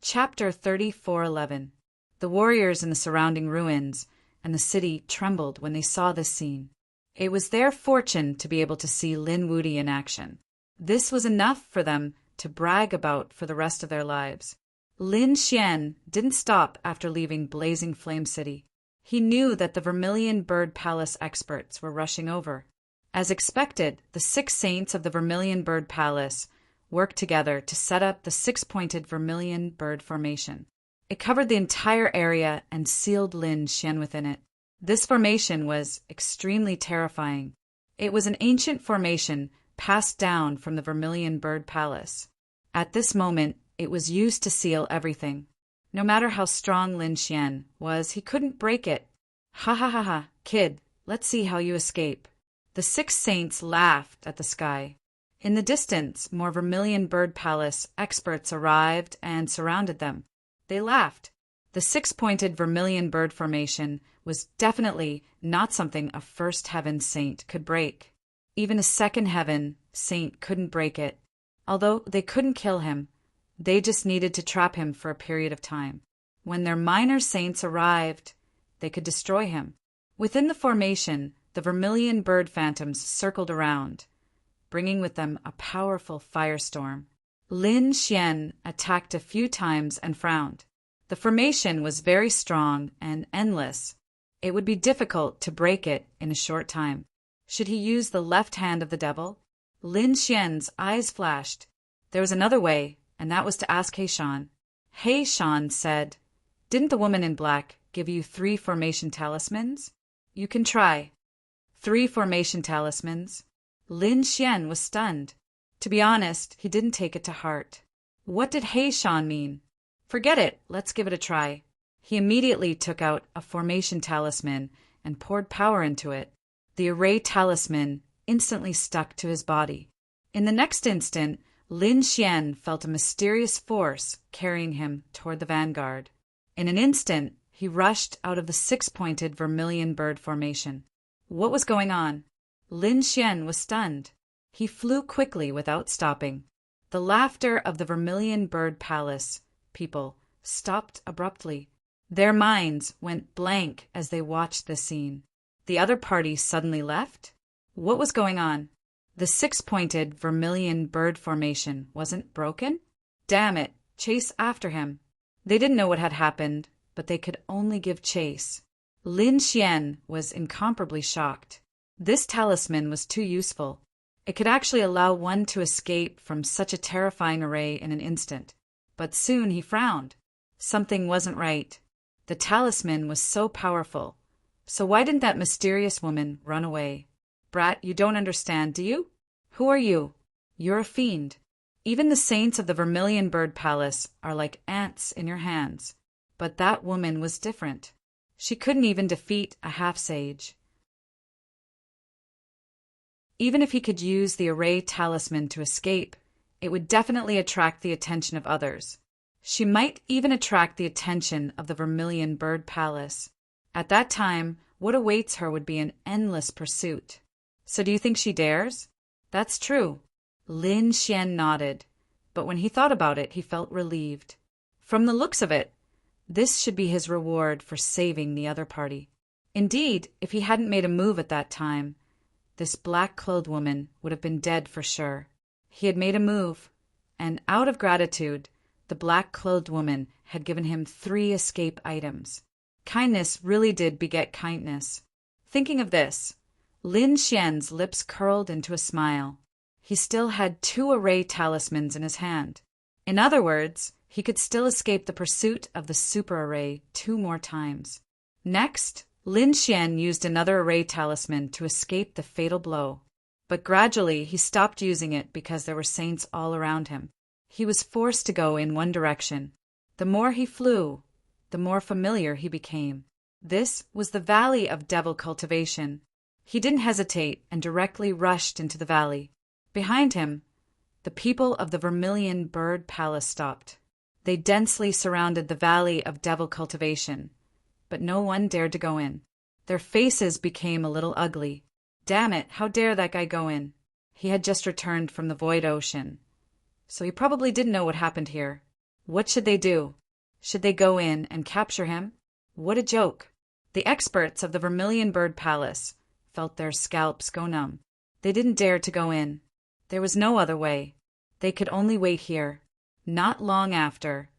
Chapter 34:11. The warriors in the surrounding ruins and the city trembled when they saw this scene. It was their fortune to be able to see Lin Wudy in action. This was enough for them to brag about for the rest of their lives. Lin Xian didn't stop after leaving Blazing Flame City. He knew that the Vermilion Bird Palace experts were rushing over. As expected, the 6 saints of the Vermilion Bird Palace worked together to set up the 6-pointed Vermilion Bird Formation. It covered the entire area and sealed Lin Xian within it. This formation was extremely terrifying. It was an ancient formation passed down from the Vermilion Bird Palace. At this moment, it was used to seal everything. No matter how strong Lin Xian was, he couldn't break it. Ha ha ha ha, kid, let's see how you escape. The 6 saints laughed at the sky. In the distance, more Vermilion Bird Palace experts arrived and surrounded them. They laughed. The 6-pointed Vermilion Bird Formation was definitely not something a First Heaven saint could break. Even a Second Heaven saint couldn't break it. Although they couldn't kill him, they just needed to trap him for a period of time. When their minor saints arrived, they could destroy him. Within the formation, the Vermilion Bird Phantoms circled around, bringing with them a powerful firestorm. Lin Xian attacked a few times and frowned. The formation was very strong and endless. It would be difficult to break it in a short time. Should he use the left hand of the devil? Lin Xian's eyes flashed. There was another way, and that was to ask He Shan. He Shan said, "Didn't the woman in black give you 3 formation talismans? You can try." 3 formation talismans? Lin Xian was stunned. To be honest, he didn't take it to heart. What did He Shan mean? Forget it, let's give it a try. He immediately took out a formation talisman and poured power into it. The array talisman instantly stuck to his body. In the next instant, Lin Xian felt a mysterious force carrying him toward the vanguard. In an instant, he rushed out of the 6-pointed Vermilion Bird Formation. What was going on? Lin Xian was stunned. He flew quickly without stopping. The laughter of the Vermilion Bird Palace people stopped abruptly. Their minds went blank as they watched this scene. The other party suddenly left? What was going on? The 6-pointed Vermilion Bird Formation wasn't broken? Damn it, chase after him. They didn't know what had happened, but they could only give chase. Lin Xian was incomparably shocked. This talisman was too useful. It could actually allow one to escape from such a terrifying array in an instant. But soon he frowned. Something wasn't right. The talisman was so powerful. So why didn't that mysterious woman run away? Brat, you don't understand, do you? Who are you? You're a fiend. Even the saints of the Vermilion Bird Palace are like ants in your hands. But that woman was different. She couldn't even defeat a half-sage. Even if he could use the array talisman to escape, it would definitely attract the attention of others. She might even attract the attention of the Vermilion Bird Palace. At that time, what awaits her would be an endless pursuit. So do you think she dares? That's true. Lin Xian nodded, but when he thought about it, he felt relieved. From the looks of it, this should be his reward for saving the other party. Indeed, if he hadn't made a move at that time, this black-clothed woman would have been dead for sure. He had made a move, and out of gratitude, the black-clothed woman had given him 3 escape items. Kindness really did beget kindness. Thinking of this, Lin Xian's lips curled into a smile. He still had 2 array talismans in his hand. In other words, he could still escape the pursuit of the super array 2 more times. Next, Lin Xian used another array talisman to escape the fatal blow. But gradually he stopped using it because there were saints all around him. He was forced to go in one direction. The more he flew, the more familiar he became. This was the Valley of Devil Cultivation. He didn't hesitate and directly rushed into the valley. Behind him, the people of the Vermilion Bird Palace stopped. They densely surrounded the Valley of Devil Cultivation, but no one dared to go in. Their faces became a little ugly. Damn it, how dare that guy go in? He had just returned from the void ocean, so he probably didn't know what happened here. What should they do? Should they go in and capture him? What a joke! The experts of the Vermilion Bird Palace felt their scalps go numb. They didn't dare to go in. There was no other way. They could only wait here. Not long after,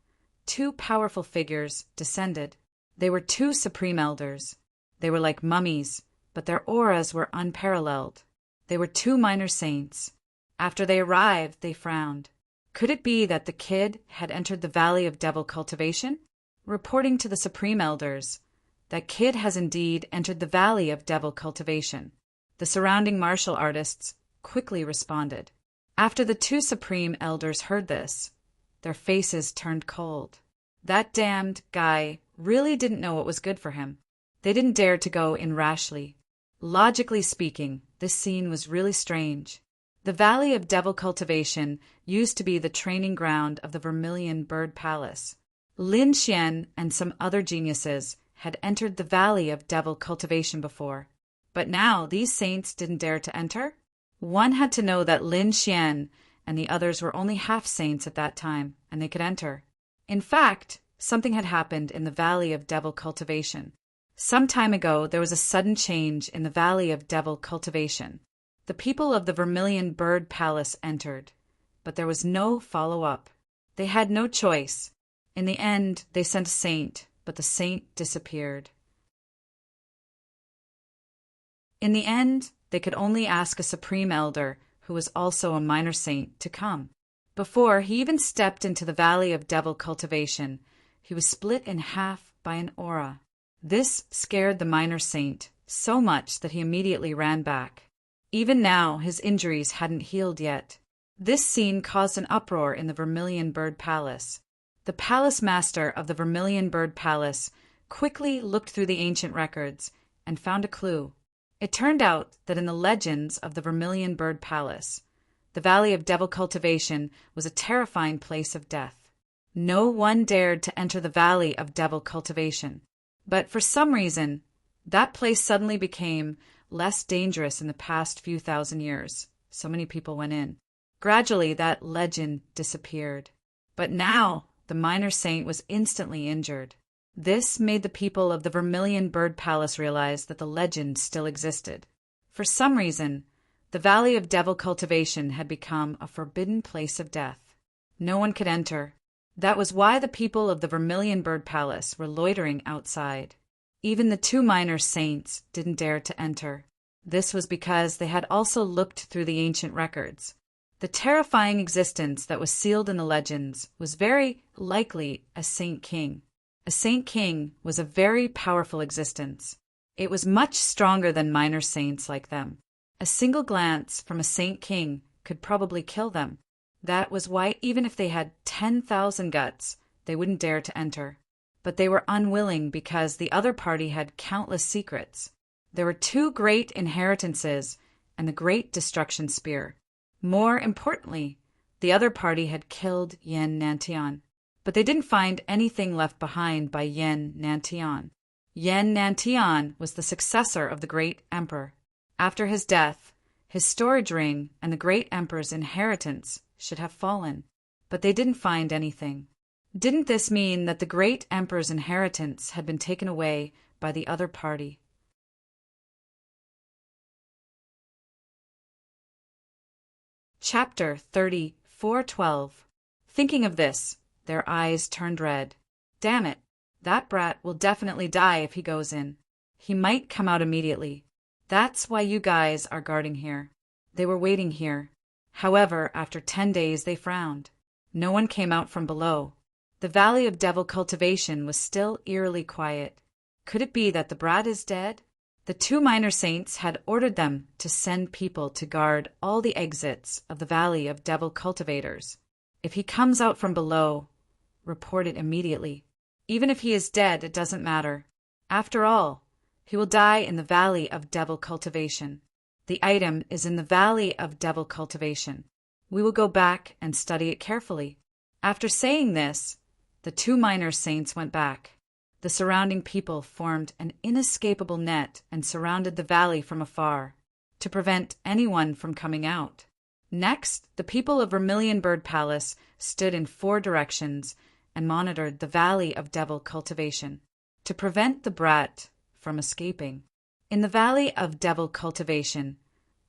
two powerful figures descended. They were two supreme elders. They were like mummies, but their auras were unparalleled. They were two minor saints. After they arrived, they frowned. Could it be that the kid had entered the Valley of Devil Cultivation? Reporting to the Supreme Elders, that kid has indeed entered the Valley of Devil Cultivation. The surrounding martial artists quickly responded. After the two Supreme Elders heard this, their faces turned cold. That damned guy really didn't know what was good for him. They didn't dare to go in rashly. Logically speaking, this scene was really strange. The Valley of Devil Cultivation used to be the training ground of the Vermilion Bird Palace. Lin Xian and some other geniuses had entered the Valley of Devil Cultivation before. But now these saints didn't dare to enter? One had to know that Lin Xian and the others were only half saints at that time, and they could enter. In fact, something had happened in the Valley of Devil Cultivation. Some time ago, there was a sudden change in the Valley of Devil Cultivation. The people of the Vermilion Bird Palace entered, but there was no follow-up. They had no choice. In the end, they sent a saint, but the saint disappeared. In the end, they could only ask a supreme elder, who was also a minor saint, to come. Before he even stepped into the Valley of Devil Cultivation, he was split in half by an aura. This scared the minor saint so much that he immediately ran back. Even now, his injuries hadn't healed yet. This scene caused an uproar in the Vermilion Bird Palace. The palace master of the Vermilion Bird Palace quickly looked through the ancient records and found a clue. It turned out that in the legends of the Vermilion Bird Palace, the Valley of Devil Cultivation was a terrifying place of death. No one dared to enter the Valley of Devil Cultivation. But for some reason, that place suddenly became less dangerous in the past few thousand years. So many people went in. Gradually, that legend disappeared. But now, the minor saint was instantly injured. This made the people of the Vermilion Bird Palace realize that the legend still existed. For some reason, the Valley of Devil Cultivation had become a forbidden place of death. No one could enter. That was why the people of the Vermilion Bird Palace were loitering outside. Even the two minor saints didn't dare to enter. This was because they had also looked through the ancient records. The terrifying existence that was sealed in the legends was very likely a Saint King. A Saint King was a very powerful existence. It was much stronger than minor saints like them. A single glance from a Saint King could probably kill them. That was why even if they had 10,000 guts, they wouldn't dare to enter. But they were unwilling because the other party had countless secrets. There were two great inheritances and the Great Destruction Spear. More importantly, the other party had killed Yen Nantian. But they didn't find anything left behind by Yen Nantian. Yen Nantian was the successor of the Great Emperor. After his death, his storage ring and the Great Emperor's inheritance should have fallen, but they didn't find anything. Didn't this mean that the Great Emperor's inheritance had been taken away by the other party? Chapter 34:12. Thinking of this, their eyes turned red. Damn it, that brat will definitely die if he goes in. He might come out immediately. That's why you guys are guarding here. They were waiting here. However, after 10 days they frowned. No one came out from below. The Valley of Devil Cultivation was still eerily quiet. Could it be that the brat is dead? The two minor saints had ordered them to send people to guard all the exits of the Valley of Devil Cultivators. If he comes out from below, report it immediately. Even if he is dead, it doesn't matter. After all, he will die in the Valley of Devil Cultivation. The item is in the Valley of Devil Cultivation. We will go back and study it carefully. After saying this, the two minor saints went back. The surrounding people formed an inescapable net and surrounded the valley from afar. to prevent anyone from coming out. Next, the people of Vermilion Bird Palace stood in 4 directions and monitored the Valley of Devil Cultivation to prevent the brat from escaping. In the Valley of Devil Cultivation,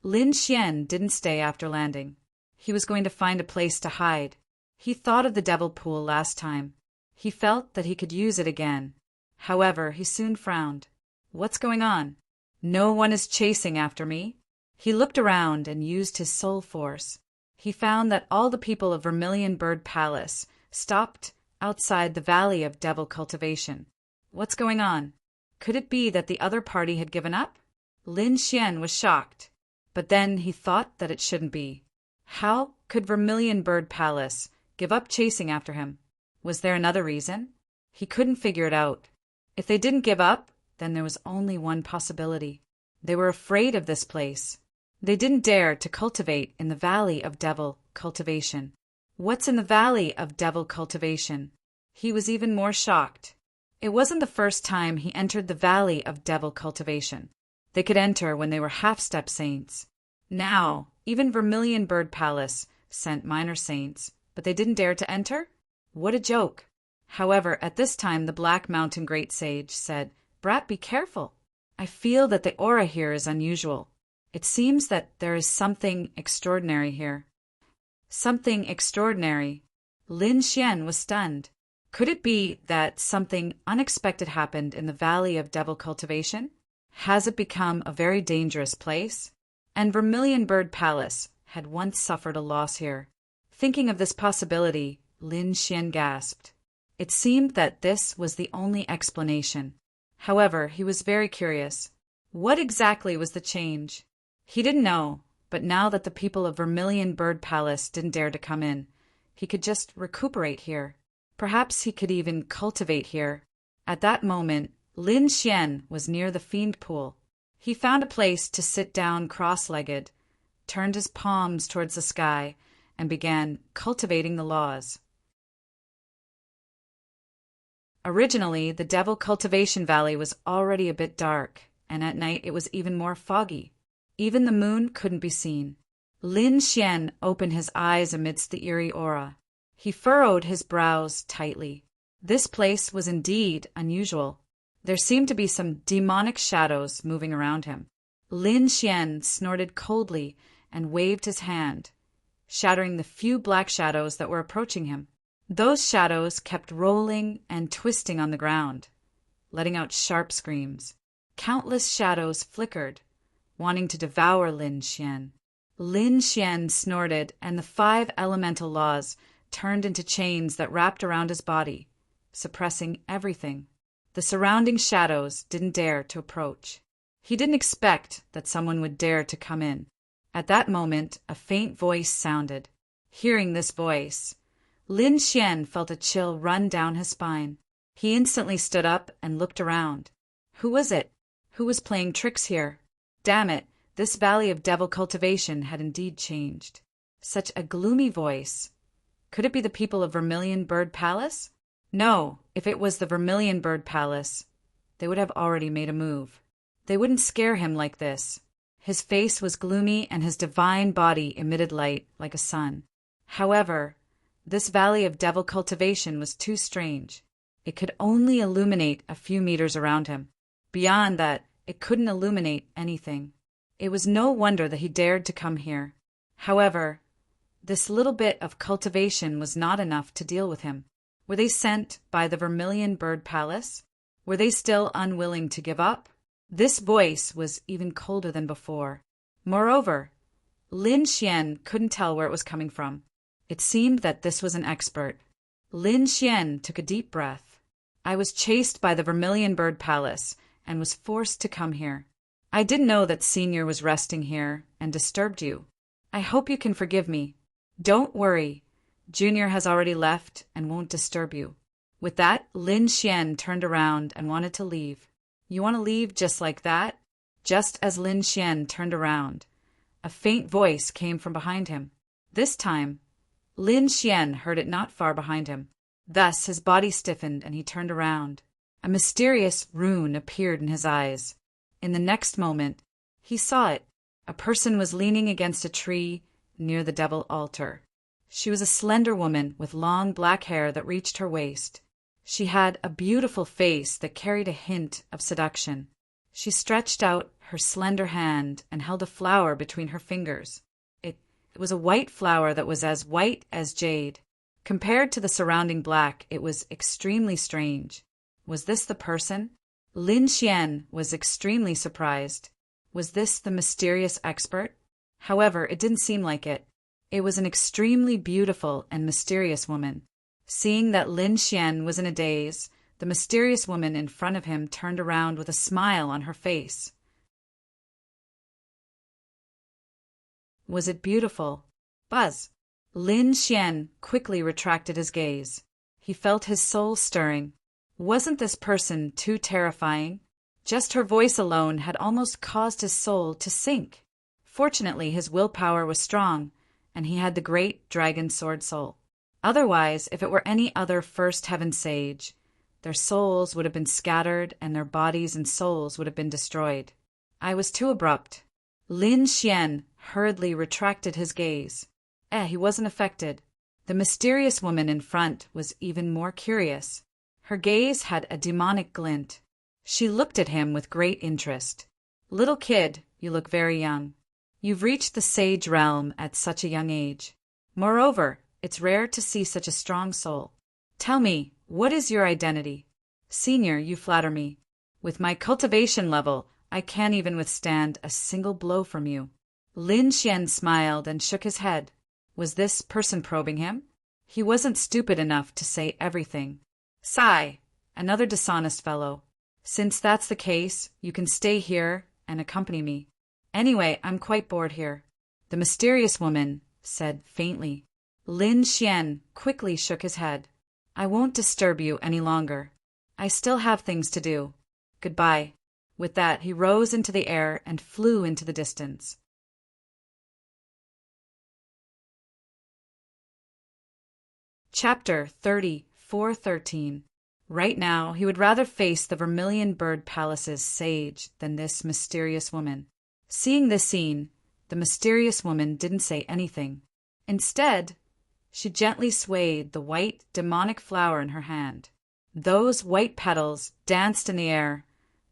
Lin Xian didn't stay after landing. He was going to find a place to hide. He thought of the devil pool last time. He felt that he could use it again. However, he soon frowned. What's going on? No one is chasing after me. He looked around and used his soul force. He found that all the people of Vermilion Bird Palace stopped outside the Valley of Devil Cultivation. What's going on? Could it be that the other party had given up? Lin Xian was shocked, but then he thought that it shouldn't be. How could Vermilion Bird Palace give up chasing after him? Was there another reason? He couldn't figure it out. If they didn't give up, then there was only one possibility. They were afraid of this place. They didn't dare to cultivate in the Valley of Devil Cultivation. What's in the Valley of Devil Cultivation? He was even more shocked. It wasn't the first time he entered the Valley of Devil Cultivation. They could enter when they were half-step saints. Now, even Vermilion Bird Palace sent minor saints, but they didn't dare to enter? What a joke! However, at this time the Black Mountain Great Sage said, "Brat, be careful. I feel that the aura here is unusual. It seems that there is something extraordinary here." Something extraordinary? Lin Xian was stunned. Could it be that something unexpected happened in the Valley of Devil Cultivation? Has it become a very dangerous place? And Vermilion Bird Palace had once suffered a loss here. Thinking of this possibility, Lin Xian gasped. It seemed that this was the only explanation. However, he was very curious. What exactly was the change? He didn't know, but now that the people of Vermilion Bird Palace didn't dare to come in, he could just recuperate here. Perhaps he could even cultivate here. At that moment, Lin Xian was near the fiend pool. He found a place to sit down cross-legged, turned his palms towards the sky, and began cultivating the laws. Originally, the Devil Cultivation Valley was already a bit dark, and at night it was even more foggy. Even the moon couldn't be seen. Lin Xian opened his eyes amidst the eerie aura. He furrowed his brows tightly. This place was indeed unusual. There seemed to be some demonic shadows moving around him. Lin Xian snorted coldly and waved his hand, shattering the few black shadows that were approaching him. Those shadows kept rolling and twisting on the ground, letting out sharp screams. Countless shadows flickered, wanting to devour Lin Xian. Lin Xian snorted, and the 5 elemental laws turned into chains that wrapped around his body, suppressing everything. The surrounding shadows didn't dare to approach. He didn't expect that someone would dare to come in. At that moment, a faint voice sounded. Hearing this voice, Lin Xian felt a chill run down his spine. He instantly stood up and looked around. Who was it? Who was playing tricks here? Damn it, this Valley of Devil Cultivation had indeed changed. Such a gloomy voice. Could it be the people of Vermilion Bird Palace? No, if it was the Vermilion Bird Palace, they would have already made a move. They wouldn't scare him like this. His face was gloomy and his divine body emitted light like a sun. However, this Valley of Devil Cultivation was too strange. It could only illuminate a few meters around him. Beyond that, it couldn't illuminate anything. It was no wonder that he dared to come here. However, this little bit of cultivation was not enough to deal with him. Were they sent by the Vermilion Bird Palace? Were they still unwilling to give up? This voice was even colder than before. Moreover, Lin Xian couldn't tell where it was coming from. It seemed that this was an expert. Lin Xian took a deep breath. I was chased by the Vermilion Bird Palace and was forced to come here. I didn't know that Senior was resting here and disturbed you. I hope you can forgive me. Don't worry. Junior has already left and won't disturb you. With that, Lin Xian turned around and wanted to leave. You want to leave just like that? Just as Lin Xian turned around, a faint voice came from behind him. This time, Lin Xian heard it not far behind him. Thus his body stiffened and he turned around. A mysterious rune appeared in his eyes. In the next moment, he saw it. A person was leaning against a tree near the devil altar. She was a slender woman with long black hair that reached her waist. She had a beautiful face that carried a hint of seduction. She stretched out her slender hand and held a flower between her fingers. It was a white flower that was as white as jade. Compared to the surrounding black, it was extremely strange. Was this the person? Lin Xian was extremely surprised. Was this the mysterious expert? However, it didn't seem like it. It was an extremely beautiful and mysterious woman. Seeing that Lin Xian was in a daze, the mysterious woman in front of him turned around with a smile on her face. Was it beautiful? Buzz. Lin Xian quickly retracted his gaze. He felt his soul stirring. Wasn't this person too terrifying? Just her voice alone had almost caused his soul to sink. Fortunately, his willpower was strong, and he had the great dragon sword soul. Otherwise, if it were any other first heaven sage, their souls would have been scattered and their bodies and souls would have been destroyed. I was too abrupt. Lin Xian hurriedly retracted his gaze. He wasn't affected. The mysterious woman in front was even more curious. Her gaze had a demonic glint. She looked at him with great interest. Little kid, you look very young. You've reached the sage realm at such a young age. Moreover, it's rare to see such a strong soul. Tell me, what is your identity? Senior, you flatter me. With my cultivation level, I can't even withstand a single blow from you. Lin Xian smiled and shook his head. Was this person probing him? He wasn't stupid enough to say everything. Sigh, another dishonest fellow. Since that's the case, you can stay here and accompany me. Anyway, I'm quite bored here. The mysterious woman said faintly. Lin Xian quickly shook his head. I won't disturb you any longer. I still have things to do. Goodbye. With that, he rose into the air and flew into the distance. Chapter 34:13. Right now, he would rather face the Vermilion Bird Palace's sage than this mysterious woman. Seeing this scene, the mysterious woman didn't say anything. Instead, she gently swayed the white, demonic flower in her hand. Those white petals danced in the air,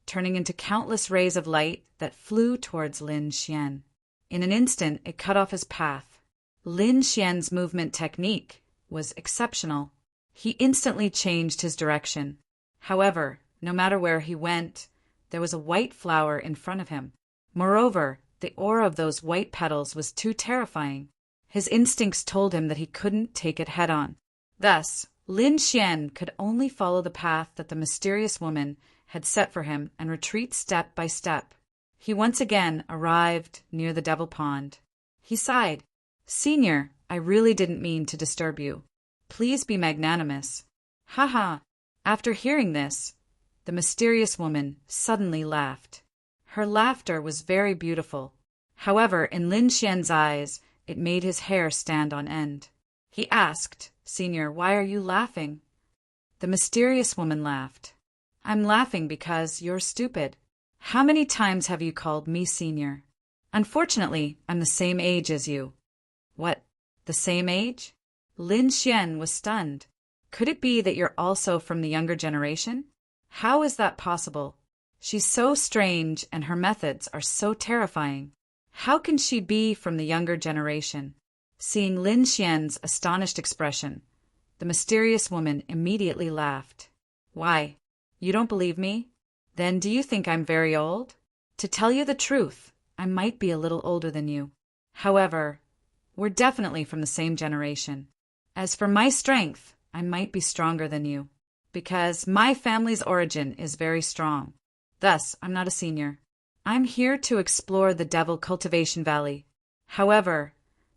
turning into countless rays of light that flew towards Lin Xian. In an instant, it cut off his path. Lin Xian's movement technique was exceptional. He instantly changed his direction. However, no matter where he went, there was a white flower in front of him. Moreover, the aura of those white petals was too terrifying. His instincts told him that he couldn't take it head-on. Thus, Lin Xian could only follow the path that the mysterious woman had set for him and retreat step by step. He once again arrived near the devil pond. He sighed. Senior, I really didn't mean to disturb you. Please be magnanimous. Ha. After hearing this, the mysterious woman suddenly laughed. Her laughter was very beautiful. However, in Lin Xian's eyes, it made his hair stand on end. He asked, Senior, why are you laughing? The mysterious woman laughed. I'm laughing because you're stupid. How many times have you called me senior? Unfortunately, I'm the same age as you. What? The same age? Lin Xian was stunned. Could it be that you're also from the younger generation? How is that possible? She's so strange and her methods are so terrifying. How can she be from the younger generation? Seeing Lin Xian's astonished expression, the mysterious woman immediately laughed. Why? You don't believe me? Then do you think I'm very old? To tell you the truth, I might be a little older than you. However, we're definitely from the same generation. As for my strength, I might be stronger than you, because my family's origin is very strong. Thus, I'm not a senior. I'm here to explore the Devil Cultivation Valley. However,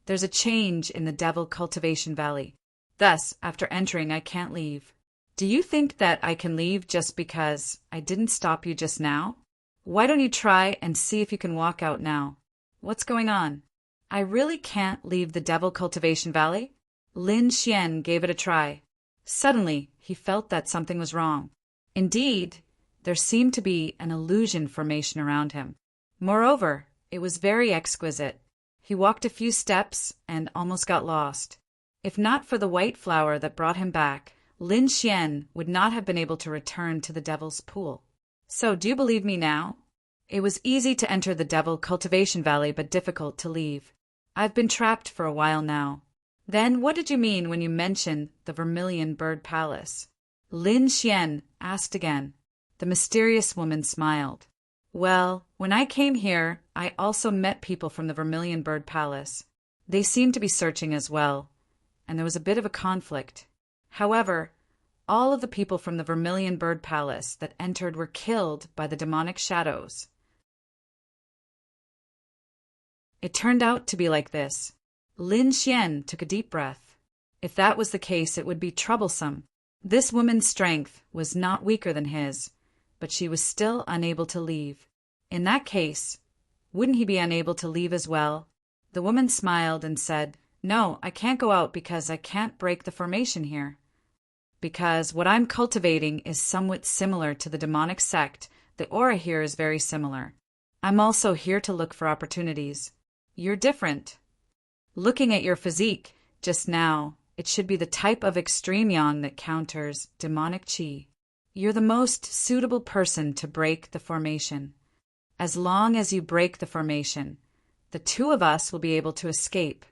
there's a change in the Devil Cultivation Valley. Thus, after entering, I can't leave. Do you think that I can leave just because I didn't stop you just now? Why don't you try and see if you can walk out now? What's going on? I really can't leave the Devil Cultivation Valley? Lin Xian gave it a try. Suddenly, he felt that something was wrong. Indeed, there seemed to be an illusion formation around him. Moreover, It was very exquisite. He walked a few steps and almost got lost. If not for the white flower that brought him back, Lin Xian would not have been able to return to the Devil's Pool. So, do you believe me now? It was easy to enter the Devil Cultivation Valley, but difficult to leave. I've been trapped for a while now. Then what did you mean when you mentioned the Vermilion Bird Palace? Lin Xian asked again. The mysterious woman smiled. Well, when I came here, I also met people from the Vermilion Bird Palace. They seemed to be searching as well, and there was a bit of a conflict. However, all of the people from the Vermilion Bird Palace that entered were killed by the demonic shadows. It turned out to be like this. Lin Xian took a deep breath. If that was the case, it would be troublesome. This woman's strength was not weaker than his, but she was still unable to leave. In that case, wouldn't he be unable to leave as well? The woman smiled and said, No, I can't go out because I can't break the formation here. Because what I'm cultivating is somewhat similar to the demonic sect. The aura here is very similar. I'm also here to look for opportunities. You're different. Looking at your physique just now, it should be the type of extreme yang that counters demonic qi. You're the most suitable person to break the formation. As long as you break the formation, the two of us will be able to escape.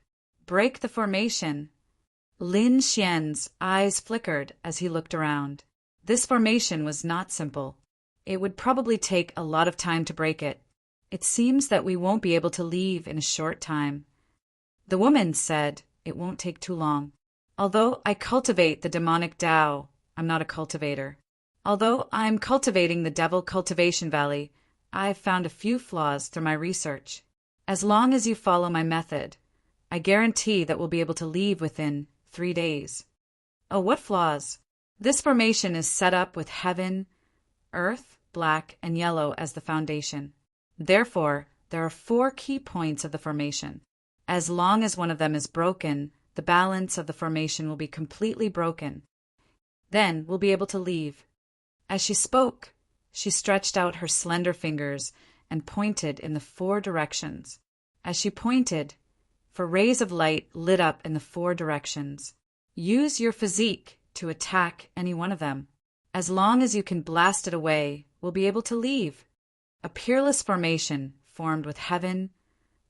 Break the formation. Lin Xian's eyes flickered as he looked around. This formation was not simple. It would probably take a lot of time to break it. It seems that we won't be able to leave in a short time. The woman said, It won't take too long. Although I cultivate the demonic Tao, I'm not a cultivator. Although I'm cultivating the Devil Cultivation Valley, I've found a few flaws through my research. As long as you follow my method, I guarantee that we'll be able to leave within 3 days. Oh, what flaws? This formation is set up with heaven, earth, black, and yellow as the foundation. Therefore, there are 4 key points of the formation. As long as one of them is broken, the balance of the formation will be completely broken. Then we'll be able to leave. As she spoke, she stretched out her slender fingers and pointed in the 4 directions. As she pointed, 4 rays of light lit up in the 4 directions. Use your physique to attack any one of them. As long as you can blast it away, we'll be able to leave. A peerless formation formed with heaven,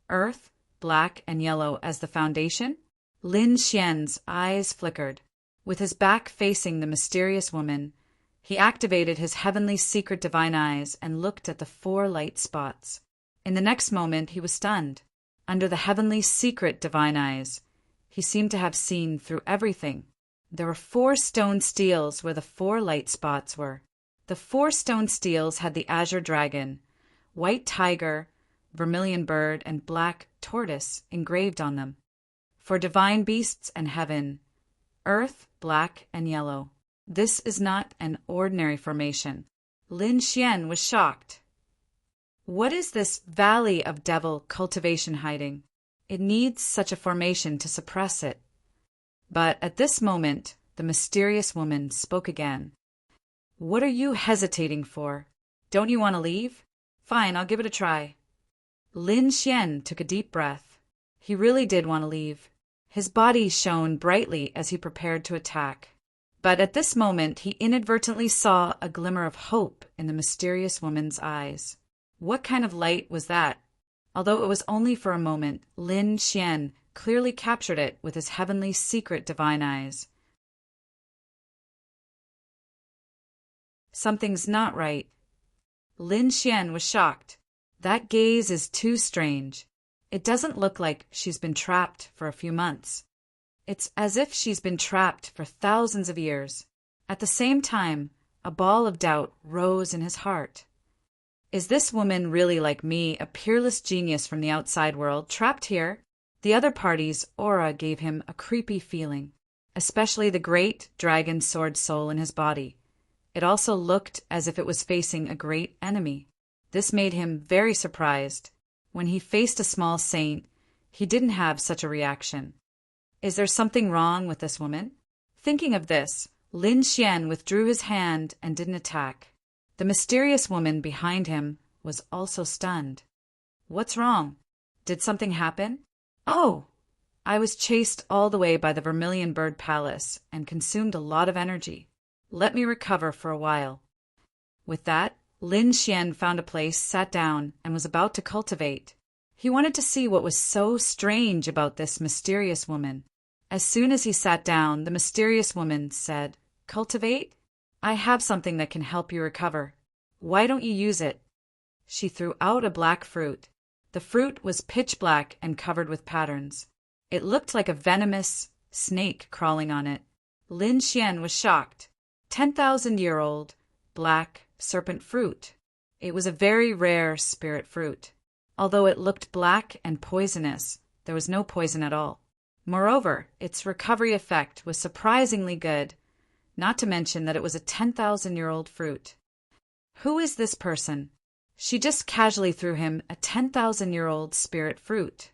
earth, black, and yellow as the foundation. Lin Xian's eyes flickered. With his back facing the mysterious woman, he activated his heavenly secret divine eyes and looked at the 4 light spots. In the next moment, he was stunned. Under the heavenly secret divine eyes, he seemed to have seen through everything. There were 4 stone steels where the 4 light spots were. The 4 stone steels had the azure dragon, white tiger, vermilion bird, and black tortoise engraved on them. For divine beasts and heaven, earth, black, and yellow. This is not an ordinary formation. Lin Xian was shocked. What is this valley of devil cultivation hiding? It needs such a formation to suppress it. But at this moment, the mysterious woman spoke again. What are you hesitating for? Don't you want to leave? Fine, I'll give it a try. Lin Xian took a deep breath. He really did want to leave. His body shone brightly as he prepared to attack. But at this moment, he inadvertently saw a glimmer of hope in the mysterious woman's eyes. What kind of light was that? Although it was only for a moment, Lin Xian clearly captured it with his heavenly secret divine eyes. Something's not right. Lin Xian was shocked. That gaze is too strange. It doesn't look like she's been trapped for a few months. It's as if she's been trapped for thousands of years. At the same time, a ball of doubt rose in his heart. Is this woman really like me, a peerless genius from the outside world, trapped here? The other party's aura gave him a creepy feeling, especially the great dragon sword soul in his body. It also looked as if it was facing a great enemy. This made him very surprised. When he faced a small saint, he didn't have such a reaction. Is there something wrong with this woman? Thinking of this, Lin Xian withdrew his hand and didn't attack. The mysterious woman behind him was also stunned. What's wrong? Did something happen? Oh, I was chased all the way by the Vermilion Bird Palace and consumed a lot of energy. Let me recover for a while. With that, Lin Xian found a place, sat down, and was about to cultivate. He wanted to see what was so strange about this mysterious woman. As soon as he sat down, the mysterious woman said, "Cultivate? I have something that can help you recover. Why don't you use it?" She threw out a black fruit. The fruit was pitch black and covered with patterns. It looked like a venomous snake crawling on it. Lin Xian was shocked. 10,000-year-old, black, serpent fruit. It was a very rare spirit fruit. Although it looked black and poisonous, there was no poison at all. Moreover, its recovery effect was surprisingly good, not to mention that it was a 10,000-year-old fruit. Who is this person? She just casually threw him a 10,000-year-old spirit fruit.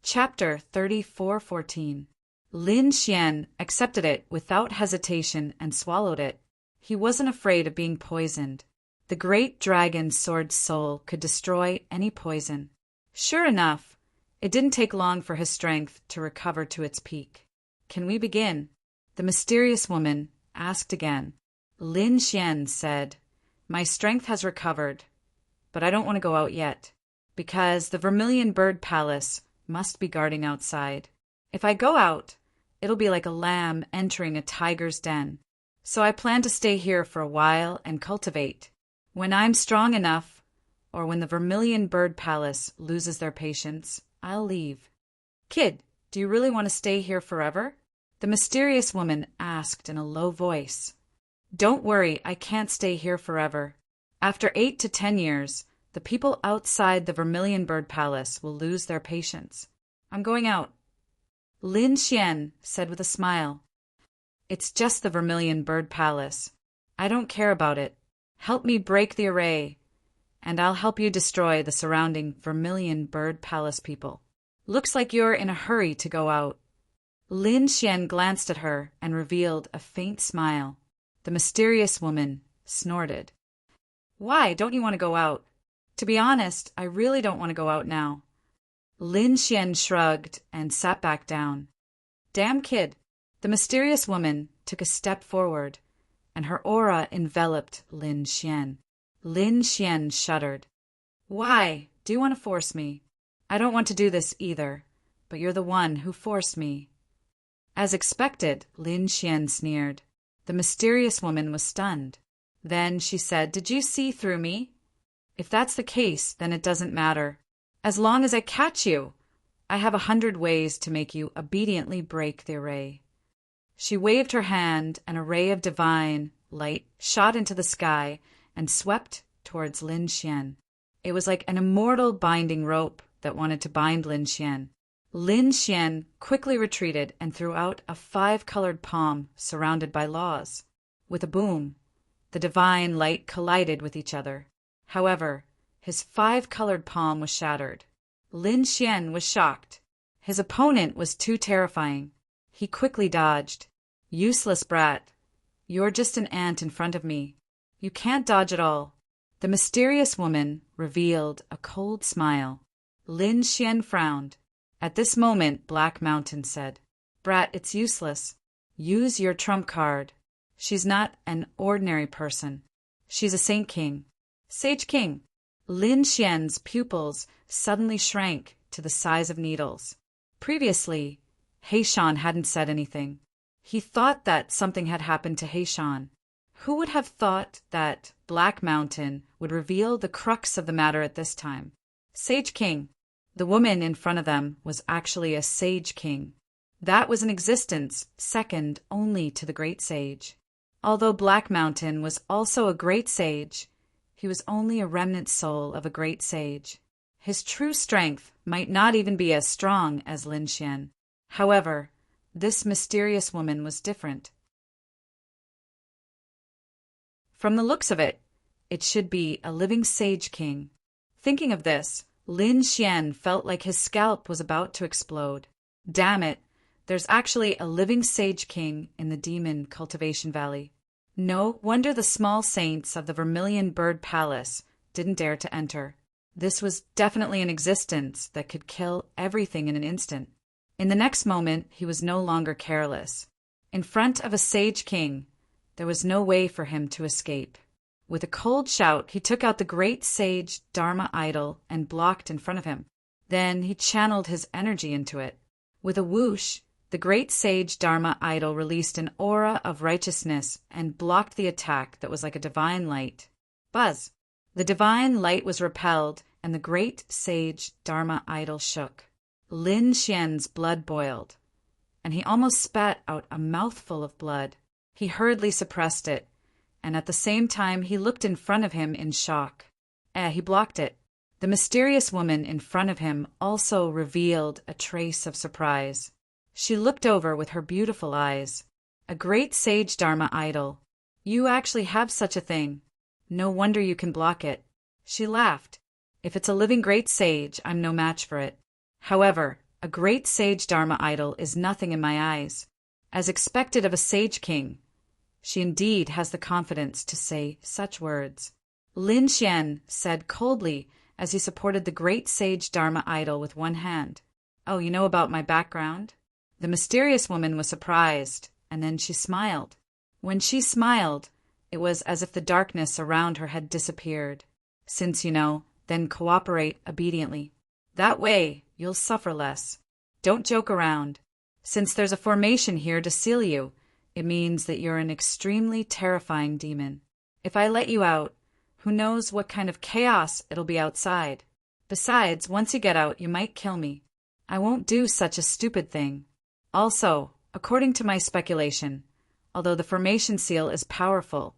Chapter 34:14. Lin Xian accepted it without hesitation and swallowed it. He wasn't afraid of being poisoned. The great dragon sword soul could destroy any poison. Sure enough, it didn't take long for his strength to recover to its peak. "Can we begin?" the mysterious woman asked again. Lin Xian said, "My strength has recovered, but I don't want to go out yet, because the Vermilion Bird Palace must be guarding outside. If I go out, it'll be like a lamb entering a tiger's den. So I plan to stay here for a while and cultivate. When I'm strong enough, or when the Vermilion Bird Palace loses their patience, I'll leave." "Kid, do you really want to stay here forever?" the mysterious woman asked in a low voice. "Don't worry, I can't stay here forever. After 8 to 10 years, the people outside the Vermilion Bird Palace will lose their patience. I'm going out." Lin Xian said with a smile, "It's just the Vermilion Bird Palace. I don't care about it. Help me break the array, and I'll help you destroy the surrounding Vermilion Bird Palace people. Looks like you're in a hurry to go out." Lin Xian glanced at her and revealed a faint smile. The mysterious woman snorted. "Why don't you want to go out?" "To be honest, I really don't want to go out now." Lin Xian shrugged and sat back down. "Damn kid." The mysterious woman took a step forward, and her aura enveloped Lin Xian. Lin Xian shuddered. "Why do you want to force me? I don't want to do this either, but you're the one who forced me." As expected, Lin Xian sneered. The mysterious woman was stunned. Then she said, "Did you see through me? If that's the case, then it doesn't matter. As long as I catch you, I have 100 ways to make you obediently break the array." She waved her hand, and a ray of divine light shot into the sky and swept towards Lin Xian. It was like an immortal binding rope that wanted to bind Lin Xian. Lin Xian quickly retreated and threw out a 5-colored palm surrounded by laws. With a boom, the divine light collided with each other. However, his 5-colored palm was shattered. Lin Xian was shocked. His opponent was too terrifying. He quickly dodged. "Useless brat. You're just an ant in front of me. You can't dodge at all." The mysterious woman revealed a cold smile. Lin Xian frowned. At this moment, Black Mountain said, "Brat, it's useless. Use your trump card. She's not an ordinary person. She's a Saint King." "Sage King." Lin Xian's pupils suddenly shrank to the size of needles. Previously, Heishan hadn't said anything. He thought that something had happened to Heishan. Who would have thought that Black Mountain would reveal the crux of the matter at this time? Sage King. The woman in front of them was actually a Sage King. That was an existence second only to the Great Sage. Although Black Mountain was also a great sage, he was only a remnant soul of a great sage. His true strength might not even be as strong as Lin Xian. However, this mysterious woman was different. From the looks of it, it should be a living Sage King. Thinking of this, Lin Xian felt like his scalp was about to explode. Damn it, there's actually a living Sage King in the Demon Cultivation Valley. No wonder the small saints of the Vermilion Bird Palace didn't dare to enter. This was definitely an existence that could kill everything in an instant. In the next moment, he was no longer careless. In front of a sage king, there was no way for him to escape. With a cold shout, he took out the great sage Dharma idol and blocked in front of him. Then he channeled his energy into it. With a whoosh, the great sage Dharma idol released an aura of righteousness and blocked the attack that was like a divine light. Buzz! The divine light was repelled, and the great sage Dharma idol shook. Lin Xian's blood boiled, and he almost spat out a mouthful of blood. He hurriedly suppressed it, and at the same time he looked in front of him in shock. He blocked it. The mysterious woman in front of him also revealed a trace of surprise. She looked over with her beautiful eyes. A great sage Dharma idol. You actually have such a thing. No wonder you can block it. She laughed. If it's a living great sage, I'm no match for it. However, a great sage Dharma idol is nothing in my eyes. As expected of a sage king, she indeed has the confidence to say such words. Lin Xian said coldly as he supported the great sage Dharma idol with one hand. Oh, you know about my background? The mysterious woman was surprised, and then she smiled. When she smiled, it was as if the darkness around her had disappeared. Since you know, then cooperate obediently. That way, you'll suffer less. Don't joke around. Since there's a formation here to seal you, it means that you're an extremely terrifying demon. If I let you out, who knows what kind of chaos it'll be outside. Besides, once you get out, you might kill me. I won't do such a stupid thing. Also, according to my speculation, although the formation seal is powerful,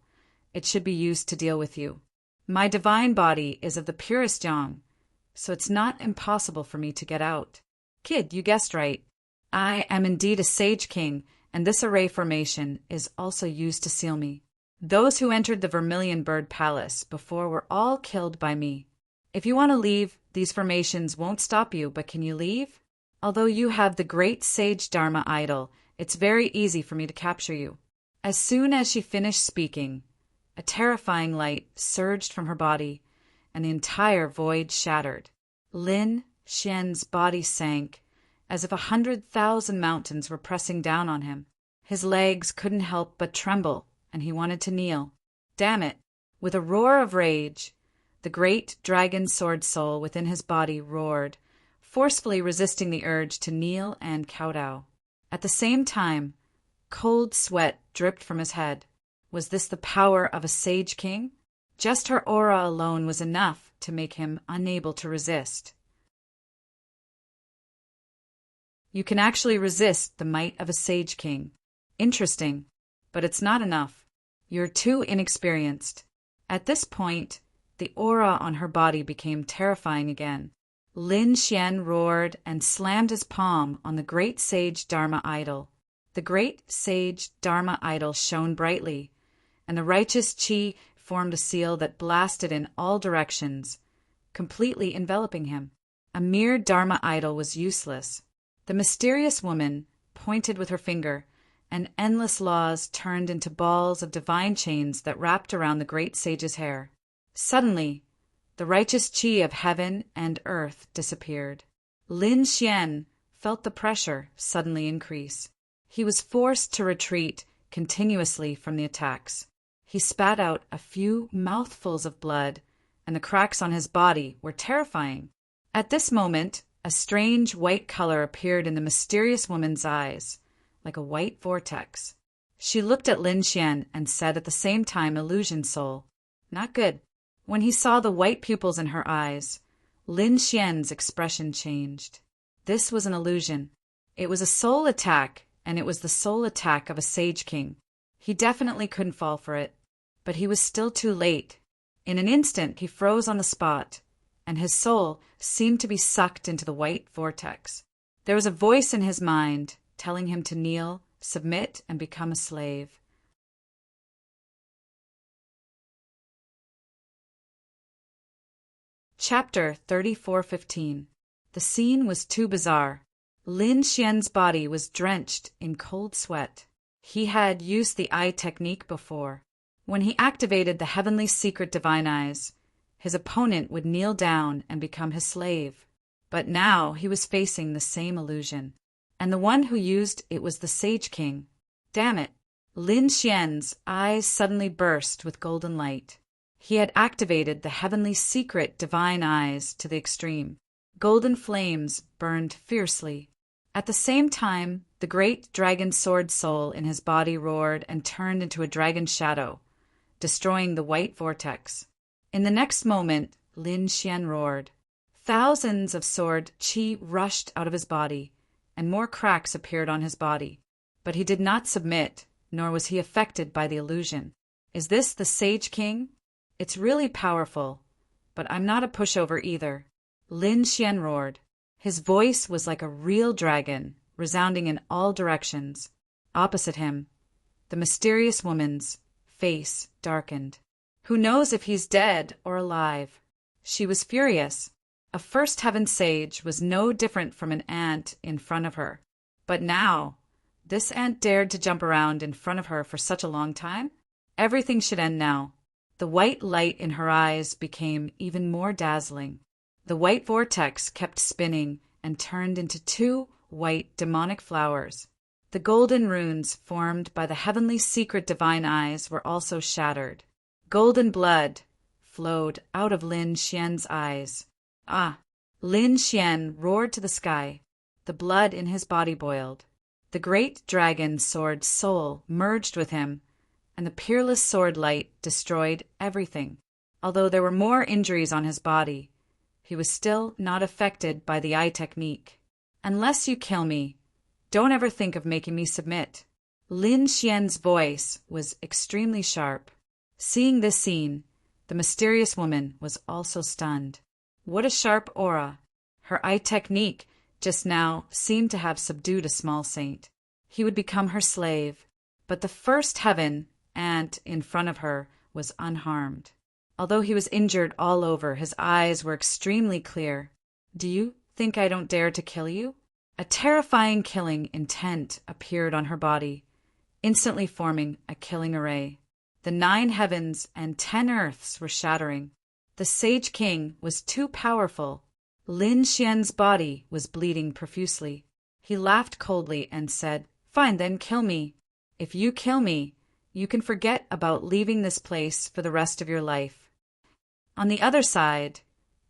it should be used to deal with you. My divine body is of the purest yang, so it's not impossible for me to get out. Kid, you guessed right. I am indeed a sage king, and this array formation is also used to seal me. Those who entered the Vermilion Bird Palace before were all killed by me. If you want to leave, these formations won't stop you, but can you leave? Although you have the great sage Dharma idol, it's very easy for me to capture you. As soon as she finished speaking, a terrifying light surged from her body, and the entire void shattered. Lin Xian's body sank, as if 100,000 mountains were pressing down on him. His legs couldn't help but tremble, and he wanted to kneel. Damn it! With a roar of rage, the great dragon sword soul within his body roared, forcefully resisting the urge to kneel and kowtow. At the same time, cold sweat dripped from his head. Was this the power of a sage king? Just her aura alone was enough to make him unable to resist. You can actually resist the might of a sage king. Interesting, but it's not enough. You're too inexperienced. At this point, the aura on her body became terrifying again. Lin Xian roared and slammed his palm on the great sage Dharma idol. The great sage Dharma idol shone brightly, and the righteous chi formed a seal that blasted in all directions, completely enveloping him. A mere Dharma idol was useless. The mysterious woman pointed with her finger, and endless laws turned into balls of divine chains that wrapped around the great sage's hair. Suddenly, the righteous chi of heaven and earth disappeared. Lin Xian felt the pressure suddenly increase. He was forced to retreat continuously from the attacks. He spat out a few mouthfuls of blood, and the cracks on his body were terrifying. At this moment, a strange white color appeared in the mysterious woman's eyes, like a white vortex. She looked at Lin Xian and said at the same time, "Illusion soul." Not good. When he saw the white pupils in her eyes, Lin Xian's expression changed. This was an illusion. It was a soul attack, and it was the soul attack of a sage king. He definitely couldn't fall for it, but he was still too late. In an instant, he froze on the spot, and his soul seemed to be sucked into the white vortex. There was a voice in his mind telling him to kneel, submit, and become a slave. Chapter 34:15. The scene was too bizarre. Lin Xian's body was drenched in cold sweat. He had used the eye technique before. When he activated the heavenly secret divine eyes, his opponent would kneel down and become his slave. But now he was facing the same illusion, and the one who used it was the Sage King. Damn it! Lin Xian's eyes suddenly burst with golden light. He had activated the heavenly secret divine eyes to the extreme. Golden flames burned fiercely. At the same time, the great dragon sword soul in his body roared and turned into a dragon shadow, destroying the white vortex. In the next moment, Lin Xian roared. Thousands of sword qi rushed out of his body, and more cracks appeared on his body. But he did not submit, nor was he affected by the illusion. Is this the Sage King? It's really powerful, but I'm not a pushover either. Lin Xian roared. His voice was like a real dragon, resounding in all directions. Opposite him, the mysterious woman's face darkened. Who knows if he's dead or alive? She was furious. A first heaven sage was no different from an ant in front of her. But now, this ant dared to jump around in front of her for such a long time? Everything should end now. The white light in her eyes became even more dazzling. The white vortex kept spinning and turned into two white demonic flowers. The golden runes formed by the heavenly secret divine eyes were also shattered. Golden blood flowed out of Lin Xian's eyes. Ah! Lin Xian roared to the sky. The blood in his body boiled. The great dragon sword soul merged with him, and the peerless sword light destroyed everything. Although there were more injuries on his body, he was still not affected by the eye technique. Unless you kill me, don't ever think of making me submit. Lin Xian's voice was extremely sharp. Seeing this scene, the mysterious woman was also stunned. What a sharp aura! Her eye technique just now seemed to have subdued a small saint. He would become her slave, but the first heaven ant in front of her was unharmed. Although he was injured all over, his eyes were extremely clear. Do you think I don't dare to kill you? A terrifying killing intent appeared on her body, instantly forming a killing array. The 9 heavens and 10 earths were shattering. The Sage King was too powerful. Lin Xian's body was bleeding profusely. He laughed coldly and said, "Fine then, kill me. If you kill me, you can forget about leaving this place for the rest of your life." On the other side,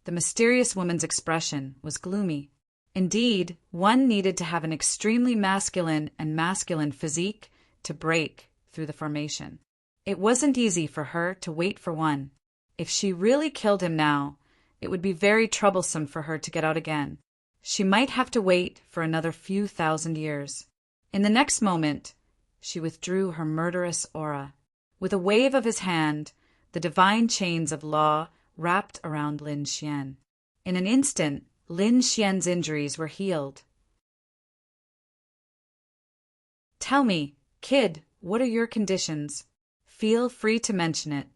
the mysterious woman's expression was gloomy. Indeed, one needed to have an extremely masculine physique to break through the formation. It wasn't easy for her to wait for one. If she really killed him now, it would be very troublesome for her to get out again. She might have to wait for another few thousand years. In the next moment, she withdrew her murderous aura. With a wave of his hand, the divine chains of law wrapped around Lin Xian. In an instant, Lin Xian's injuries were healed. "Tell me, kid, what are your conditions? Feel free to mention it.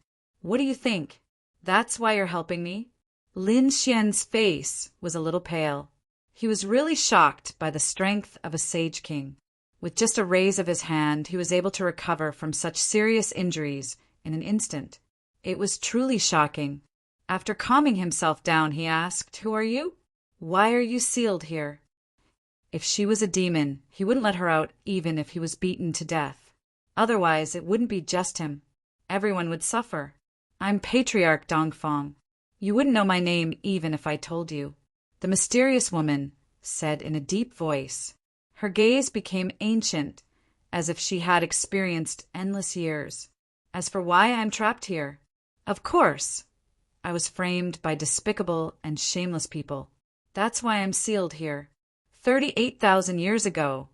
What do you think? That's why you're helping me?" Lin Xian's face was a little pale. He was really shocked by the strength of a Sage King. With just a raise of his hand, he was able to recover from such serious injuries in an instant. It was truly shocking. After calming himself down, he asked, "Who are you? Why are you sealed here?" If she was a demon, he wouldn't let her out even if he was beaten to death. Otherwise, it wouldn't be just him. Everyone would suffer. "I'm Patriarch Dongfang. You wouldn't know my name even if I told you," the mysterious woman said in a deep voice. Her gaze became ancient, as if she had experienced endless years. "As for why I'm trapped here, of course, I was framed by despicable and shameless people. That's why I'm sealed here. 38,000 years ago,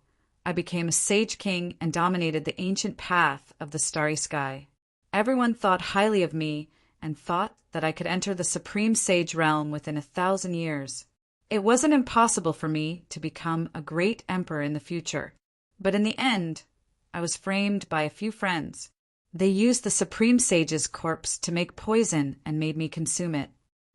I became a Sage King and dominated the ancient path of the starry sky. Everyone thought highly of me and thought that I could enter the supreme sage realm within 1,000 years. It wasn't impossible for me to become a great emperor in the future, but in the end, I was framed by a few friends. They used the supreme sage's corpse to make poison and made me consume it.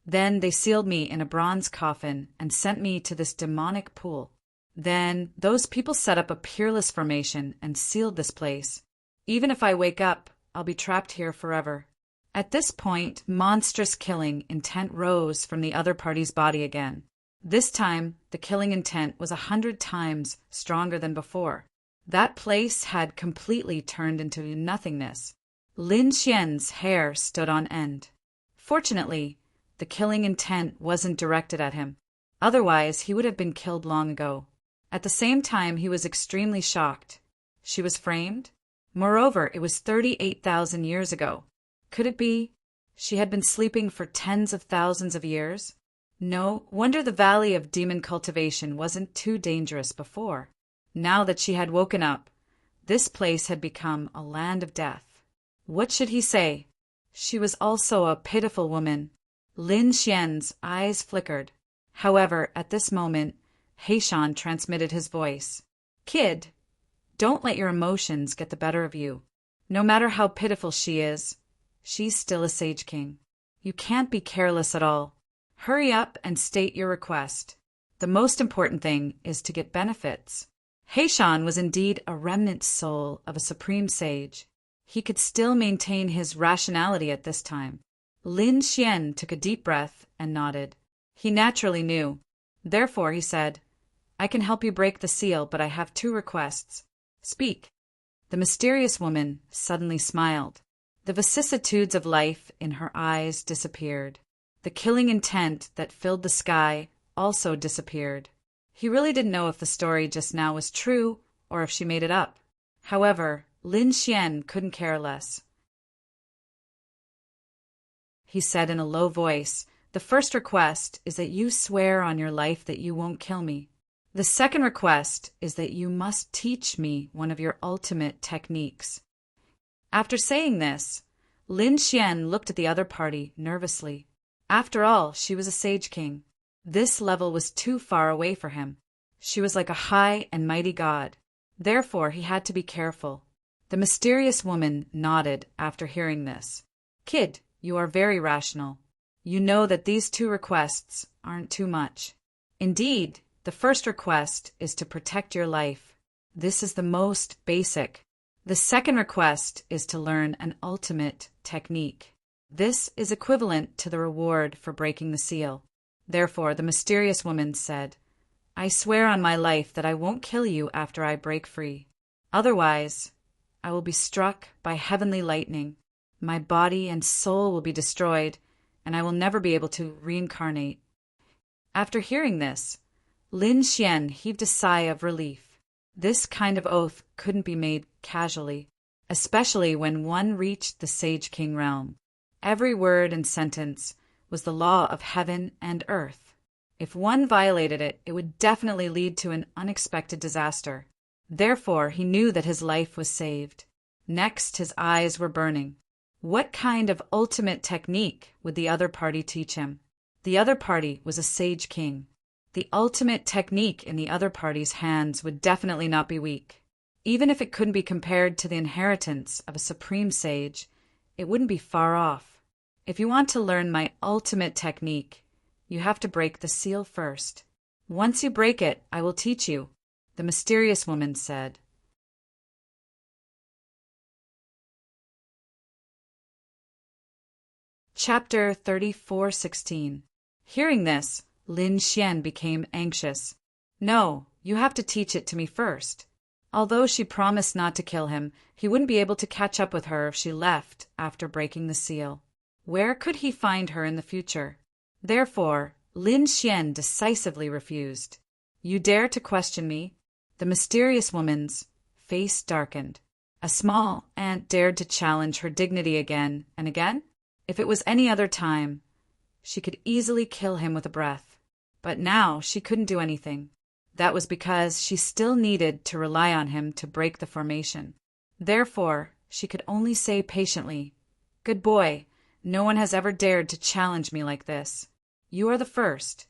Then they sealed me in a bronze coffin and sent me to this demonic pool. Then those people set up a peerless formation and sealed this place. Even if I wake up, I'll be trapped here forever." At this point, monstrous killing intent rose from the other party's body again. This time, the killing intent was 100 times stronger than before. That place had completely turned into nothingness. Lin Xian's hair stood on end. Fortunately, the killing intent wasn't directed at him. Otherwise, he would have been killed long ago. At the same time, he was extremely shocked. She was framed? Moreover, it was 38,000 years ago. Could it be she had been sleeping for tens of thousands of years? No wonder the Valley of Demon Cultivation wasn't too dangerous before. Now that she had woken up, this place had become a land of death. What should he say? She was also a pitiful woman. Lin Xian's eyes flickered. However, at this moment, Heishan transmitted his voice. "Kid, don't let your emotions get the better of you. No matter how pitiful she is, she's still a Sage King. You can't be careless at all. Hurry up and state your request. The most important thing is to get benefits." Heishan was indeed a remnant soul of a supreme sage. He could still maintain his rationality at this time. Lin Xian took a deep breath and nodded. He naturally knew. Therefore, he said, "I can help you break the seal, but I have 2 requests. Speak." The mysterious woman suddenly smiled. The vicissitudes of life in her eyes disappeared. The killing intent that filled the sky also disappeared. He really didn't know if the story just now was true or if she made it up. However, Lin Xian couldn't care less. He said in a low voice, "The first request is that you swear on your life that you won't kill me. The second request is that you must teach me one of your ultimate techniques." After saying this, Lin Xian looked at the other party nervously. After all, she was a Sage King. This level was too far away for him. She was like a high and mighty god. Therefore, he had to be careful. The mysterious woman nodded after hearing this. "Kid, you are very rational. You know that these 2 requests aren't too much. Indeed, the first request is to protect your life. This is the most basic. The second request is to learn an ultimate technique. This is equivalent to the reward for breaking the seal." Therefore, the mysterious woman said, "I swear on my life that I won't kill you after I break free. Otherwise, I will be struck by heavenly lightning. My body and soul will be destroyed, and I will never be able to reincarnate." After hearing this, Lin Xian heaved a sigh of relief. This kind of oath couldn't be made casually, especially when one reached the Sage King realm. Every word and sentence was the law of heaven and earth. If one violated it, it would definitely lead to an unexpected disaster. Therefore, he knew that his life was saved. Next, his eyes were burning. What kind of ultimate technique would the other party teach him? The other party was a Sage King. The ultimate technique in the other party's hands would definitely not be weak. Even if it couldn't be compared to the inheritance of a supreme sage, it wouldn't be far off. If you want to learn my ultimate technique, you have to break the seal first. Once you break it, I will teach you," the mysterious woman said. Chapter 34:16. Hearing this, Lin Xian became anxious. "No, you have to teach it to me first." Although she promised not to kill him, he wouldn't be able to catch up with her if she left after breaking the seal. Where could he find her in the future? Therefore, Lin Xian decisively refused. "You dare to question me?" The mysterious woman's face darkened. A small ant dared to challenge her dignity again and again? If it was any other time, she could easily kill him with a breath. But now she couldn't do anything. That was because she still needed to rely on him to break the formation. Therefore, she could only say patiently, "Good boy, no one has ever dared to challenge me like this. You are the first.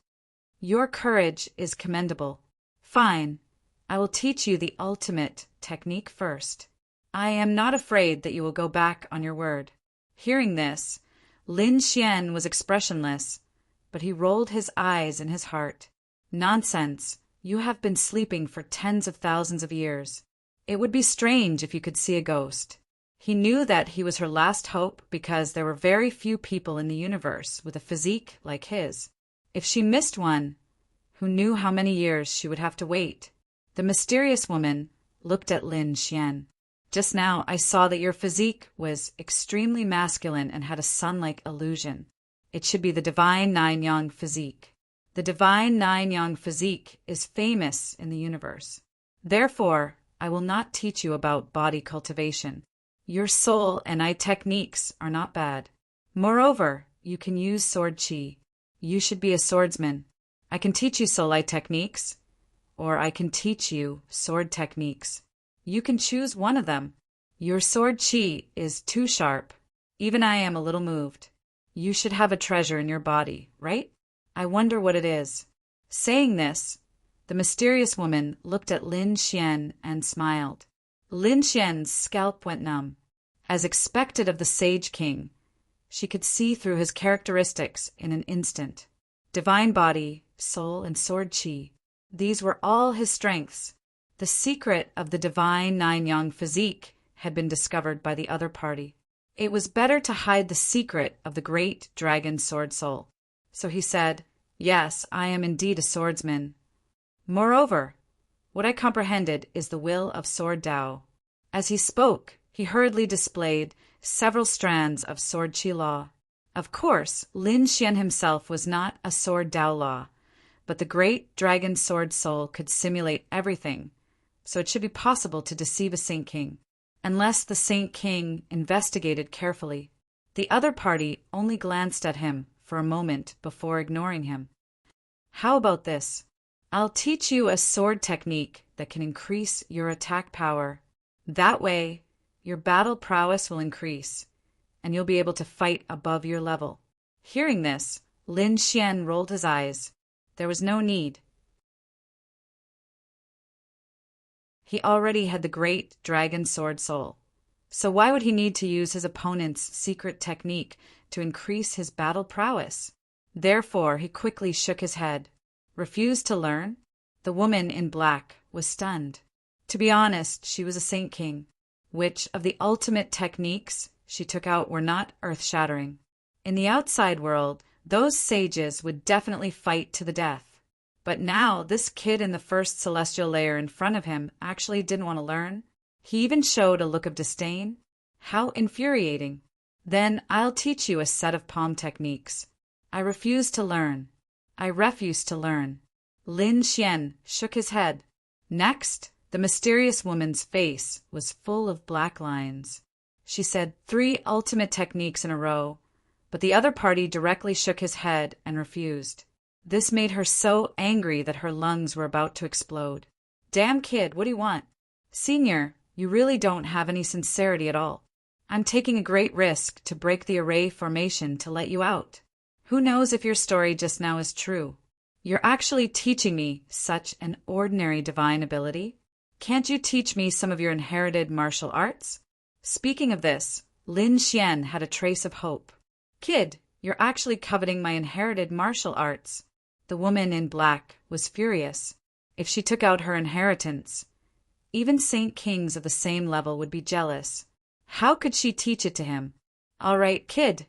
Your courage is commendable. Fine, I will teach you the ultimate technique first. I am not afraid that you will go back on your word." Hearing this, Lin Xian was expressionless, but he rolled his eyes in his heart. "Nonsense, you have been sleeping for tens of thousands of years. It would be strange if you could see a ghost." He knew that he was her last hope because there were very few people in the universe with a physique like his. If she missed one, who knew how many years she would have to wait? The mysterious woman looked at Lin Xian. Just now I saw that your physique was extremely masculine and had a sun-like illusion. It should be the divine nine-yang physique. The divine nine-yang physique is famous in the universe. Therefore, I will not teach you about body cultivation. Your soul and eye techniques are not bad. Moreover, you can use sword qi. You should be a swordsman. I can teach you soul eye techniques, or I can teach you sword techniques. You can choose one of them. Your sword qi is too sharp. Even I am a little moved. You should have a treasure in your body, right? I wonder what it is. Saying this, the mysterious woman looked at Lin Xian and smiled. Lin Xian's scalp went numb. As expected of the Sage King, she could see through his characteristics in an instant. Divine body, soul, and sword qi. These were all his strengths. The secret of the divine nine-yang physique had been discovered by the other party. It was better to hide the secret of the great dragon sword soul. So he said, "Yes, I am indeed a swordsman. Moreover, what I comprehended is the will of sword Tao." As he spoke, he hurriedly displayed several strands of sword qi law. Of course, Lin Xian himself was not a sword Tao law, but the great dragon sword soul could simulate everything, so it should be possible to deceive a Saint King, unless the Saint King investigated carefully. The other party only glanced at him for a moment before ignoring him. How about this? I'll teach you a sword technique that can increase your attack power. That way, your battle prowess will increase, and you'll be able to fight above your level. Hearing this, Lin Xian rolled his eyes. There was no need. He already had the great dragon sword soul. So why would he need to use his opponent's secret technique to increase his battle prowess? Therefore, he quickly shook his head. Refused to learn? The woman in black was stunned. To be honest, she was a Saint King. Which of the ultimate techniques she took out were not earth-shattering. In the outside world, those sages would definitely fight to the death. But now, this kid in the first celestial layer in front of him actually didn't want to learn. He even showed a look of disdain. How infuriating. Then I'll teach you a set of palm techniques. I refuse to learn. I refuse to learn. Lin Xian shook his head. Next, the mysterious woman's face was full of black lines. She said 3 ultimate techniques in a row, but the other party directly shook his head and refused. This made her so angry that her lungs were about to explode. Damn kid, what do you want? Senior, you really don't have any sincerity at all. I'm taking a great risk to break the array formation to let you out. Who knows if your story just now is true? You're actually teaching me such an ordinary divine ability? Can't you teach me some of your inherited martial arts? Speaking of this, Lin Xian had a trace of hope. Kid, you're actually coveting my inherited martial arts. The woman in black was furious. If she took out her inheritance, even Saint Kings of the same level would be jealous. How could she teach it to him? All right, kid,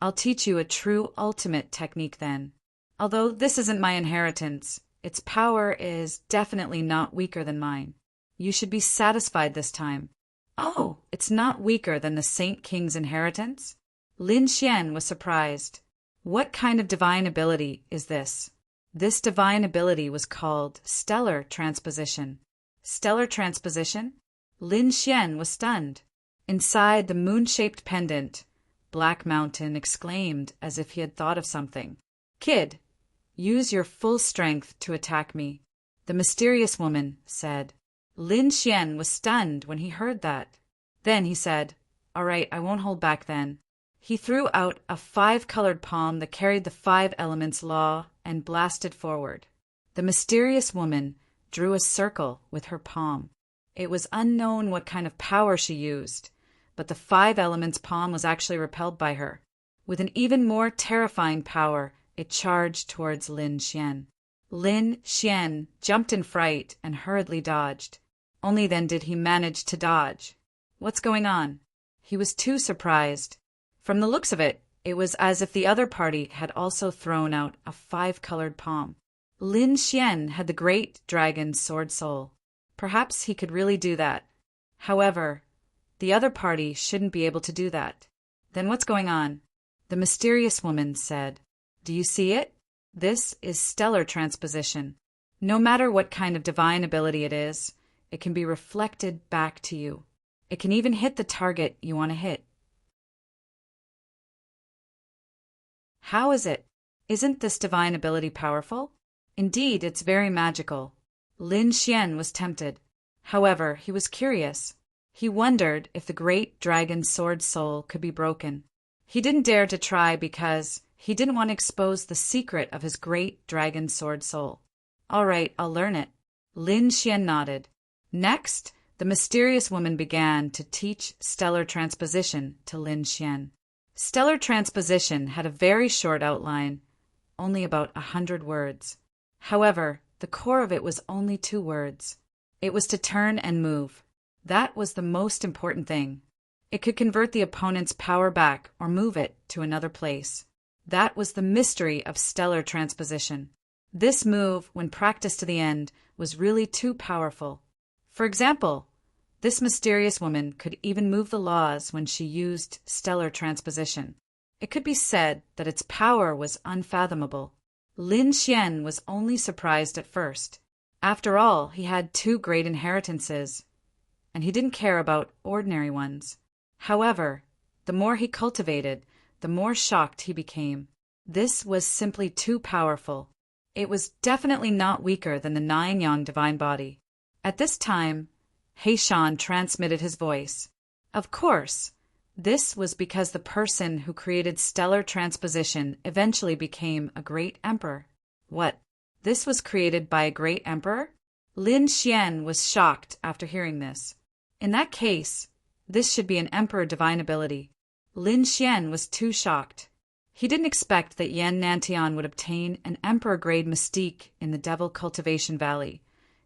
I'll teach you a true ultimate technique then. Although this isn't my inheritance, its power is definitely not weaker than mine. You should be satisfied this time. Oh, it's not weaker than the Saint King's inheritance? Lin Xian was surprised. What kind of divine ability is this? This divine ability was called stellar transposition. Stellar transposition? Lin Xian was stunned. Inside the moon-shaped pendant, Black Mountain exclaimed as if he had thought of something. Kid, use your full strength to attack me, the mysterious woman said. Lin Xian was stunned when he heard that. Then he said, All right, I won't hold back then. He threw out a 5-colored palm that carried the 5 elements law and blasted forward. The mysterious woman drew a circle with her palm. It was unknown what kind of power she used, but the 5 elements palm was actually repelled by her. With an even more terrifying power, it charged towards Lin Xian. Lin Xian jumped in fright and hurriedly dodged. Only then did he manage to dodge. What's going on? He was too surprised. From the looks of it, it was as if the other party had also thrown out a 5-colored palm. Lin Xian had the great dragon's sword soul. Perhaps he could really do that. However, the other party shouldn't be able to do that. Then what's going on? The mysterious woman said, "Do you see it? This is stellar transposition. No matter what kind of divine ability it is, it can be reflected back to you. It can even hit the target you want to hit." How is it? Isn't this divine ability powerful? Indeed, it's very magical. Lin Xian was tempted. However, he was curious. He wondered if the great dragon's sword soul could be broken. He didn't dare to try because he didn't want to expose the secret of his great dragon's sword soul. "All right, I'll learn it." Lin Xian nodded. Next, the mysterious woman began to teach stellar transposition to Lin Xian. Stellar transposition had a very short outline, only about 100 words. However, the core of it was only 2 words. It was to turn and move. That was the most important thing. It could convert the opponent's power back or move it to another place. That was the mystery of stellar transposition. This move, when practiced to the end, was really too powerful. For example, this mysterious woman could even move the laws when she used stellar transposition. It could be said that its power was unfathomable. Lin Xian was only surprised at first. After all, he had 2 great inheritances, and he didn't care about ordinary ones. However, the more he cultivated, the more shocked he became. This was simply too powerful. It was definitely not weaker than the 9-yang divine body. At this time, Heishan transmitted his voice. Of course, this was because the person who created stellar transposition eventually became a great emperor. What? This was created by a great emperor? Lin Xian was shocked after hearing this. In that case, this should be an emperor divine ability. Lin Xian was too shocked. He didn't expect that Yan Nantian would obtain an emperor-grade mystique in the Devil Cultivation Valley,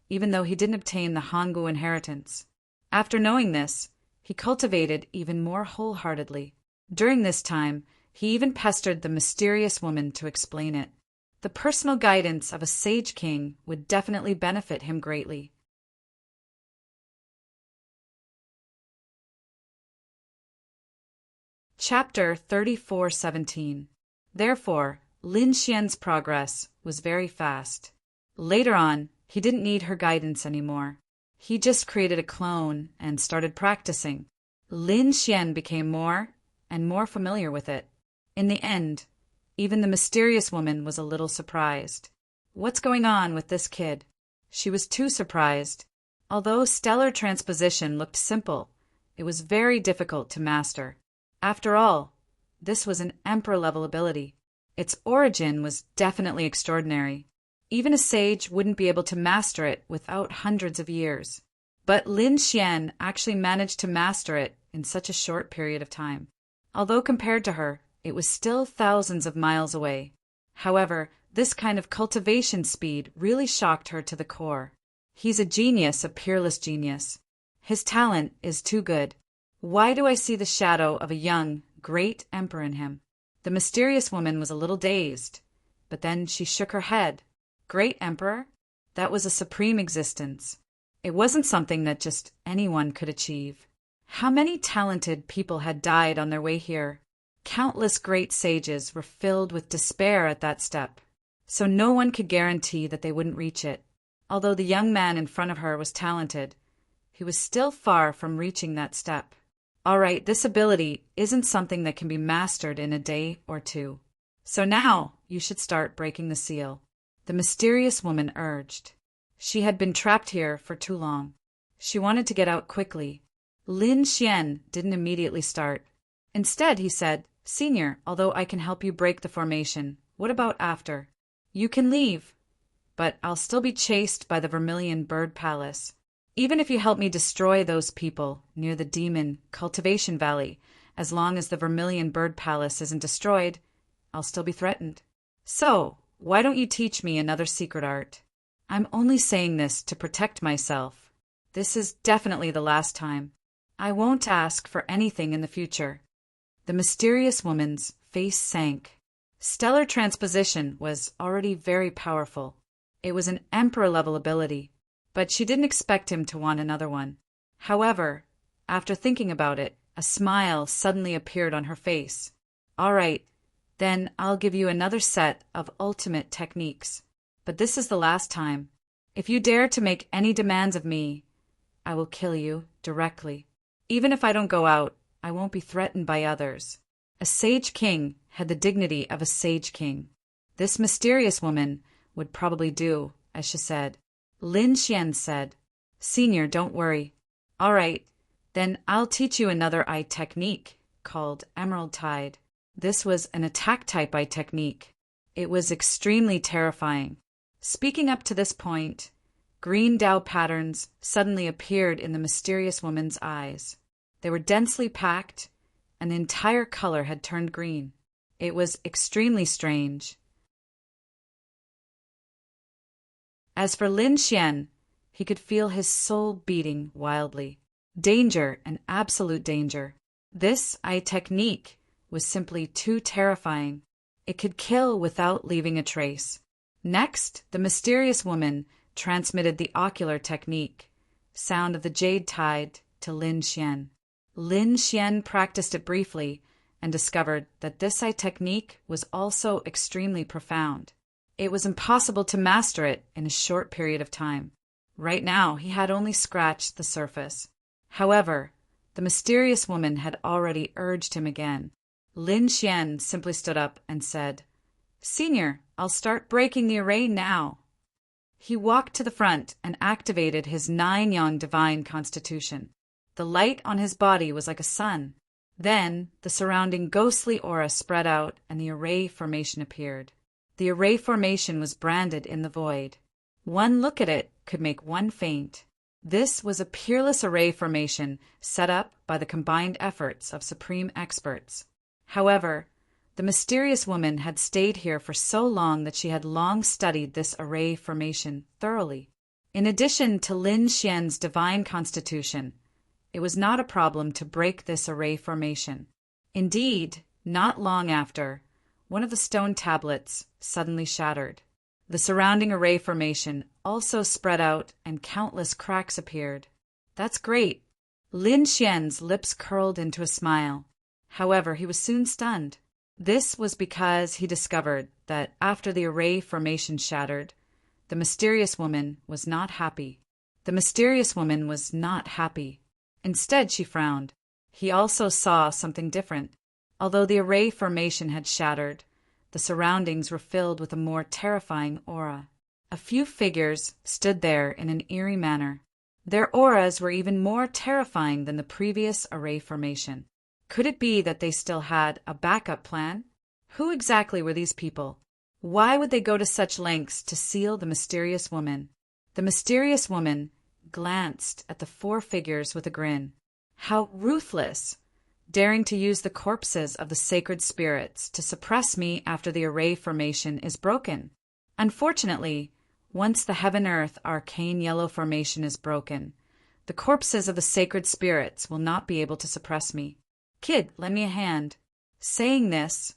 even though he didn't obtain the Hanggu inheritance. After knowing this, he cultivated even more wholeheartedly. During this time, he even pestered the mysterious woman to explain it. The personal guidance of a sage king would definitely benefit him greatly. Chapter 34:17. Therefore, Lin Xian's progress was very fast. Later on, he didn't need her guidance anymore. He just created a clone and started practicing. Lin Xian became more and more familiar with it. In the end, even the mysterious woman was a little surprised. What's going on with this kid? She was too surprised. Although stellar transposition looked simple, it was very difficult to master. After all, this was an emperor-level ability. Its origin was definitely extraordinary. Even a sage wouldn't be able to master it without hundreds of years. But Lin Xian actually managed to master it in such a short period of time. Although compared to her, it was still thousands of miles away. However, this kind of cultivation speed really shocked her to the core. He's a genius, a peerless genius. His talent is too good. Why do I see the shadow of a young, great emperor in him? The mysterious woman was a little dazed, but then she shook her head. Great emperor? That was a supreme existence. It wasn't something that just anyone could achieve. How many talented people had died on their way here? Countless great sages were filled with despair at that step, so no one could guarantee that they wouldn't reach it. Although the young man in front of her was talented, he was still far from reaching that step. All right, this ability isn't something that can be mastered in a day or 2. So now you should start breaking the seal, the mysterious woman urged. She had been trapped here for too long. She wanted to get out quickly. Lin Xian didn't immediately start. Instead, he said, "Senior, although I can help you break the formation, what about after? You can leave, but I'll still be chased by the Vermilion Bird Palace. Even if you help me destroy those people near the Demon Cultivation Valley, as long as the Vermilion Bird Palace isn't destroyed, I'll still be threatened. So, why don't you teach me another secret art? I'm only saying this to protect myself. This is definitely the last time. I won't ask for anything in the future. The mysterious woman's face sank. Stellar transposition was already very powerful. It was an emperor-level ability, but she didn't expect him to want another one. However, after thinking about it, a smile suddenly appeared on her face. All right, then I'll give you another set of ultimate techniques. But this is the last time. If you dare to make any demands of me, I will kill you directly. Even if I don't go out, I won't be threatened by others. A sage king had the dignity of a sage king. This mysterious woman would probably do as she said. Lin Xian said, Senior, don't worry. All right, then I'll teach you another eye technique called Emerald Tide. This was an attack type eye technique. It was extremely terrifying. Speaking up to this point, green Dao patterns suddenly appeared in the mysterious woman's eyes. They were densely packed, and the entire color had turned green. It was extremely strange. As for Lin Xian, he could feel his soul beating wildly. Danger and absolute danger. This eye technique was simply too terrifying. It could kill without leaving a trace. Next, the mysterious woman transmitted the ocular technique, Sound of the Jade Tide, to Lin Xian. Lin Xian practiced it briefly and discovered that this eye technique was also extremely profound. It was impossible to master it in a short period of time. Right now, he had only scratched the surface. However, the mysterious woman had already urged him again. Lin Xian simply stood up and said, Senior, I'll start breaking the array now. He walked to the front and activated his 9-yang divine constitution. The light on his body was like a sun. Then, the surrounding ghostly aura spread out and the array formation appeared. The array formation was branded in the void. One look at it could make one faint. This was a peerless array formation set up by the combined efforts of supreme experts. However, the mysterious woman had stayed here for so long that she had long studied this array formation thoroughly. In addition to Lin Xian's divine constitution, it was not a problem to break this array formation. Indeed, not long after, one of the stone tablets suddenly shattered. The surrounding array formation also spread out and countless cracks appeared. That's great. Lin Xian's lips curled into a smile. However, he was soon stunned. This was because he discovered that after the array formation shattered, the mysterious woman was not happy. The mysterious woman was not happy. Instead, she frowned. He also saw something different. Although the array formation had shattered, the surroundings were filled with a more terrifying aura. A few figures stood there in an eerie manner. Their auras were even more terrifying than the previous array formation. Could it be that they still had a backup plan? Who exactly were these people? Why would they go to such lengths to seal the mysterious woman? The mysterious woman glanced at the 4 figures with a grin. How ruthless! Daring to use the corpses of the sacred spirits to suppress me after the array formation is broken. Unfortunately, once the heaven-earth arcane yellow formation is broken, the corpses of the sacred spirits will not be able to suppress me. Kid, lend me a hand. Saying this,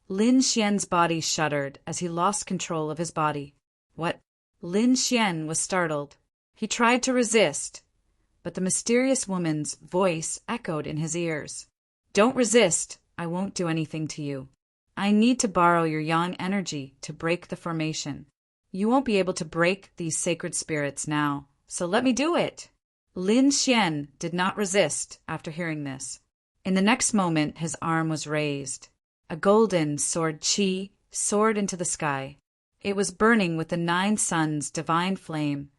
Lin Xian's body shuddered as he lost control of his body. What? Lin Xian was startled. He tried to resist, but the mysterious woman's voice echoed in his ears. Don't resist. I won't do anything to you. I need to borrow your yang energy to break the formation. You won't be able to break these sacred spirits now, so let me do it. Lin Xian did not resist after hearing this. In the next moment, his arm was raised. A golden sword qi soared into the sky. It was burning with the 9 suns' divine flame,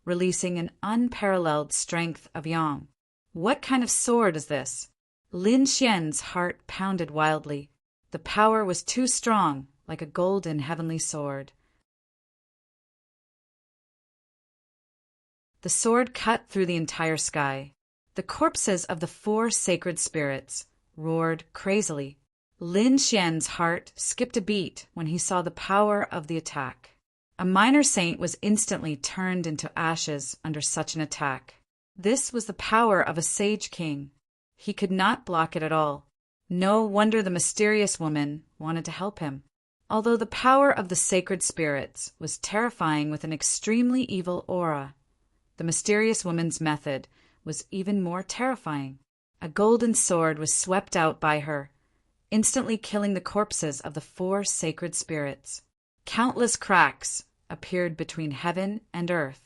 releasing an unparalleled strength of yang. What kind of sword is this? Lin Xian's heart pounded wildly. The power was too strong, like a golden heavenly sword. The sword cut through the entire sky. The corpses of the 4 sacred spirits roared crazily. Lin Xian's heart skipped a beat when he saw the power of the attack. A minor saint was instantly turned into ashes under such an attack. This was the power of a sage king. He could not block it at all. No wonder the mysterious woman wanted to help him. Although the power of the sacred spirits was terrifying with an extremely evil aura, the mysterious woman's method was even more terrifying. A golden sword was swept out by her, instantly killing the corpses of the 4 sacred spirits. Countless cracks appeared between heaven and earth.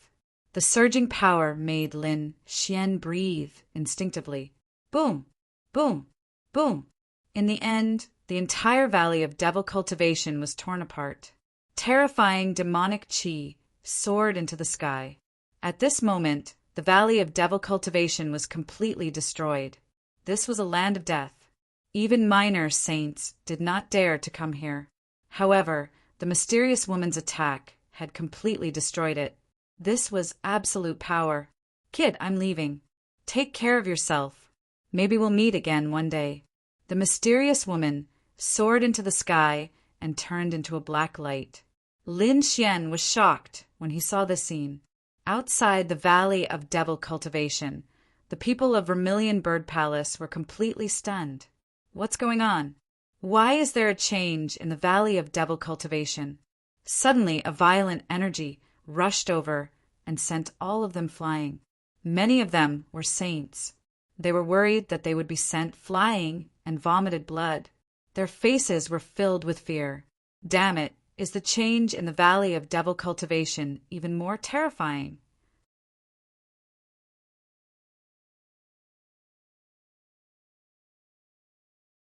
The surging power made Lin Xian breathe instinctively. Boom! Boom! Boom! In the end, the entire valley of devil cultivation was torn apart. Terrifying demonic chi soared into the sky. At this moment, the valley of devil cultivation was completely destroyed. This was a land of death. Even minor saints did not dare to come here. However, the mysterious woman's attack had completely destroyed it. This was absolute power. Kid, I'm leaving. Take care of yourself. Maybe we'll meet again one day. The mysterious woman soared into the sky and turned into a black light. Lin Xian was shocked when he saw this scene. Outside the Valley of Devil Cultivation, the people of Vermilion Bird Palace were completely stunned. What's going on? Why is there a change in the Valley of Devil Cultivation? Suddenly, a violent energy rushed over and sent all of them flying. Many of them were saints. They were worried that they would be sent flying and vomited blood. Their faces were filled with fear. Damn it, is the change in the Valley of Devil Cultivation even more terrifying?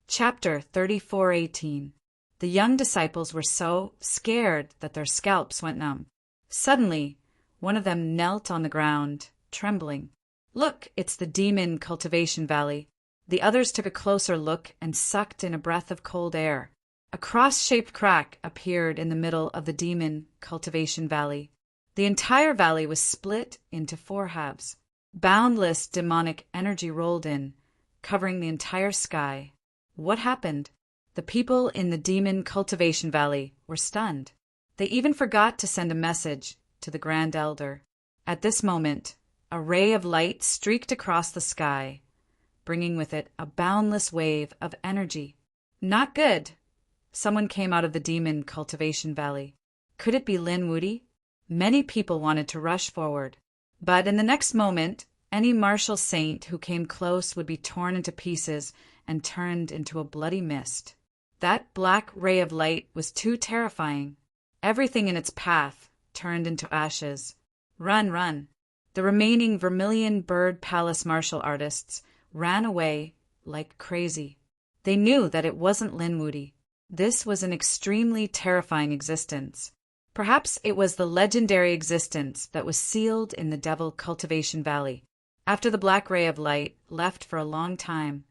Chapter 34:18. The young disciples were so scared that their scalps went numb. Suddenly, one of them knelt on the ground, trembling. Look, it's the Demon Cultivation Valley. The others took a closer look and sucked in a breath of cold air. A cross-shaped crack appeared in the middle of the Demon Cultivation Valley. The entire valley was split into 4 halves. Boundless demonic energy rolled in, covering the entire sky. What happened? The people in the Demon Cultivation Valley were stunned. They even forgot to send a message to the Grand Elder. At this moment, a ray of light streaked across the sky, bringing with it a boundless wave of energy. Not good! Someone came out of the Demon Cultivation Valley. Could it be Lin Wudy? Many people wanted to rush forward. But in the next moment, any martial saint who came close would be torn into pieces and turned into a bloody mist. That black ray of light was too terrifying. Everything in its path turned into ashes. Run, run! The remaining Vermilion Bird Palace martial artists ran away like crazy. They knew that it wasn't Lin Wudy. This was an extremely terrifying existence. Perhaps it was the legendary existence that was sealed in the Devil Cultivation Valley. After the black ray of light left for a long time,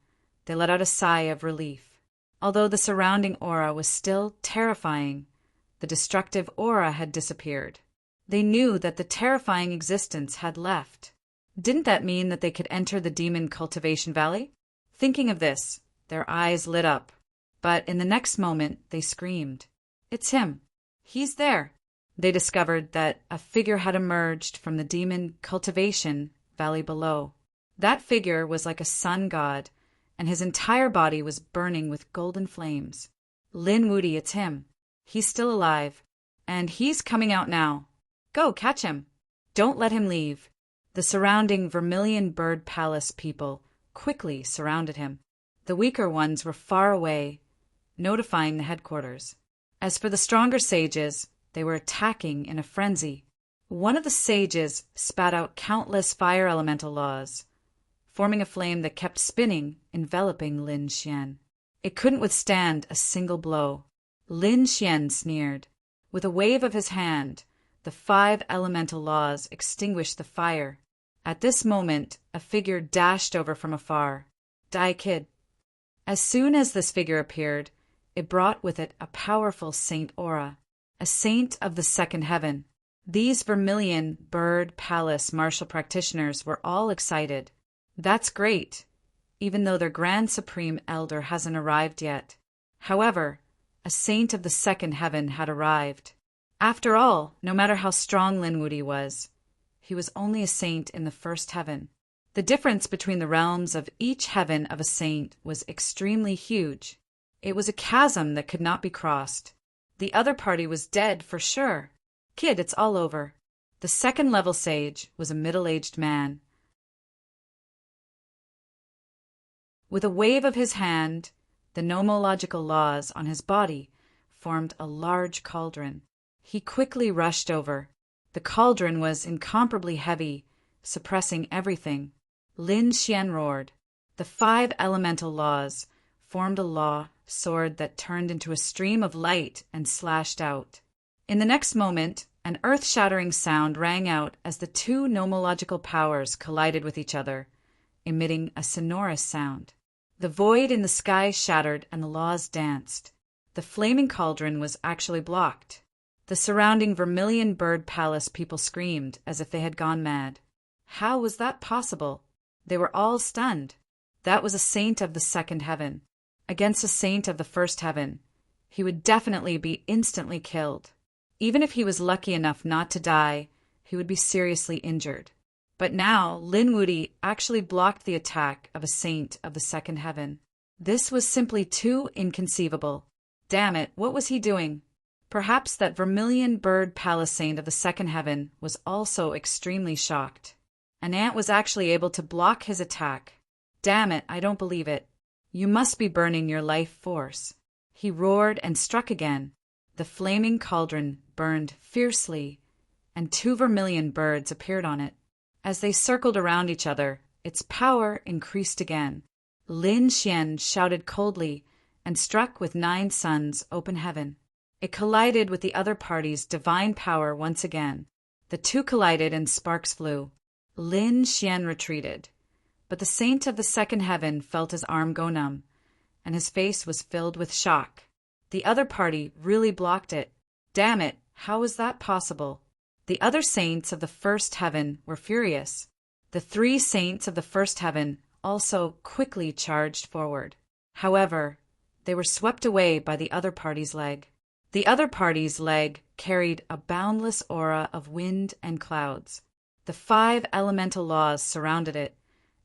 they let out a sigh of relief. Although the surrounding aura was still terrifying, the destructive aura had disappeared. They knew that the terrifying existence had left. Didn't that mean that they could enter the Demon Cultivation Valley? Thinking of this, their eyes lit up. But in the next moment, they screamed. It's him. He's there. They discovered that a figure had emerged from the Demon Cultivation Valley below. That figure was like a sun god, and his entire body was burning with golden flames. Lin Wudy, it's him. He's still alive, and he's coming out now. Go, catch him. Don't let him leave. The surrounding Vermilion Bird Palace people quickly surrounded him. The weaker ones were far away, notifying the headquarters. As for the stronger sages, they were attacking in a frenzy. One of the sages spat out countless fire elemental laws, forming a flame that kept spinning, enveloping Lin Xian. It couldn't withstand a single blow. Lin Xian sneered. With a wave of his hand, the 5 elemental laws extinguished the fire. At this moment, a figure dashed over from afar. Die, kid. As soon as this figure appeared, it brought with it a powerful saint aura, a saint of the second heaven. These Vermilion Bird Palace martial practitioners were all excited. That's great, even though their Grand Supreme Elder hasn't arrived yet. However, a saint of the second heaven had arrived. After all, no matter how strong Lin Wudy was, he was only a saint in the first heaven. The difference between the realms of each heaven of a saint was extremely huge. It was a chasm that could not be crossed. The other party was dead for sure. Kid, it's all over. The second level sage was a middle-aged man. With a wave of his hand, the nomological laws on his body formed a large cauldron. He quickly rushed over. The cauldron was incomparably heavy, suppressing everything. Lin Xian roared. The 5 elemental laws formed a law sword that turned into a stream of light and slashed out. In the next moment, an earth-shattering sound rang out as the 2 nomological powers collided with each other, emitting a sonorous sound. The void in the sky shattered and the laws danced. The flaming cauldron was actually blocked. The surrounding Vermilion Bird Palace people screamed as if they had gone mad. How was that possible? They were all stunned. That was a saint of the second heaven. Against a saint of the first heaven, he would definitely be instantly killed. Even if he was lucky enough not to die, he would be seriously injured. But now, Lin Wudi actually blocked the attack of a saint of the second heaven. This was simply too inconceivable. Damn it, what was he doing? Perhaps that Vermilion Bird Palace saint of the second heaven was also extremely shocked. An ant was actually able to block his attack. Damn it, I don't believe it. You must be burning your life force. He roared and struck again. The flaming cauldron burned fiercely, and 2 vermilion birds appeared on it. As they circled around each other, its power increased again. Lin Xian shouted coldly and struck with 9 suns open heaven. It collided with the other party's divine power once again. The 2 collided and sparks flew. Lin Xian retreated, but the saint of the second heaven felt his arm go numb, and his face was filled with shock. The other party really blocked it. Damn it, how was that possible? The other saints of the first heaven were furious. The 3 saints of the first heaven also quickly charged forward. However, they were swept away by the other party's leg. The other party's leg carried a boundless aura of wind and clouds. The 5 elemental laws surrounded it,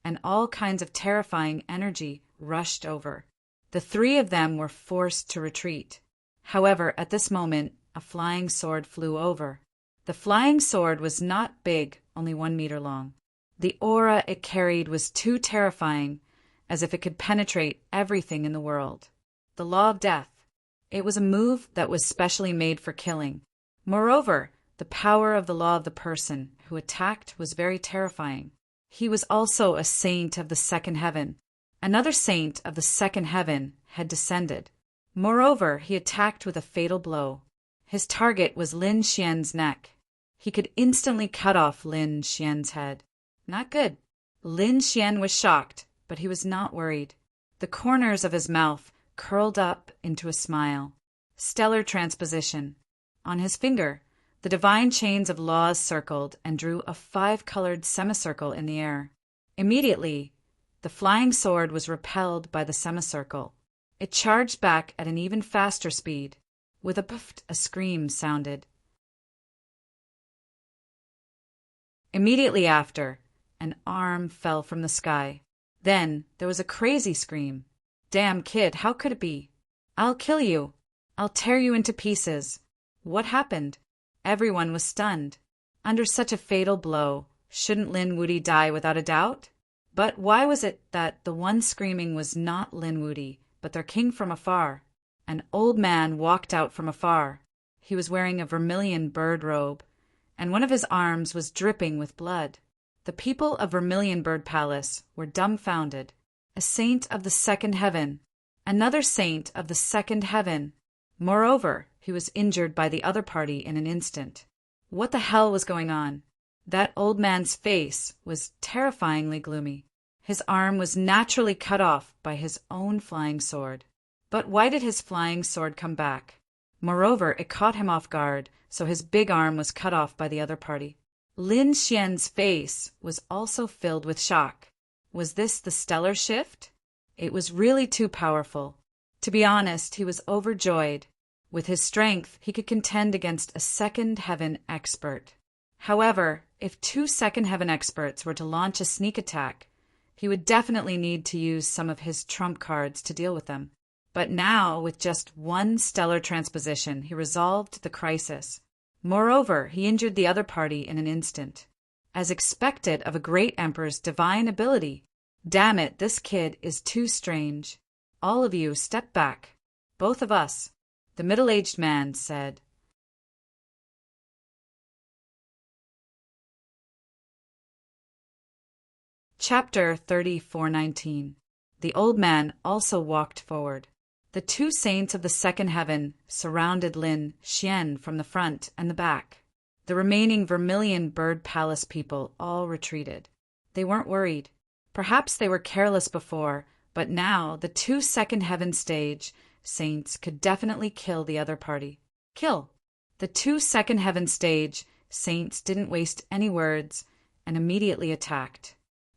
and all kinds of terrifying energy rushed over. The 3 of them were forced to retreat. However, at this moment, a flying sword flew over. The flying sword was not big, only 1 meter long. The aura it carried was too terrifying, as if it could penetrate everything in the world. The law of death. It was a move that was specially made for killing. Moreover, the power of the law of the person who attacked was very terrifying. He was also a saint of the second heaven. Another saint of the second heaven had descended. Moreover, he attacked with a fatal blow. His target was Lin Xian's neck. He could instantly cut off Lin Xian's head. Not good. Lin Xian was shocked, but he was not worried. The corners of his mouth curled up into a smile. Stellar transposition. On his finger, the divine chains of laws circled and drew a 5-colored semicircle in the air. Immediately, the flying sword was repelled by the semicircle. It charged back at an even faster speed. With a puff, a scream sounded. Immediately after, an arm fell from the sky. Then there was a crazy scream. Damn kid, how could it be? I'll kill you. I'll tear you into pieces. What happened? Everyone was stunned. Under such a fatal blow, shouldn't Lin Wudi die without a doubt? But why was it that the one screaming was not Lin Wudi, but their king from afar? An old man walked out from afar. He was wearing a vermilion bird robe, and one of his arms was dripping with blood. The people of Vermilion Bird Palace were dumbfounded. A saint of the second heaven. Another saint of the second heaven. Moreover, he was injured by the other party in an instant. What the hell was going on? That old man's face was terrifyingly gloomy. His arm was naturally cut off by his own flying sword. But why did his flying sword come back? Moreover, it caught him off guard, so his big arm was cut off by the other party. Lin Xian's face was also filled with shock. Was this the stellar shift? It was really too powerful. To be honest, he was overjoyed. With his strength, he could contend against a second heaven expert. However, if two second heaven experts were to launch a sneak attack, he would definitely need to use some of his trump cards to deal with them. But now, with just one stellar transposition, he resolved the crisis. Moreover, he injured the other party in an instant. As expected of a great emperor's divine ability. Damn it, this kid is too strange. All of you, step back. Both of us, the middle-aged man said. Chapter 34:19. The old man also walked forward. The two saints of the second heaven surrounded Lin Xian from the front and the back. The remaining Vermilion Bird Palace people all retreated. They weren't worried. Perhaps they were careless before, but now the two second heaven stage saints could definitely kill the other party. Kill! The two second heaven stage saints didn't waste any words and immediately attacked.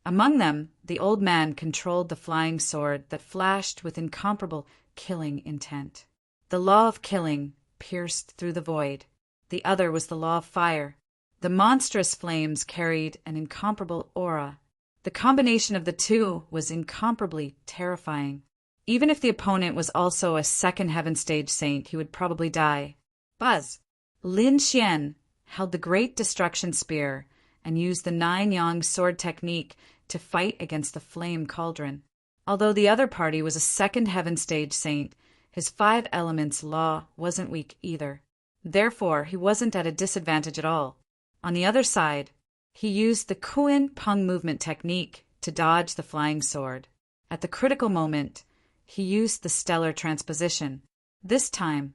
Among them, the old man controlled the flying sword that flashed with incomparable killing intent. The law of killing pierced through the void. The other was the law of fire. The monstrous flames carried an incomparable aura. The combination of the two was incomparably terrifying. Even if the opponent was also a second heaven stage saint, he would probably die. Buzz! Lin Xian held the great destruction spear and used the 9-yang sword technique to fight against the flame cauldron. Although the other party was a second heaven stage saint, his 5 elements law wasn't weak either. Therefore, he wasn't at a disadvantage at all. On the other side, he used the Kuan Peng movement technique to dodge the flying sword. At the critical moment, he used the stellar transposition. This time,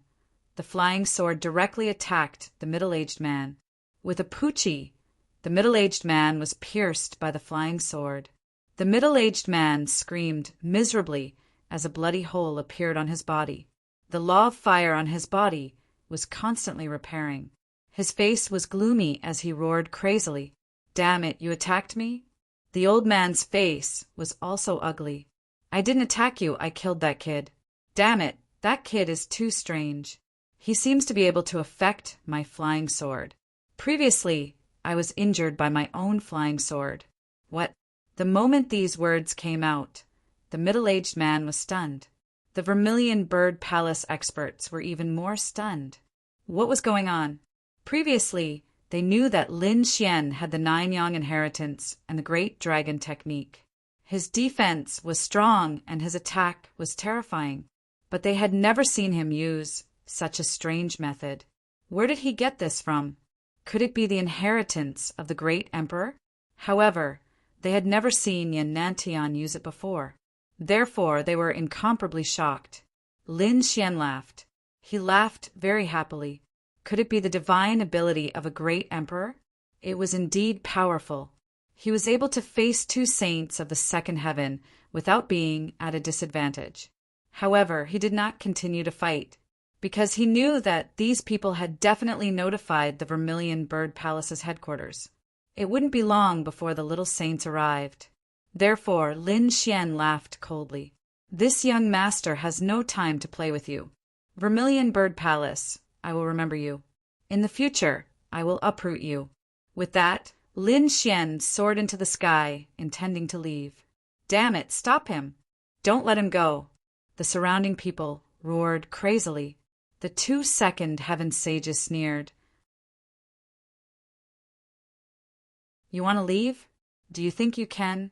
the flying sword directly attacked the middle-aged man. With a puchi, the middle-aged man was pierced by the flying sword. The middle-aged man screamed miserably as a bloody hole appeared on his body. The law of fire on his body was constantly repairing. His face was gloomy as he roared crazily. Damn it, you attacked me? The old man's face was also ugly. I didn't attack you, I killed that kid. Damn it, that kid is too strange. He seems to be able to affect my flying sword. Previously, I was injured by my own flying sword. What? The moment these words came out, the middle-aged man was stunned. The Vermilion Bird Palace experts were even more stunned. What was going on? Previously, they knew that Lin Xian had the 9-yang inheritance and the Great Dragon technique. His defense was strong and his attack was terrifying, but they had never seen him use such a strange method. Where did he get this from? Could it be the inheritance of the great emperor? However, they had never seen Yan Nantian use it before. Therefore, they were incomparably shocked. Lin Xian laughed. He laughed very happily. Could it be the divine ability of a great emperor? It was indeed powerful. He was able to face two saints of the second heaven without being at a disadvantage. However, he did not continue to fight, because he knew that these people had definitely notified the Vermilion Bird Palace's headquarters. It wouldn't be long before the little saints arrived. Therefore, Lin Xian laughed coldly. This young master has no time to play with you. Vermilion Bird Palace, I will remember you. In the future, I will uproot you. With that, Lin Xian soared into the sky, intending to leave. Damn it, stop him. Don't let him go. The surrounding people roared crazily. The 2 second heaven sages sneered. You want to leave? Do you think you can?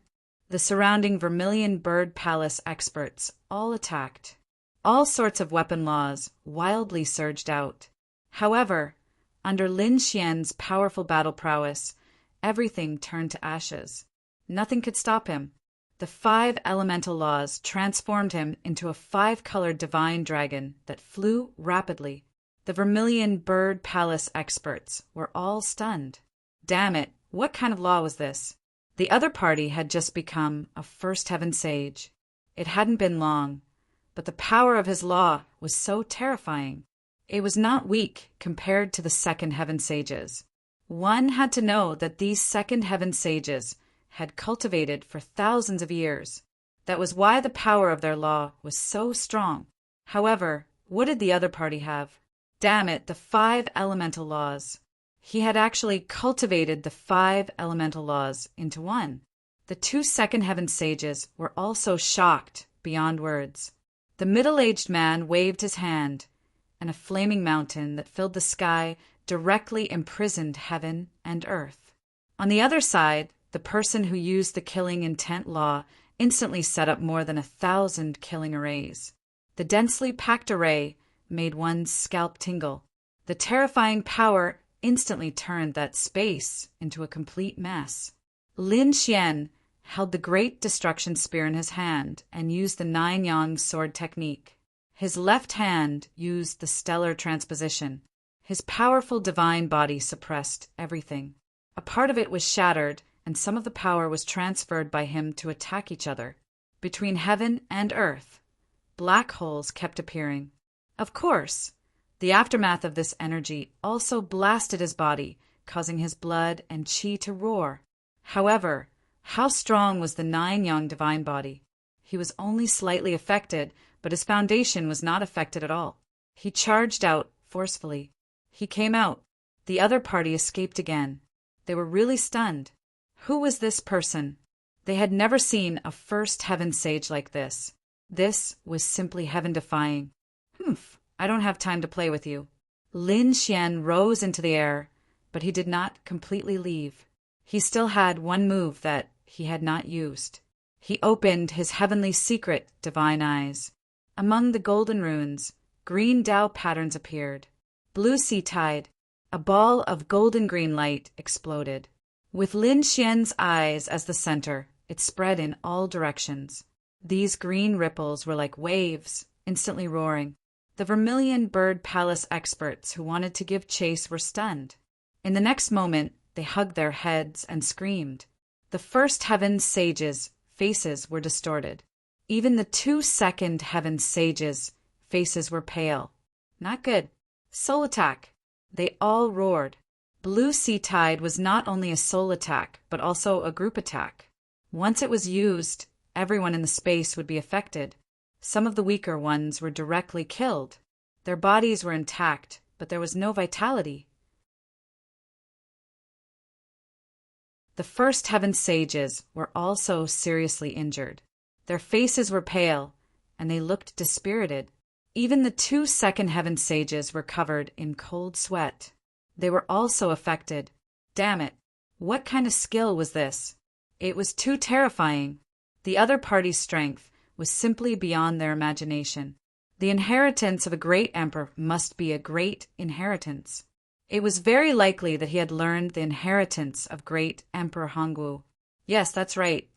The surrounding Vermilion Bird Palace experts all attacked. All sorts of weapon laws wildly surged out. However, under Lin Xian's powerful battle prowess, everything turned to ashes. Nothing could stop him. The 5 elemental laws transformed him into a 5-colored divine dragon that flew rapidly. The Vermilion Bird Palace experts were all stunned. Damn it, what kind of law was this? The other party had just become a first heaven sage. It hadn't been long, but the power of his law was so terrifying. It was not weak compared to the second heaven sages. One had to know that these second heaven sages had cultivated for thousands of years. That was why the power of their law was so strong. However, what did the other party have? Damn it, the 5 elemental laws. He had actually cultivated the 5 elemental laws into one. The 2 second heaven sages were also shocked beyond words. The middle-aged man waved his hand, and a flaming mountain that filled the sky directly imprisoned heaven and earth. On the other side, the person who used the killing intent law instantly set up more than 1,000 killing arrays. The densely packed array made one's scalp tingle. The terrifying power instantly turned that space into a complete mess. Lin Xian held the great destruction spear in his hand and used the 9-yang sword technique. His left hand used the stellar transposition. His powerful divine body suppressed everything. A part of it was shattered, and some of the power was transferred by him to attack each other. Between heaven and earth, black holes kept appearing. Of course, the aftermath of this energy also blasted his body, causing his blood and qi to roar. However, how strong was the 9-yang divine body? He was only slightly affected, but his foundation was not affected at all. He charged out forcefully. He came out. The other party escaped again. They were really stunned. Who was this person? They had never seen a first heaven sage like this. This was simply heaven-defying. I don't have time to play with you. Lin Xian rose into the air, but he did not completely leave. He still had one move that he had not used. He opened his heavenly secret divine eyes. Among the golden runes, green Tao patterns appeared. Blue sea tide, a ball of golden green light exploded. With Lin Xian's eyes as the center, it spread in all directions. These green ripples were like waves, instantly roaring. The Vermilion Bird Palace experts who wanted to give chase were stunned. In the next moment, they hugged their heads and screamed. The first heaven sages' faces were distorted. Even the 2 second heaven sages' faces were pale. Not good. Soul attack. They all roared. Blue sea tide was not only a soul attack, but also a group attack. Once it was used, everyone in the space would be affected. Some of the weaker ones were directly killed. Their bodies were intact, but there was no vitality. The first heaven sages were also seriously injured. Their faces were pale, and they looked dispirited. Even the 2 second heaven sages were covered in cold sweat. They were also affected. Damn it! What kind of skill was this? It was too terrifying. The other party's strength was simply beyond their imagination. The inheritance of a great emperor must be a great inheritance. It was very likely that he had learned the inheritance of great Emperor Hongwu. Yes, that's right.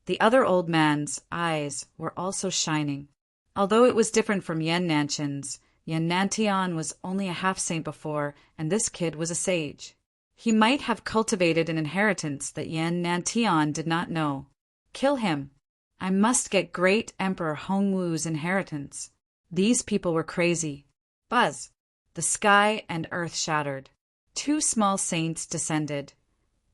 The other old man's eyes were also shining. Although it was different from Yan Nanshan's, Yan Nantian was only a half-saint before, and this kid was a sage. He might have cultivated an inheritance that Yan Nantian did not know. Kill him. I must get great Emperor Hongwu's inheritance. These people were crazy. Buzz. The sky and earth shattered. 2 small saints descended,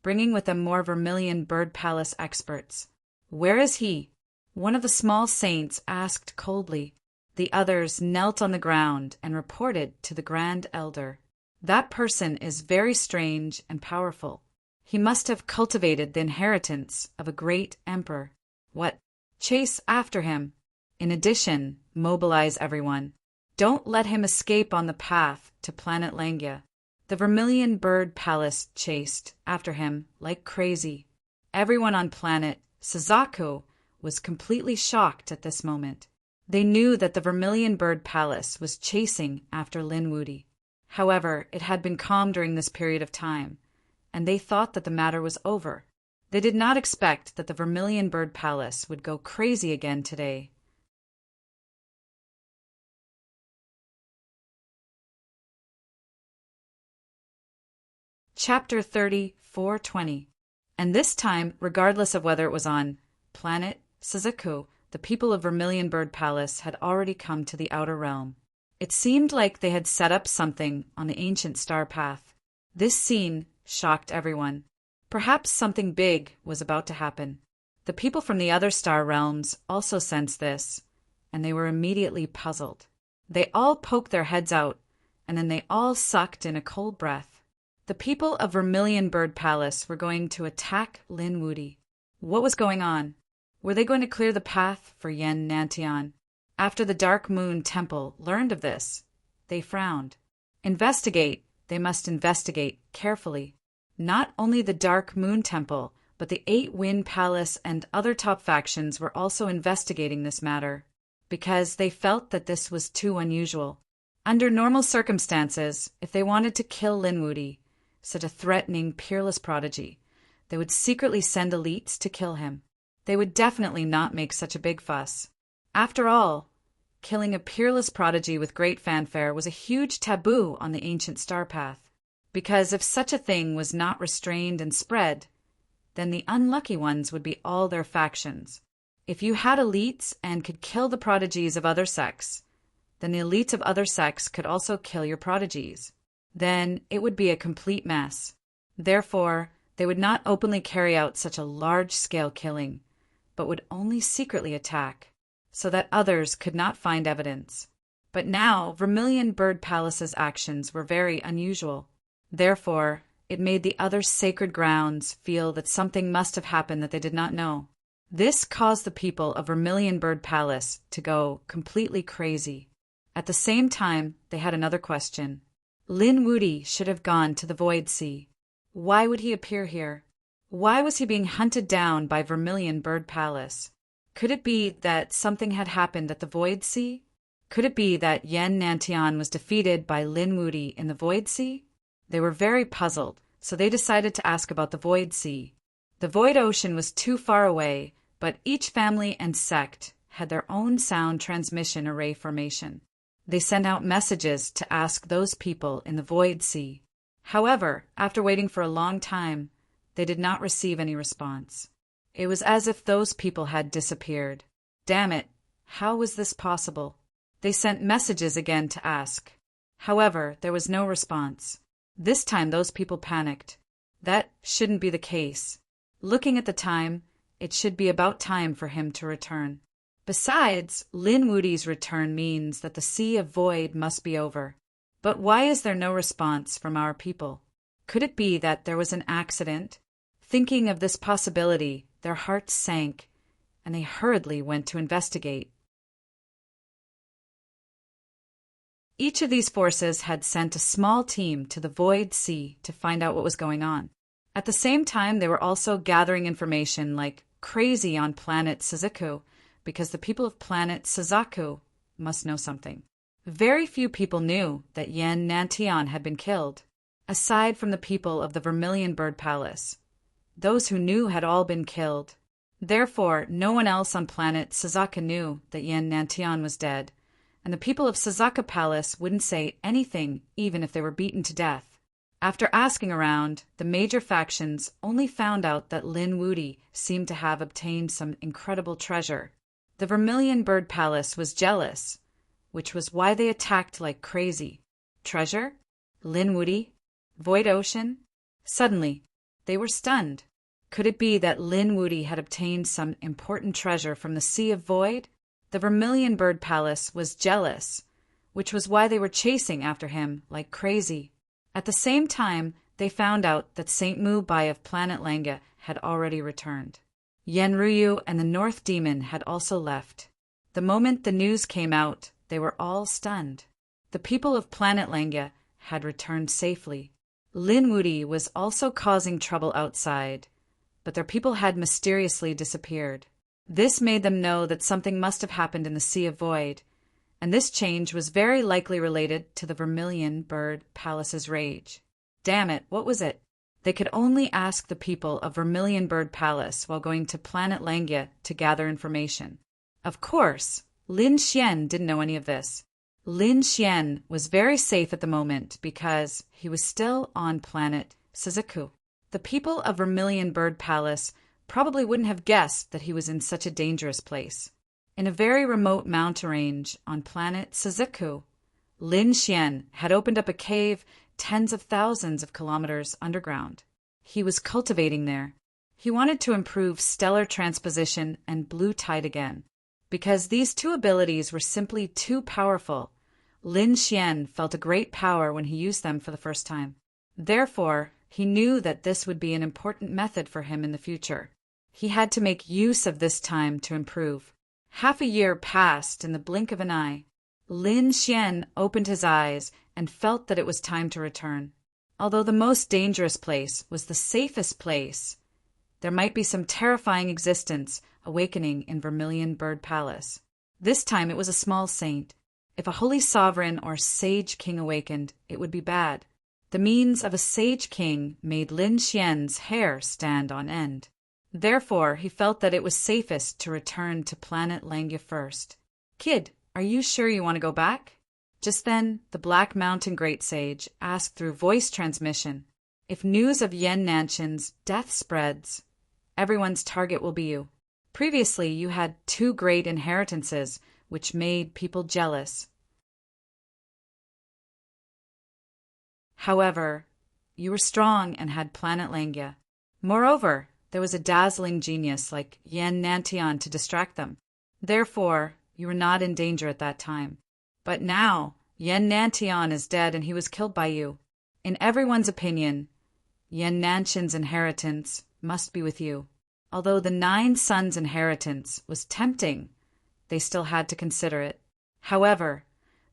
bringing with them more Vermilion Bird Palace experts. Where is he? One of the small saints asked coldly. The others knelt on the ground and reported to the Grand Elder. That person is very strange and powerful. He must have cultivated the inheritance of a great emperor. What? Chase after him. In addition, mobilize everyone. Don't let him escape on the path to planet Langia. The Vermilion Bird Palace chased after him like crazy. Everyone on planet Suzaku was completely shocked at this moment. They knew that the Vermilion Bird Palace was chasing after Lin Wudi. However, it had been calm during this period of time, and they thought that the matter was over. They did not expect that the Vermilion Bird Palace would go crazy again today. Chapter 30, 420. And this time, regardless of whether it was on planet Suzaku, the people of Vermilion Bird Palace had already come to the outer realm. It seemed like they had set up something on the ancient star path. This scene shocked everyone. Perhaps something big was about to happen. The people from the other star realms also sensed this, and they were immediately puzzled. They all poked their heads out, and then they all sucked in a cold breath. The people of Vermilion Bird Palace were going to attack Lin Wuti. What was going on? Were they going to clear the path for Yen Nantian? After the Dark Moon Temple learned of this, they frowned. Investigate, they must investigate carefully. Not only the Dark Moon Temple, but the Eight Wind Palace and other top factions were also investigating this matter, because they felt that this was too unusual. Under normal circumstances, if they wanted to kill Lin Wuti, such a threatening, peerless prodigy, they would secretly send elites to kill him. They would definitely not make such a big fuss. After all, killing a peerless prodigy with great fanfare was a huge taboo on the ancient star path, because if such a thing was not restrained and spread, then the unlucky ones would be all their factions. If you had elites and could kill the prodigies of other sects, then the elites of other sects could also kill your prodigies. Then it would be a complete mess. Therefore, they would not openly carry out such a large-scale killing, but would only secretly attack, so that others could not find evidence. But now, Vermilion Bird Palace's actions were very unusual. Therefore, it made the other sacred grounds feel that something must have happened that they did not know. This caused the people of Vermilion Bird Palace to go completely crazy. At the same time, they had another question. Lin Wuti should have gone to the Void Sea. Why would he appear here? Why was he being hunted down by Vermilion Bird Palace? Could it be that something had happened at the Void Sea? Could it be that Yen Nantian was defeated by Lin Wuti in the Void Sea? They were very puzzled, so they decided to ask about the Void Sea. The Void Ocean was too far away, but each family and sect had their own sound transmission array formation. They sent out messages to ask those people in the Void Sea. However, after waiting for a long time, they did not receive any response. It was as if those people had disappeared. Damn it, how was this possible? They sent messages again to ask. However, there was no response. This time those people panicked. That shouldn't be the case. Looking at the time, it should be about time for him to return. Besides, Lin Wuti's return means that the Sea of Void must be over. But why is there no response from our people? Could it be that there was an accident? Thinking of this possibility, their hearts sank, and they hurriedly went to investigate. Each of these forces had sent a small team to the Void Sea to find out what was going on. At the same time, they were also gathering information like crazy on planet Suzaku, because the people of planet Suzaku must know something. Very few people knew that Yen Nantian had been killed, aside from the people of the Vermilion Bird Palace. Those who knew had all been killed. Therefore, no one else on planet Suzaku knew that Yen Nantian was dead, and the people of Suzaku Palace wouldn't say anything even if they were beaten to death. After asking around, the major factions only found out that Lin Wuti seemed to have obtained some incredible treasure. The Vermilion Bird Palace was jealous, which was why they attacked like crazy. Treasure? Lin Wuti? Void Ocean? Suddenly, they were stunned. Could it be that Lin Wuti had obtained some important treasure from the Sea of Void? The Vermilion Bird Palace was jealous, which was why they were chasing after him like crazy. At the same time, they found out that Saint Mu Bai of planet Langa had already returned. Yenryu and the North Demon had also left. The moment the news came out, they were all stunned. The people of planet Langa had returned safely. Lin Wuti was also causing trouble outside, but their people had mysteriously disappeared. This made them know that something must have happened in the Sea of Void, and this change was very likely related to the Vermilion Bird Palace's rage. Damn it, what was it? They could only ask the people of Vermilion Bird Palace while going to planet Langia to gather information. Of course, Lin Xian didn't know any of this. Lin Xian was very safe at the moment because he was still on planet Suzaku. The people of Vermilion Bird Palace probably wouldn't have guessed that he was in such a dangerous place. In a very remote mountain range on planet Suzaku, Lin Xian had opened up a cave tens of thousands of kilometers underground. He was cultivating there. He wanted to improve stellar transposition and blue tide again. Because these two abilities were simply too powerful, Lin Xian felt a great power when he used them for the first time. Therefore, he knew that this would be an important method for him in the future. He had to make use of this time to improve. Half a year passed in the blink of an eye. Lin Xian opened his eyes and felt that it was time to return. Although the most dangerous place was the safest place, there might be some terrifying existence awakening in Vermilion Bird Palace. This time it was a small saint. If a holy sovereign or sage king awakened, it would be bad. The means of a sage king made Lin Xian's hair stand on end. Therefore, he felt that it was safest to return to planet Langya first. "Kid, are you sure you want to go back?" Just then, the Black Mountain Great Sage asked through voice transmission, "If news of Yan Nanshan's death spreads, everyone's target will be you. Previously, you had 2 great inheritances, which made people jealous. However, you were strong and had planet Langya. Moreover, there was a dazzling genius like Yan Nantian to distract them. Therefore, you were not in danger at that time. But now, Yan Nantian is dead and he was killed by you. In everyone's opinion, Yan Nanshan's inheritance must be with you. Although the 9 sons' inheritance was tempting, they still had to consider it. However,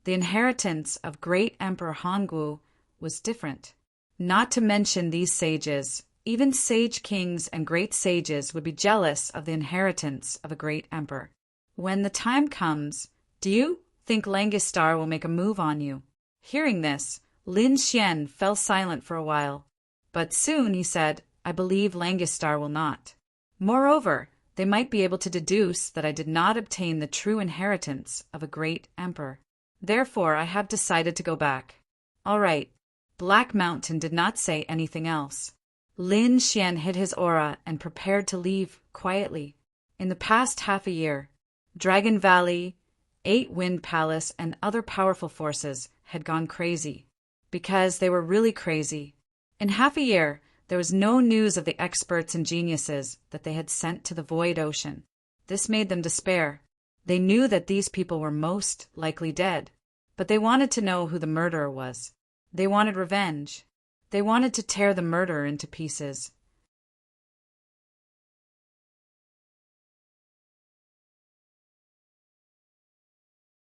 the inheritance of great Emperor Hongwu was different. Not to mention these sages, even sage kings and great sages would be jealous of the inheritance of a great emperor. When the time comes, do you think Langistar will make a move on you?" Hearing this, Lin Xian fell silent for a while. But soon he said, "I believe Langistar will not. Moreover, they might be able to deduce that I did not obtain the true inheritance of a great emperor. Therefore, I have decided to go back." "All right." Black Mountain did not say anything else. Lin Xian hid his aura and prepared to leave quietly. In the past half a year, Dragon Valley, 8 Wind Palace, and other powerful forces had gone crazy. Because they were really crazy. In half a year, there was no news of the experts and geniuses that they had sent to the Void Ocean. This made them despair. They knew that these people were most likely dead, but they wanted to know who the murderer was. They wanted revenge. They wanted to tear the murderer into pieces.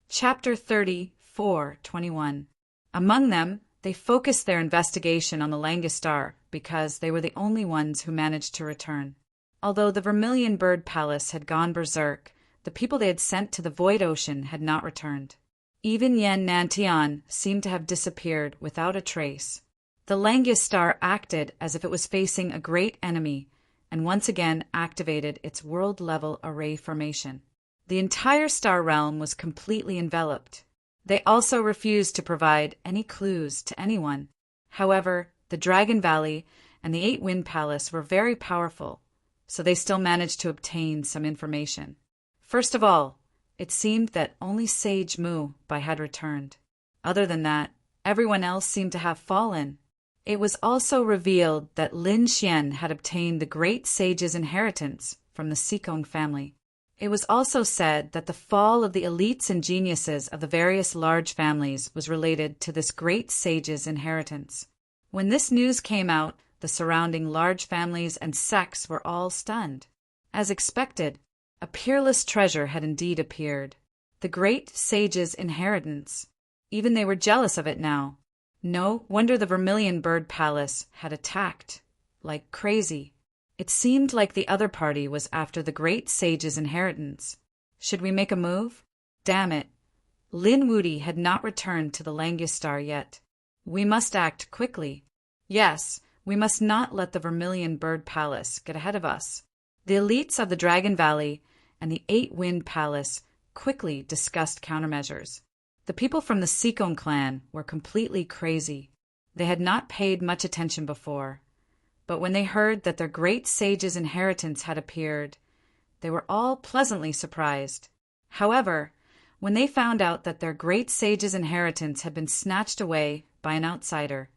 Chapter 34:21. Among them, they focused their investigation on the Langistar because they were the only ones who managed to return. Although the Vermilion Bird Palace had gone berserk, the people they had sent to the Void Ocean had not returned. Even Yan Nantian seemed to have disappeared without a trace. The Langistar acted as if it was facing a great enemy and once again activated its world-level array formation. The entire star realm was completely enveloped. They also refused to provide any clues to anyone. However, the Dragon Valley and the 8 Wind Palace were very powerful, so they still managed to obtain some information. First of all, it seemed that only Sage Mu Bai had returned. Other than that, everyone else seemed to have fallen. It was also revealed that Lin Xian had obtained the great sage's inheritance from the Sikong family. It was also said that the fall of the elites and geniuses of the various large families was related to this great sage's inheritance. When this news came out, the surrounding large families and sects were all stunned. As expected, a peerless treasure had indeed appeared. The great sage's inheritance. Even they were jealous of it now. No wonder the Vermilion Bird Palace had attacked like crazy. It seemed like the other party was after the great sage's inheritance. Should we make a move? Damn it. Lin Wudi had not returned to the Langistar yet. We must act quickly. Yes, we must not let the Vermilion Bird Palace get ahead of us. The elites of the Dragon Valley and the 8 Wind Palace quickly discussed countermeasures. The people from the Sikong clan were completely crazy. They had not paid much attention before. But when they heard that their great sage's inheritance had appeared, they were all pleasantly surprised. However, when they found out that their great sage's inheritance had been snatched away by an outsider,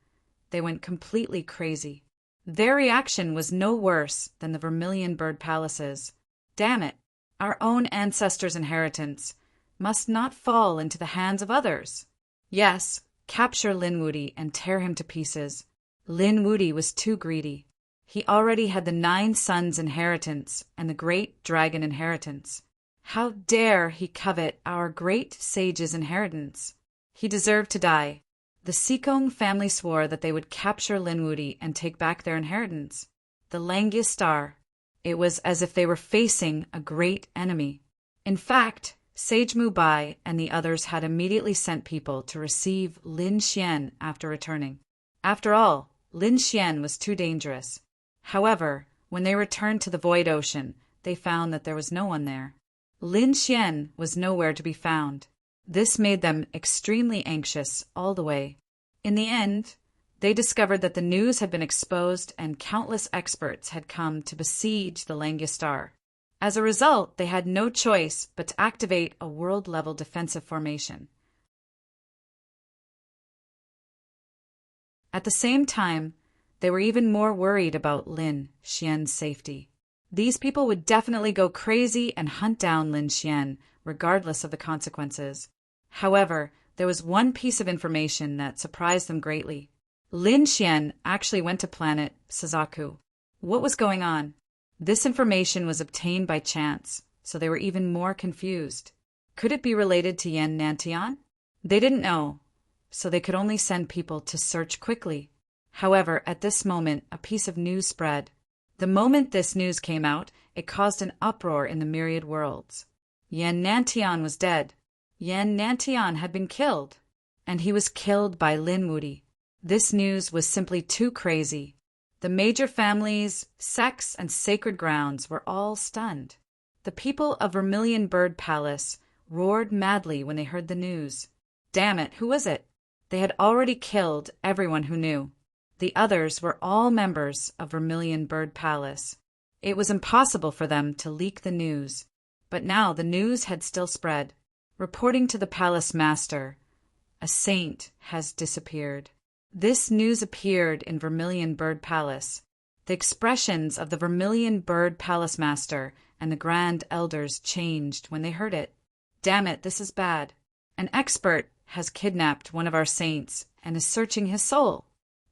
they went completely crazy. Their reaction was no worse than the Vermilion Bird Palace's. Damn it, our own ancestors' inheritance must not fall into the hands of others. Yes, capture Lin Wudi and tear him to pieces. Lin Wudi was too greedy. He already had the 9 sons' inheritance and the great dragon inheritance. How dare he covet our great sage's inheritance? He deserved to die. The Sikong family swore that they would capture Lin Wudi and take back their inheritance. The Langya star. It was as if they were facing a great enemy. In fact, Sage Mu Bai and the others had immediately sent people to receive Lin Xian after returning. After all, Lin Xian was too dangerous. However, when they returned to the Void Ocean, they found that there was no one there. Lin Xian was nowhere to be found. This made them extremely anxious all the way. In the end, they discovered that the news had been exposed and countless experts had come to besiege the Langya Star. As a result, they had no choice but to activate a world-level defensive formation. At the same time, they were even more worried about Lin Xian's safety. These people would definitely go crazy and hunt down Lin Xian, regardless of the consequences. However, there was one piece of information that surprised them greatly. Lin Xian actually went to planet Suzaku. What was going on? This information was obtained by chance, so they were even more confused. Could it be related to Yan Nantian? They didn't know, so they could only send people to search quickly. However, at this moment, a piece of news spread. The moment this news came out, it caused an uproar in the myriad worlds. Yan Nantian was dead. Yan Nantian had been killed, and he was killed by Lin Wudi. This news was simply too crazy. The major families, sects, and sacred grounds were all stunned. The people of Vermilion Bird Palace roared madly when they heard the news. Damn it, who was it? They had already killed everyone who knew. The others were all members of Vermilion Bird Palace. It was impossible for them to leak the news. But now the news had still spread. Reporting to the palace master, a saint has disappeared. This news appeared in Vermilion Bird Palace. The expressions of the Vermilion Bird Palace master and the Grand Elders changed when they heard it. Damn it, this is bad. An expert has kidnapped one of our saints and is searching his soul.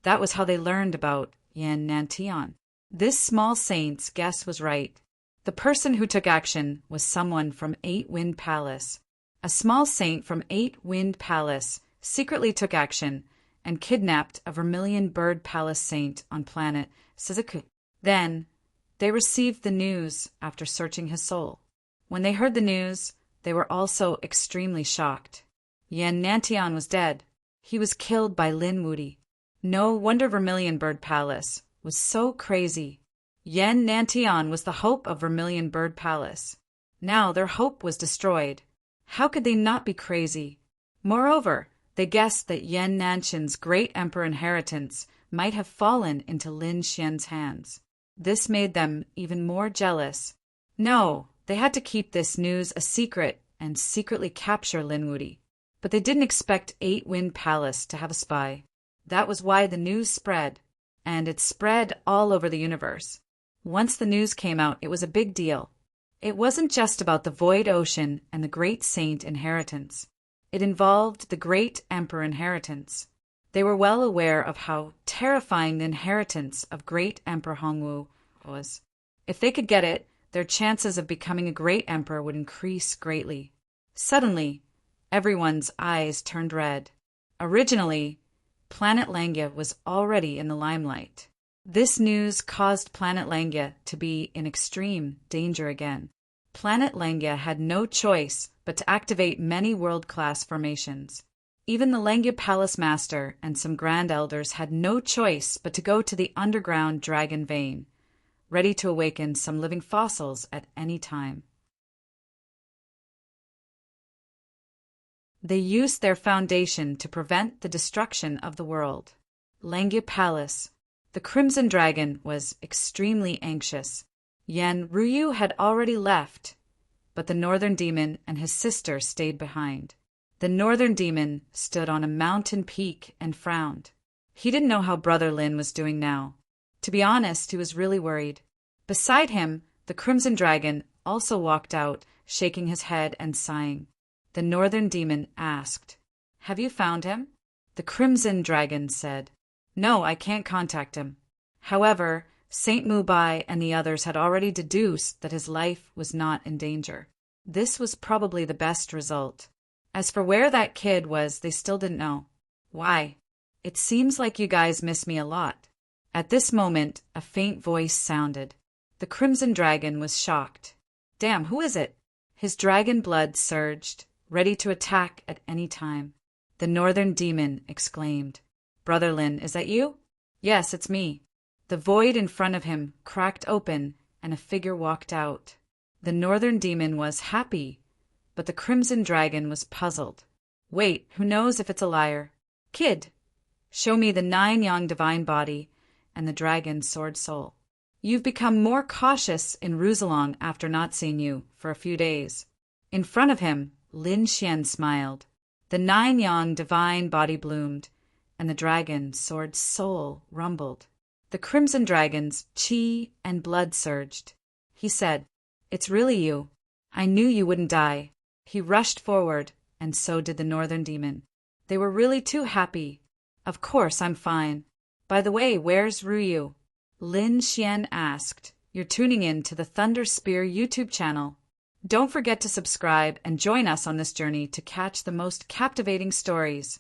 That was how they learned about Yan Nantian. This small saint's guess was right. The person who took action was someone from 8 Wind Palace. A small saint from 8 Wind Palace secretly took action and kidnapped a Vermilion Bird Palace saint on planet Suzaku. Then, they received the news after searching his soul. When they heard the news, they were also extremely shocked. Yan Nantian was dead. He was killed by Lin Wudi. No wonder Vermilion Bird Palace was so crazy. Yan Nantian was the hope of Vermilion Bird Palace. Now their hope was destroyed. How could they not be crazy? Moreover, they guessed that Yan Nantian's great emperor inheritance might have fallen into Lin Xian's hands. This made them even more jealous. No, they had to keep this news a secret and secretly capture Lin Wudi. But they didn't expect 8 Wind Palace to have a spy. That was why the news spread, and it spread all over the universe. Once the news came out, it was a big deal. It wasn't just about the Void Ocean and the Great Saint inheritance. It involved the Great Emperor inheritance. They were well aware of how terrifying the inheritance of Great Emperor Hongwu was. If they could get it, their chances of becoming a great emperor would increase greatly. Suddenly, everyone's eyes turned red. Originally, Planet Langya was already in the limelight. This news caused Planet Langya to be in extreme danger again. Planet Langya had no choice but to activate many world-class formations. Even the Langya Palace Master and some Grand Elders had no choice but to go to the underground Dragon Vein, ready to awaken some living fossils at any time. They used their foundation to prevent the destruction of the world. Langya Palace. The Crimson Dragon was extremely anxious. Yan Ruyu had already left, but the Northern Demon and his sister stayed behind. The Northern Demon stood on a mountain peak and frowned. He didn't know how Brother Lin was doing now. To be honest, he was really worried. Beside him, the Crimson Dragon also walked out, shaking his head and sighing. The Northern Demon asked, "Have you found him?" The Crimson Dragon said, No, I can't contact him. However, Saint Mubai and the others had already deduced that his life was not in danger. This was probably the best result. As for where that kid was, they still didn't know. Why? It seems like you guys miss me a lot. At this moment, a faint voice sounded. The Crimson Dragon was shocked. Damn, who is it? His dragon blood surged, ready to attack at any time. The Northern Demon exclaimed, Brother Lin, is that you? Yes, it's me. The void in front of him cracked open, and a figure walked out. The Northern Demon was happy, but the Crimson Dragon was puzzled. Wait, who knows if it's a liar? Kid, show me the 9-yang divine body and the dragon's sword soul. You've become more cautious in Rusalong after not seeing you for a few days. In front of him, Lin Xian smiled. The 9-yang divine body bloomed, and the dragon's sword soul rumbled. The Crimson Dragon's chi and blood surged. He said, It's really you. I knew you wouldn't die. He rushed forward, and so did the Northern Demon. They were really too happy. Of course, I'm fine. By the way, where's Ruyu? Lin Xian asked. You're tuning in to the Thunder Spear YouTube channel. Don't forget to subscribe and join us on this journey to catch the most captivating stories.